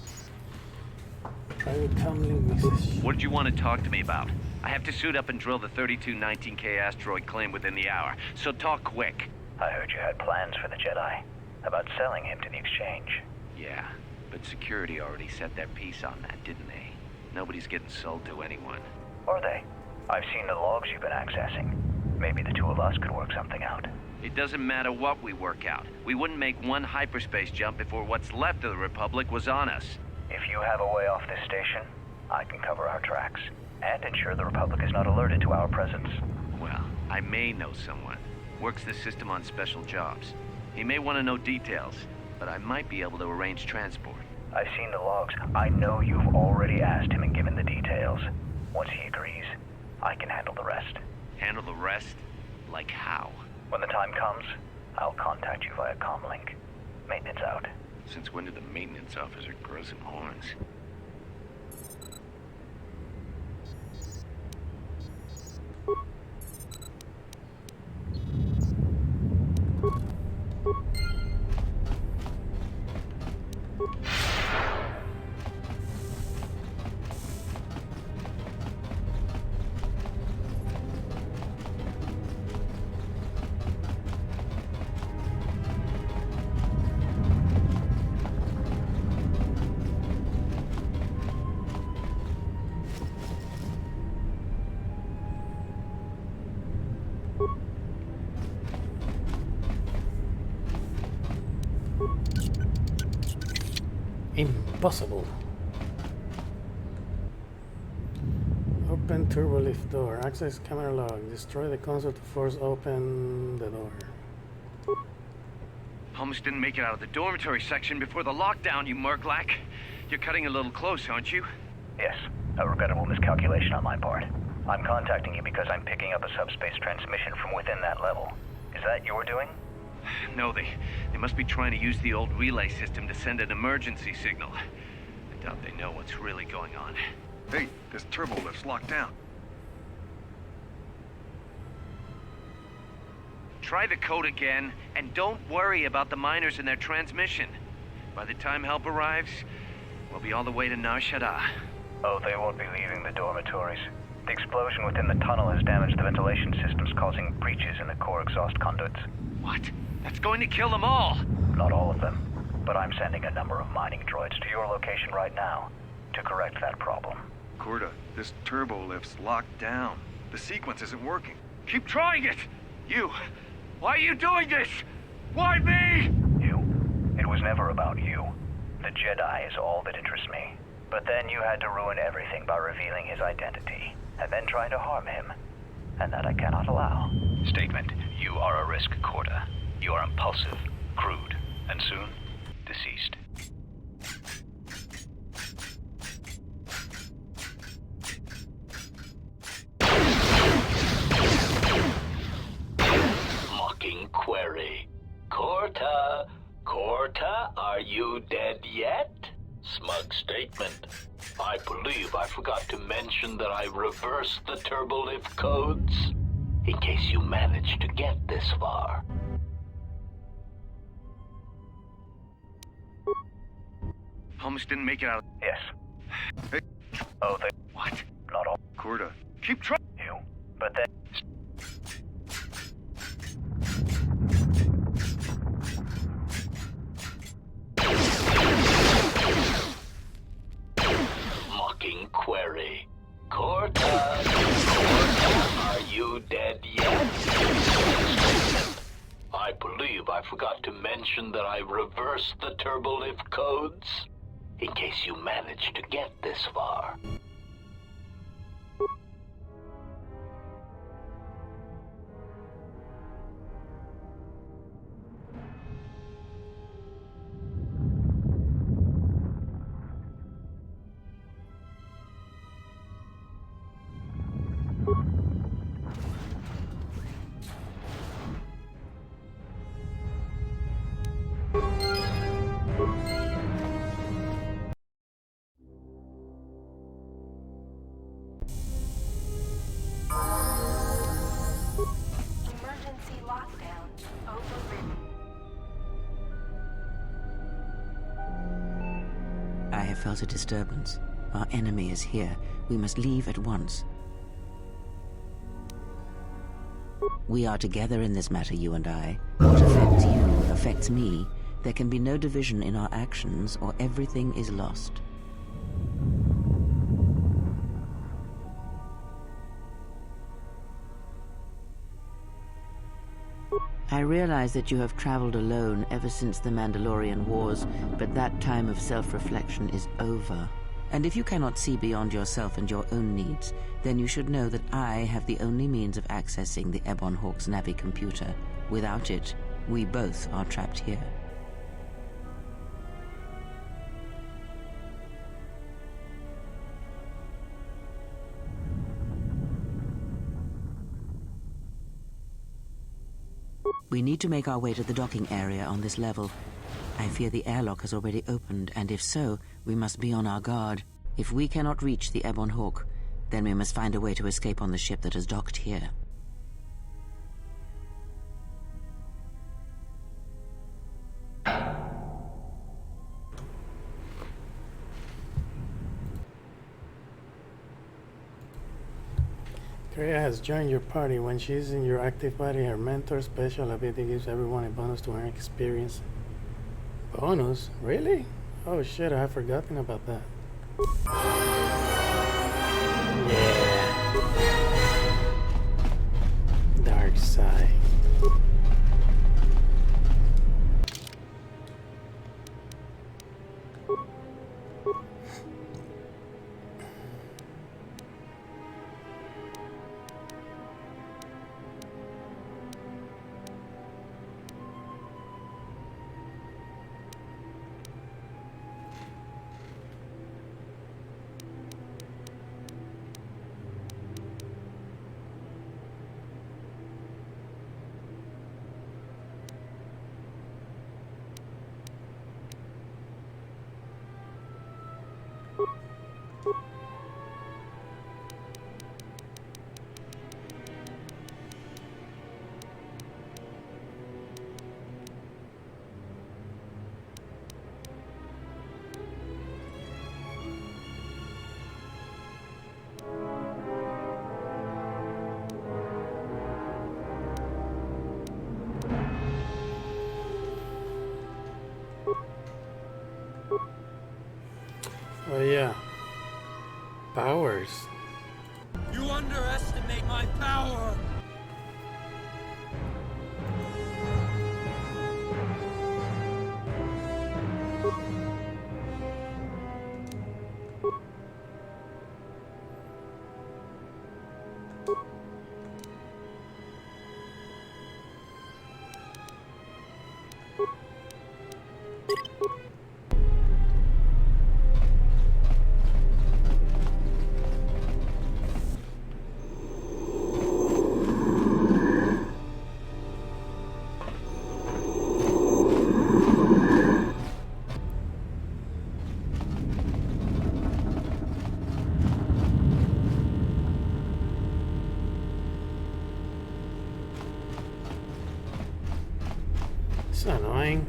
Private comlink message. What did you want to talk to me about? I have to suit up and drill the 3219K asteroid claim within the hour, so talk quick. I heard you had plans for the Jedi. About selling him to the exchange. Yeah, but security already set their piece on that, didn't they? Nobody's getting sold to anyone. Are they? I've seen the logs you've been accessing. Maybe the two of us could work something out. It doesn't matter what we work out. We wouldn't make one hyperspace jump before what's left of the Republic was on us. If you have a way off this station, I can cover our tracks and ensure the Republic is not alerted to our presence. Well, I may know someone. Works the system on special jobs. He may want to know details, but I might be able to arrange transport. I've seen the logs. I know you've already asked him and given the details. Once he agrees, I can handle the rest. Handle the rest? Like how? When the time comes, I'll contact you via comlink. Maintenance out. Since when did the maintenance officer grow some horns? Impossible. Open turbo lift door. Access camera log. Destroy the console to force open the door. Almost didn't make it out of the dormitory section before the lockdown, you Murglak. You're cutting a little close, aren't you? Yes, a regrettable miscalculation on my part. I'm contacting you because I'm picking up a subspace transmission from within that level. Is that your doing? No, they must be trying to use the old relay system to send an emergency signal. I doubt they know what's really going on. Hey, this turbo lift's locked down. Try the code again, and don't worry about the miners and their transmission. By the time help arrives, we'll be all the way to Nar Shaddaa. Oh, they won't be leaving the dormitories. The explosion within the tunnel has damaged the ventilation systems, causing breaches in the core exhaust conduits. What? That's going to kill them all! Not all of them, but I'm sending a number of mining droids to your location right now to correct that problem. KotOR, this turbo lift's locked down. The sequence isn't working. Keep trying it! You! Why are you doing this? Why me? You? It was never about you. The Jedi is all that interests me. But then you had to ruin everything by revealing his identity, and then trying to harm him. And that I cannot allow. Statement. You are a risk, KotOR. You are impulsive, crude, and soon, deceased. Mocking query. KotOR, are you dead yet? Smug statement. I believe I forgot to mention that I reversed the turbolift codes. In case you managed to get this far. Almost didn't make it out. Yes. Hey. Oh, they... What? Not all. KotOR. Keep trying. You. But then... Mocking query. KotOR, are you dead yet? I believe I forgot to mention that I reversed the turbolift codes. In case you managed to get this far. Emergency lockdown overridden. I have felt a disturbance. Our enemy is here. We must leave at once. We are together in this matter, you and I. What affects you affects me. There can be no division in our actions, or everything is lost. I realize that you have traveled alone ever since the Mandalorian Wars, but that time of self-reflection is over. And if you cannot see beyond yourself and your own needs, then you should know that I have the only means of accessing the Ebon Hawk's Navi computer. Without it, we both are trapped here. We need to make our way to the docking area on this level. I fear the airlock has already opened, and if so, we must be on our guard. If we cannot reach the Ebon Hawk, then we must find a way to escape on the ship that has docked here. Kreia has joined your party. When she's in your active party, her mentor special ability gives everyone a bonus to her experience. Bonus? Really? Oh shit, I have forgotten about that. Yeah. Darkside. Oh yeah. Powers. You underestimate my power! It's annoying.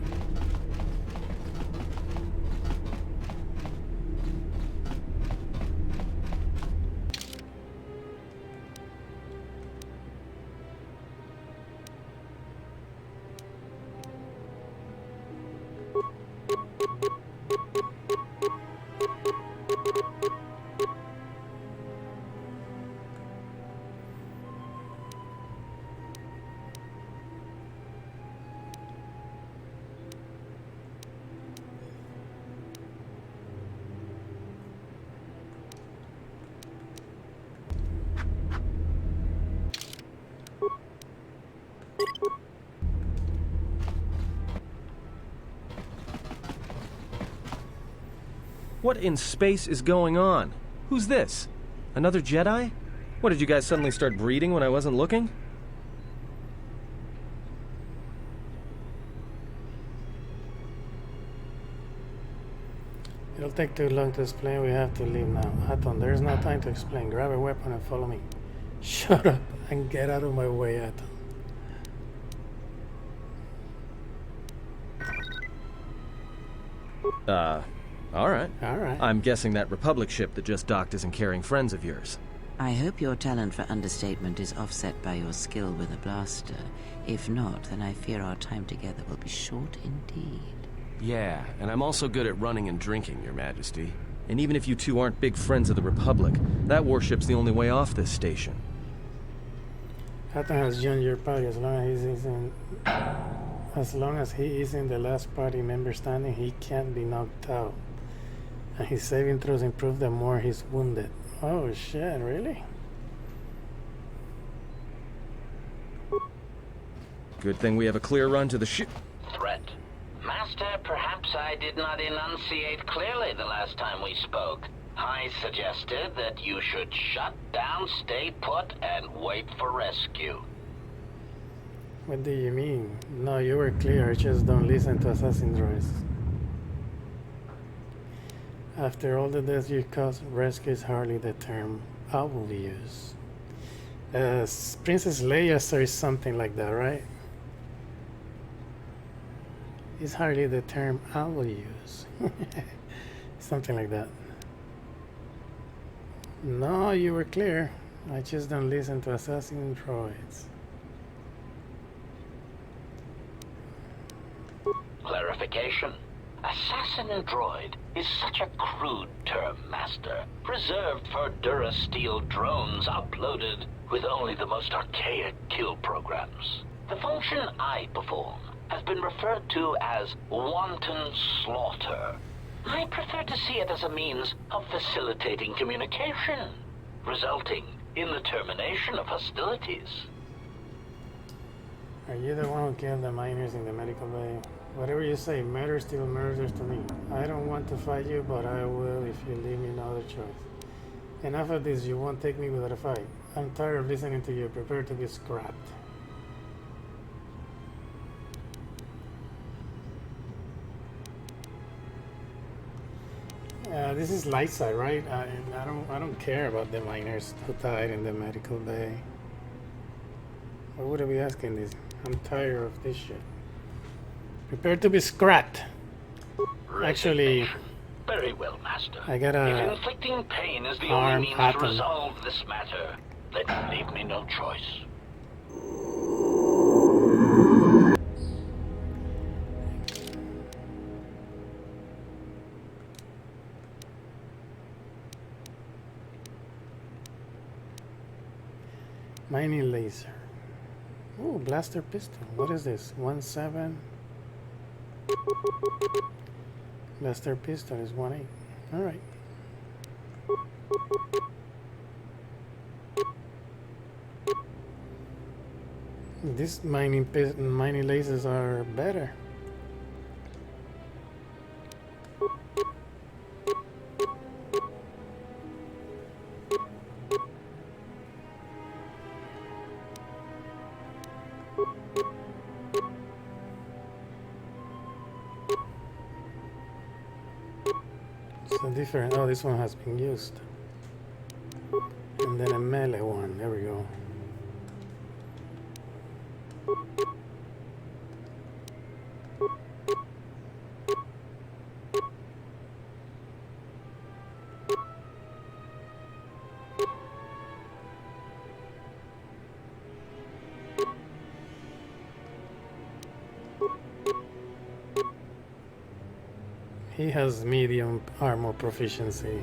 What in space is going on? Who's this? Another Jedi? What, did you guys suddenly start breeding when I wasn't looking? It'll take too long to explain. We have to leave now. Atom, there's no time to explain. Grab a weapon and follow me. Shut up and get out of my way, Atom. Alright. Alright. I'm guessing that Republic ship that just docked isn't carrying friends of yours. I hope your talent for understatement is offset by your skill with a blaster. If not, then I fear our time together will be short indeed. Yeah, and I'm also good at running and drinking, Your Majesty. And even if you two aren't big friends of the Republic, that warship's the only way off this station. Patton has joined your party. As long as he isn't the last party member standing, he can't be knocked out. And his saving throws improve the more he's wounded. Oh shit, really? Good thing we have a clear run to the ship. Threat. Master, perhaps I did not enunciate clearly the last time we spoke. I suggested that you should shut down, stay put, and wait for rescue. What do you mean? No, you were clear. I just don't listen to assassin droids. After all the deaths you caused, rescue is hardly the term I will use. Princess Leia says something like that, right? It's hardly the term I will use. Something like that. No, you were clear. I just don't listen to assassin droids. Clarification. Assassin droid is such a crude term, Master, reserved for Durasteel drones uploaded with only the most archaic kill programs. The function I perform has been referred to as wanton slaughter. I prefer to see it as a means of facilitating communication, resulting in the termination of hostilities. Are you the one who killed the miners in the medical bay? Whatever you say, murder still matters to me. I don't want to fight you, but I will if you leave me no other choice. Enough of this, you won't take me without a fight. I'm tired of listening to you. Prepare to be scrapped. This is light side, right? I don't care about the miners who died in the medical bay. Why would I be asking this? I'm tired of this shit. Prepare to be scrapped. Actually, very well, Master. I got a if inflicting pain is the arm only means pattern. to resolve this matter, then leave me no choice. Mining laser. Ooh, blaster pistol. What is this? 1.7. Blaster pistol is 1.8. All right. These mining lasers are better. So different. Oh, this one has been used. And then a melee one. There we go. He has medium armor proficiency.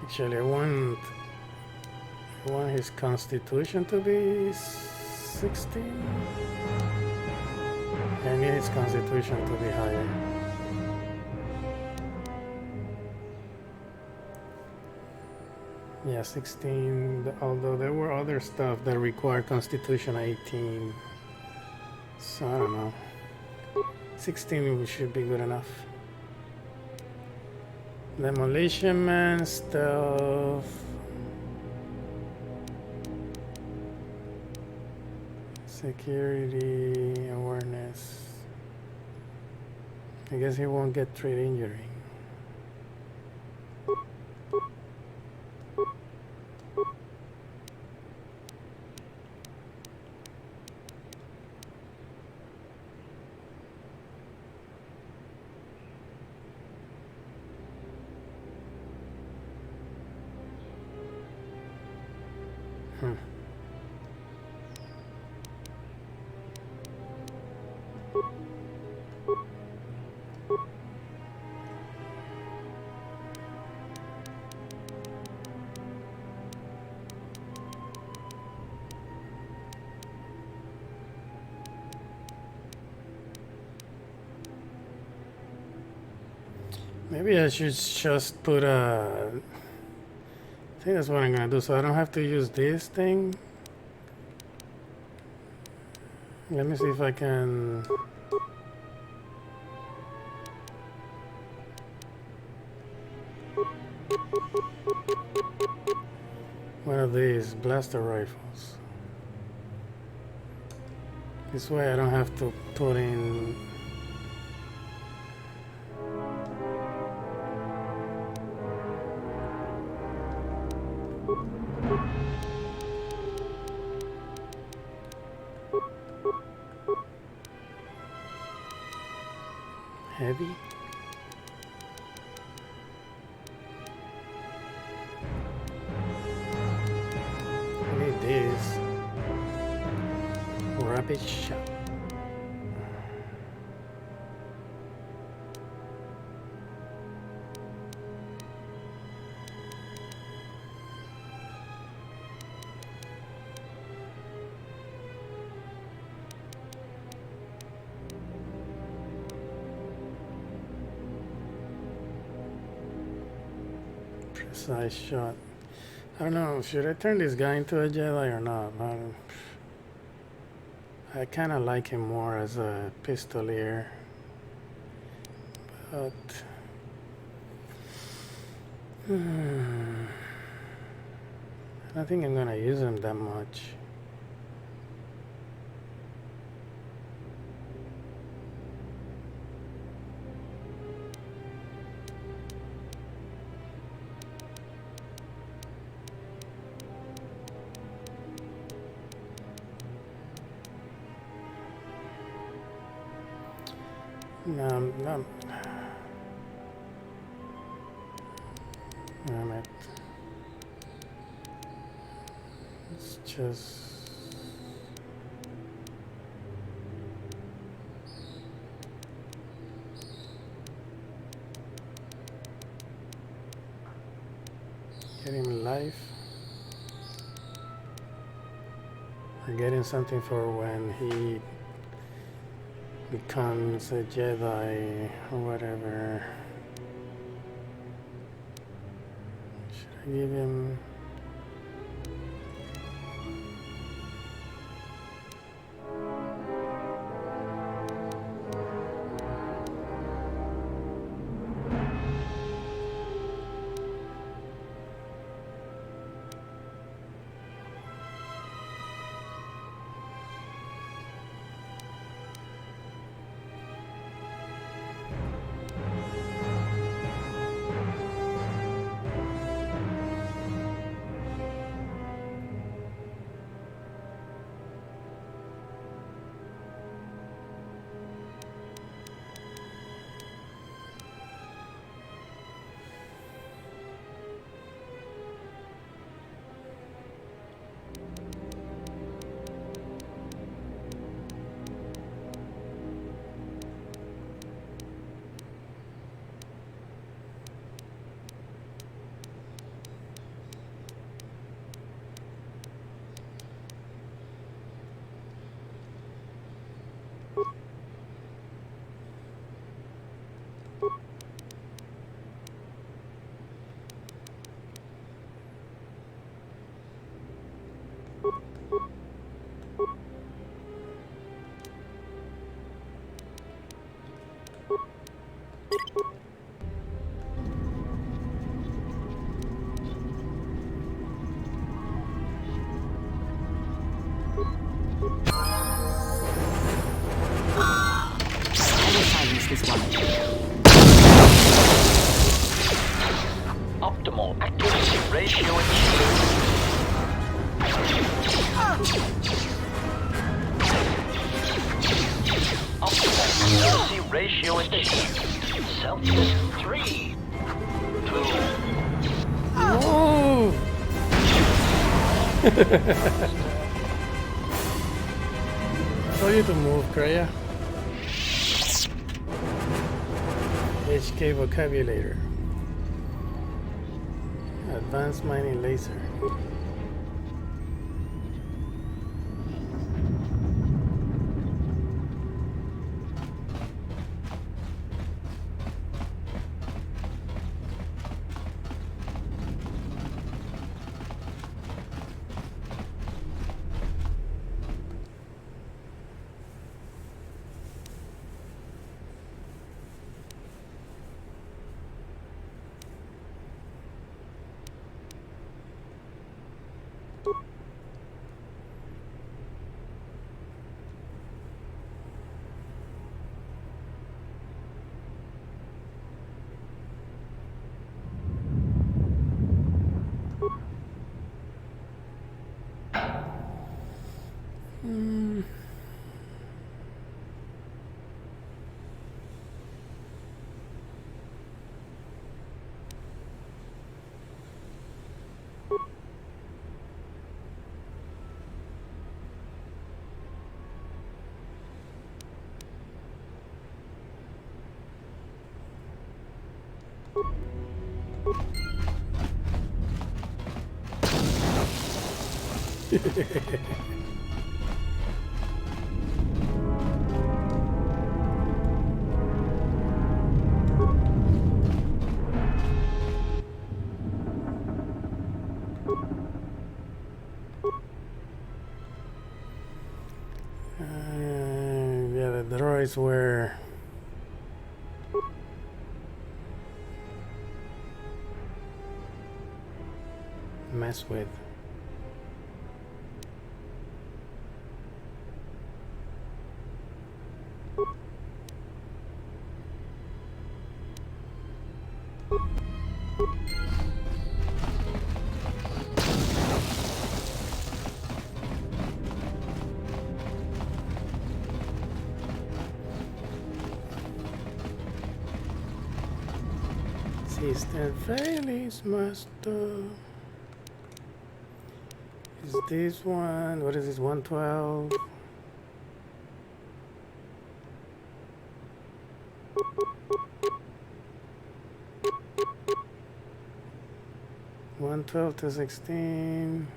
Actually, I want his constitution to be 16. I need his constitution to be higher. Yeah, 16, although there were other stuff that require constitution 18. So I don't know. 16 should be good enough. Demolition Man stuff. Security, awareness. I guess he won't get trade injury. Maybe I should just put a... I think that's what I'm gonna do, so I don't have to use this thing. Let me see if I can... One of these blaster rifles. This way I don't have to put in... heavy. I need this. Rapid shot. Precise shot. I don't know, should I turn this guy into a Jedi or not? I kind of like him more as a pistolier, but I don't think I'm gonna use him that much. No. Damn it. It's just... getting life. Or getting something for when he becomes a Jedi or whatever. Should I give him... This one. Optimal accuracy ratio achieved. Optimal accuracy ratio achieved. Celsius 3, 2. Oh! Told you to move, Kreia. HK vocabulator. Advanced mining laser. Yeah, the droids were messed with. System failures, master. Is this one? What is this? 112. One 12 to 16.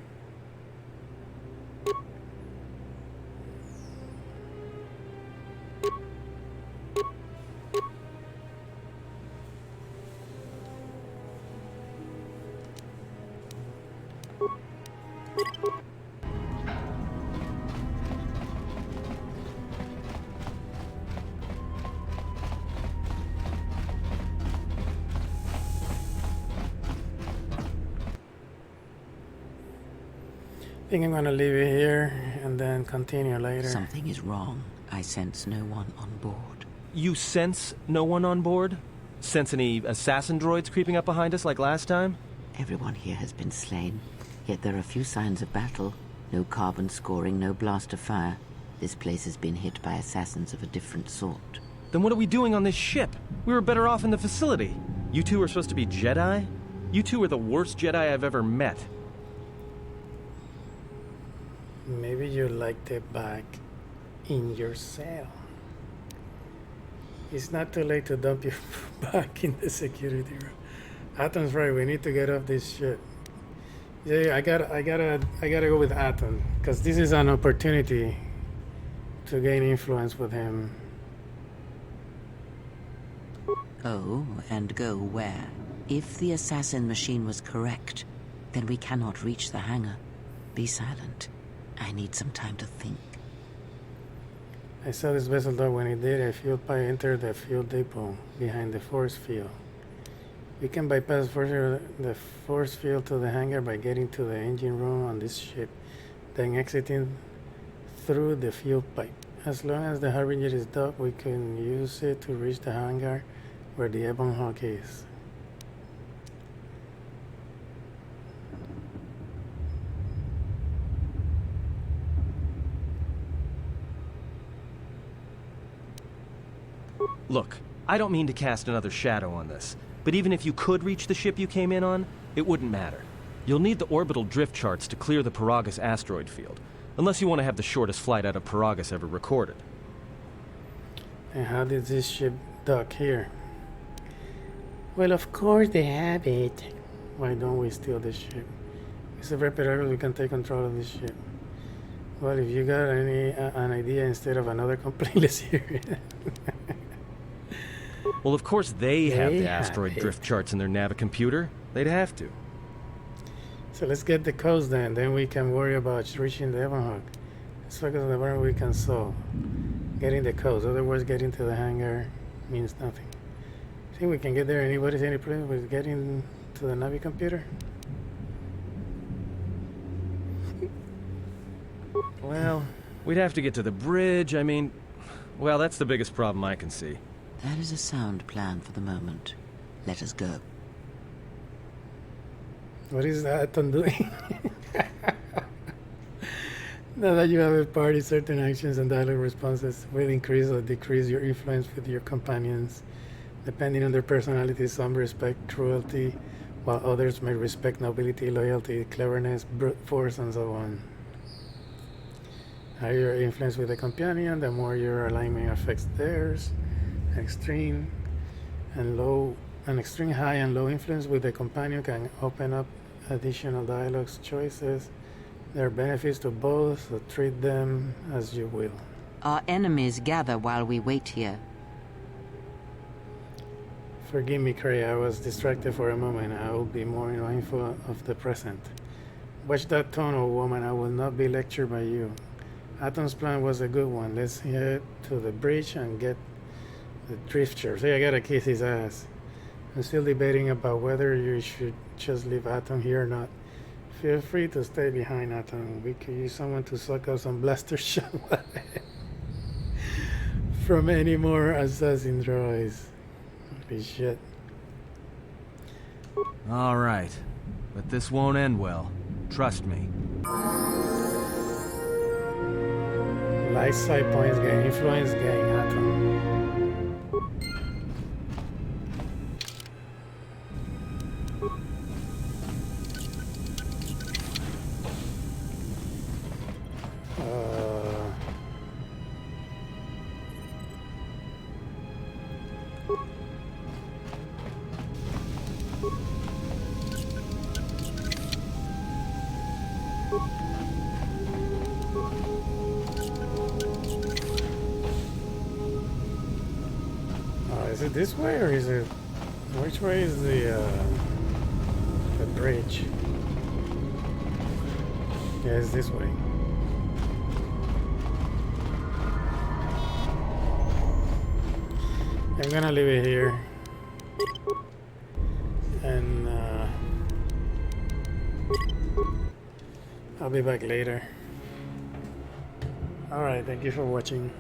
I think I'm gonna leave it here and then continue later. Something is wrong. I sense no one on board. You sense no one on board? Sense any assassin droids creeping up behind us like last time? Everyone here has been slain, yet there are few signs of battle. No carbon scoring, no blast of fire. This place has been hit by assassins of a different sort. Then what are we doing on this ship? We were better off in the facility. You two are supposed to be Jedi? You two are the worst Jedi I've ever met. Maybe you liked it back in your cell. It's not too late to dump you back in the security room. Atom's right. We need to get off this shit. Yeah, I gotta go with Atom because this is an opportunity to gain influence with him. Oh, and go where? If the assassin machine was correct, then we cannot reach the hangar. Be silent. I need some time to think. I saw this vessel door when it did. A fuel pipe entered the fuel depot behind the force field. We can bypass the force field to the hangar by getting to the engine room on this ship, then exiting through the fuel pipe. As long as the Harbinger is docked, we can use it to reach the hangar where the Ebon Hawk is. Look, I don't mean to cast another shadow on this, but even if you could reach the ship you came in on, it wouldn't matter. You'll need the orbital drift charts to clear the Paragus asteroid field, unless you want to have the shortest flight out of Paragus ever recorded. And how did this ship dock here? Well, of course they have it. Why don't we steal this ship? It's a Paragus, we can take control of this ship. Well, if you got an idea instead of another complaint, let's hear it. Well, of course they have the asteroid drift charts in their Navicomputer. They'd have to. So let's get the codes then we can worry about reaching the Ebon Hawk. Let's focus on the one we can solve. Getting the codes, otherwise getting to the hangar means nothing. See, we can get there. Anybody see any problem with getting to the Navicomputer? Well, we'd have to get to the bridge. I mean, well, that's the biggest problem I can see. That is a sound plan for the moment. Let us go. What is Atom doing? Now that you have a party, certain actions and dialogue responses will increase or decrease your influence with your companions. Depending on their personality, some respect cruelty, while others may respect nobility, loyalty, cleverness, brute force, and so on. Higher your influence with a companion, the more your alignment affects theirs. Extreme high and low influence with the companion can open up additional dialogues choices There are benefits to both, so treat them as you will. Our enemies gather while we wait here. Forgive me, Cray, I was distracted for a moment. I will be more mindful of the present. Watch that tone, old woman. I will not be lectured by you. Atom's plan was a good one. Let's head to the bridge and get the drifter. See, I gotta kiss his ass. I'm still debating about whether you should just leave Atom here or not. Feel free to stay behind, Atom. We could use someone to suck up some blaster shot from any more assassin droids. Holy shit. All right, but this won't end well. Trust me. Light side points gain, influence gain, Atom. Is it this way or is it... Which way is the bridge? Yeah, it's this way. I'm gonna leave it here. And I'll be back later. Alright, thank you for watching.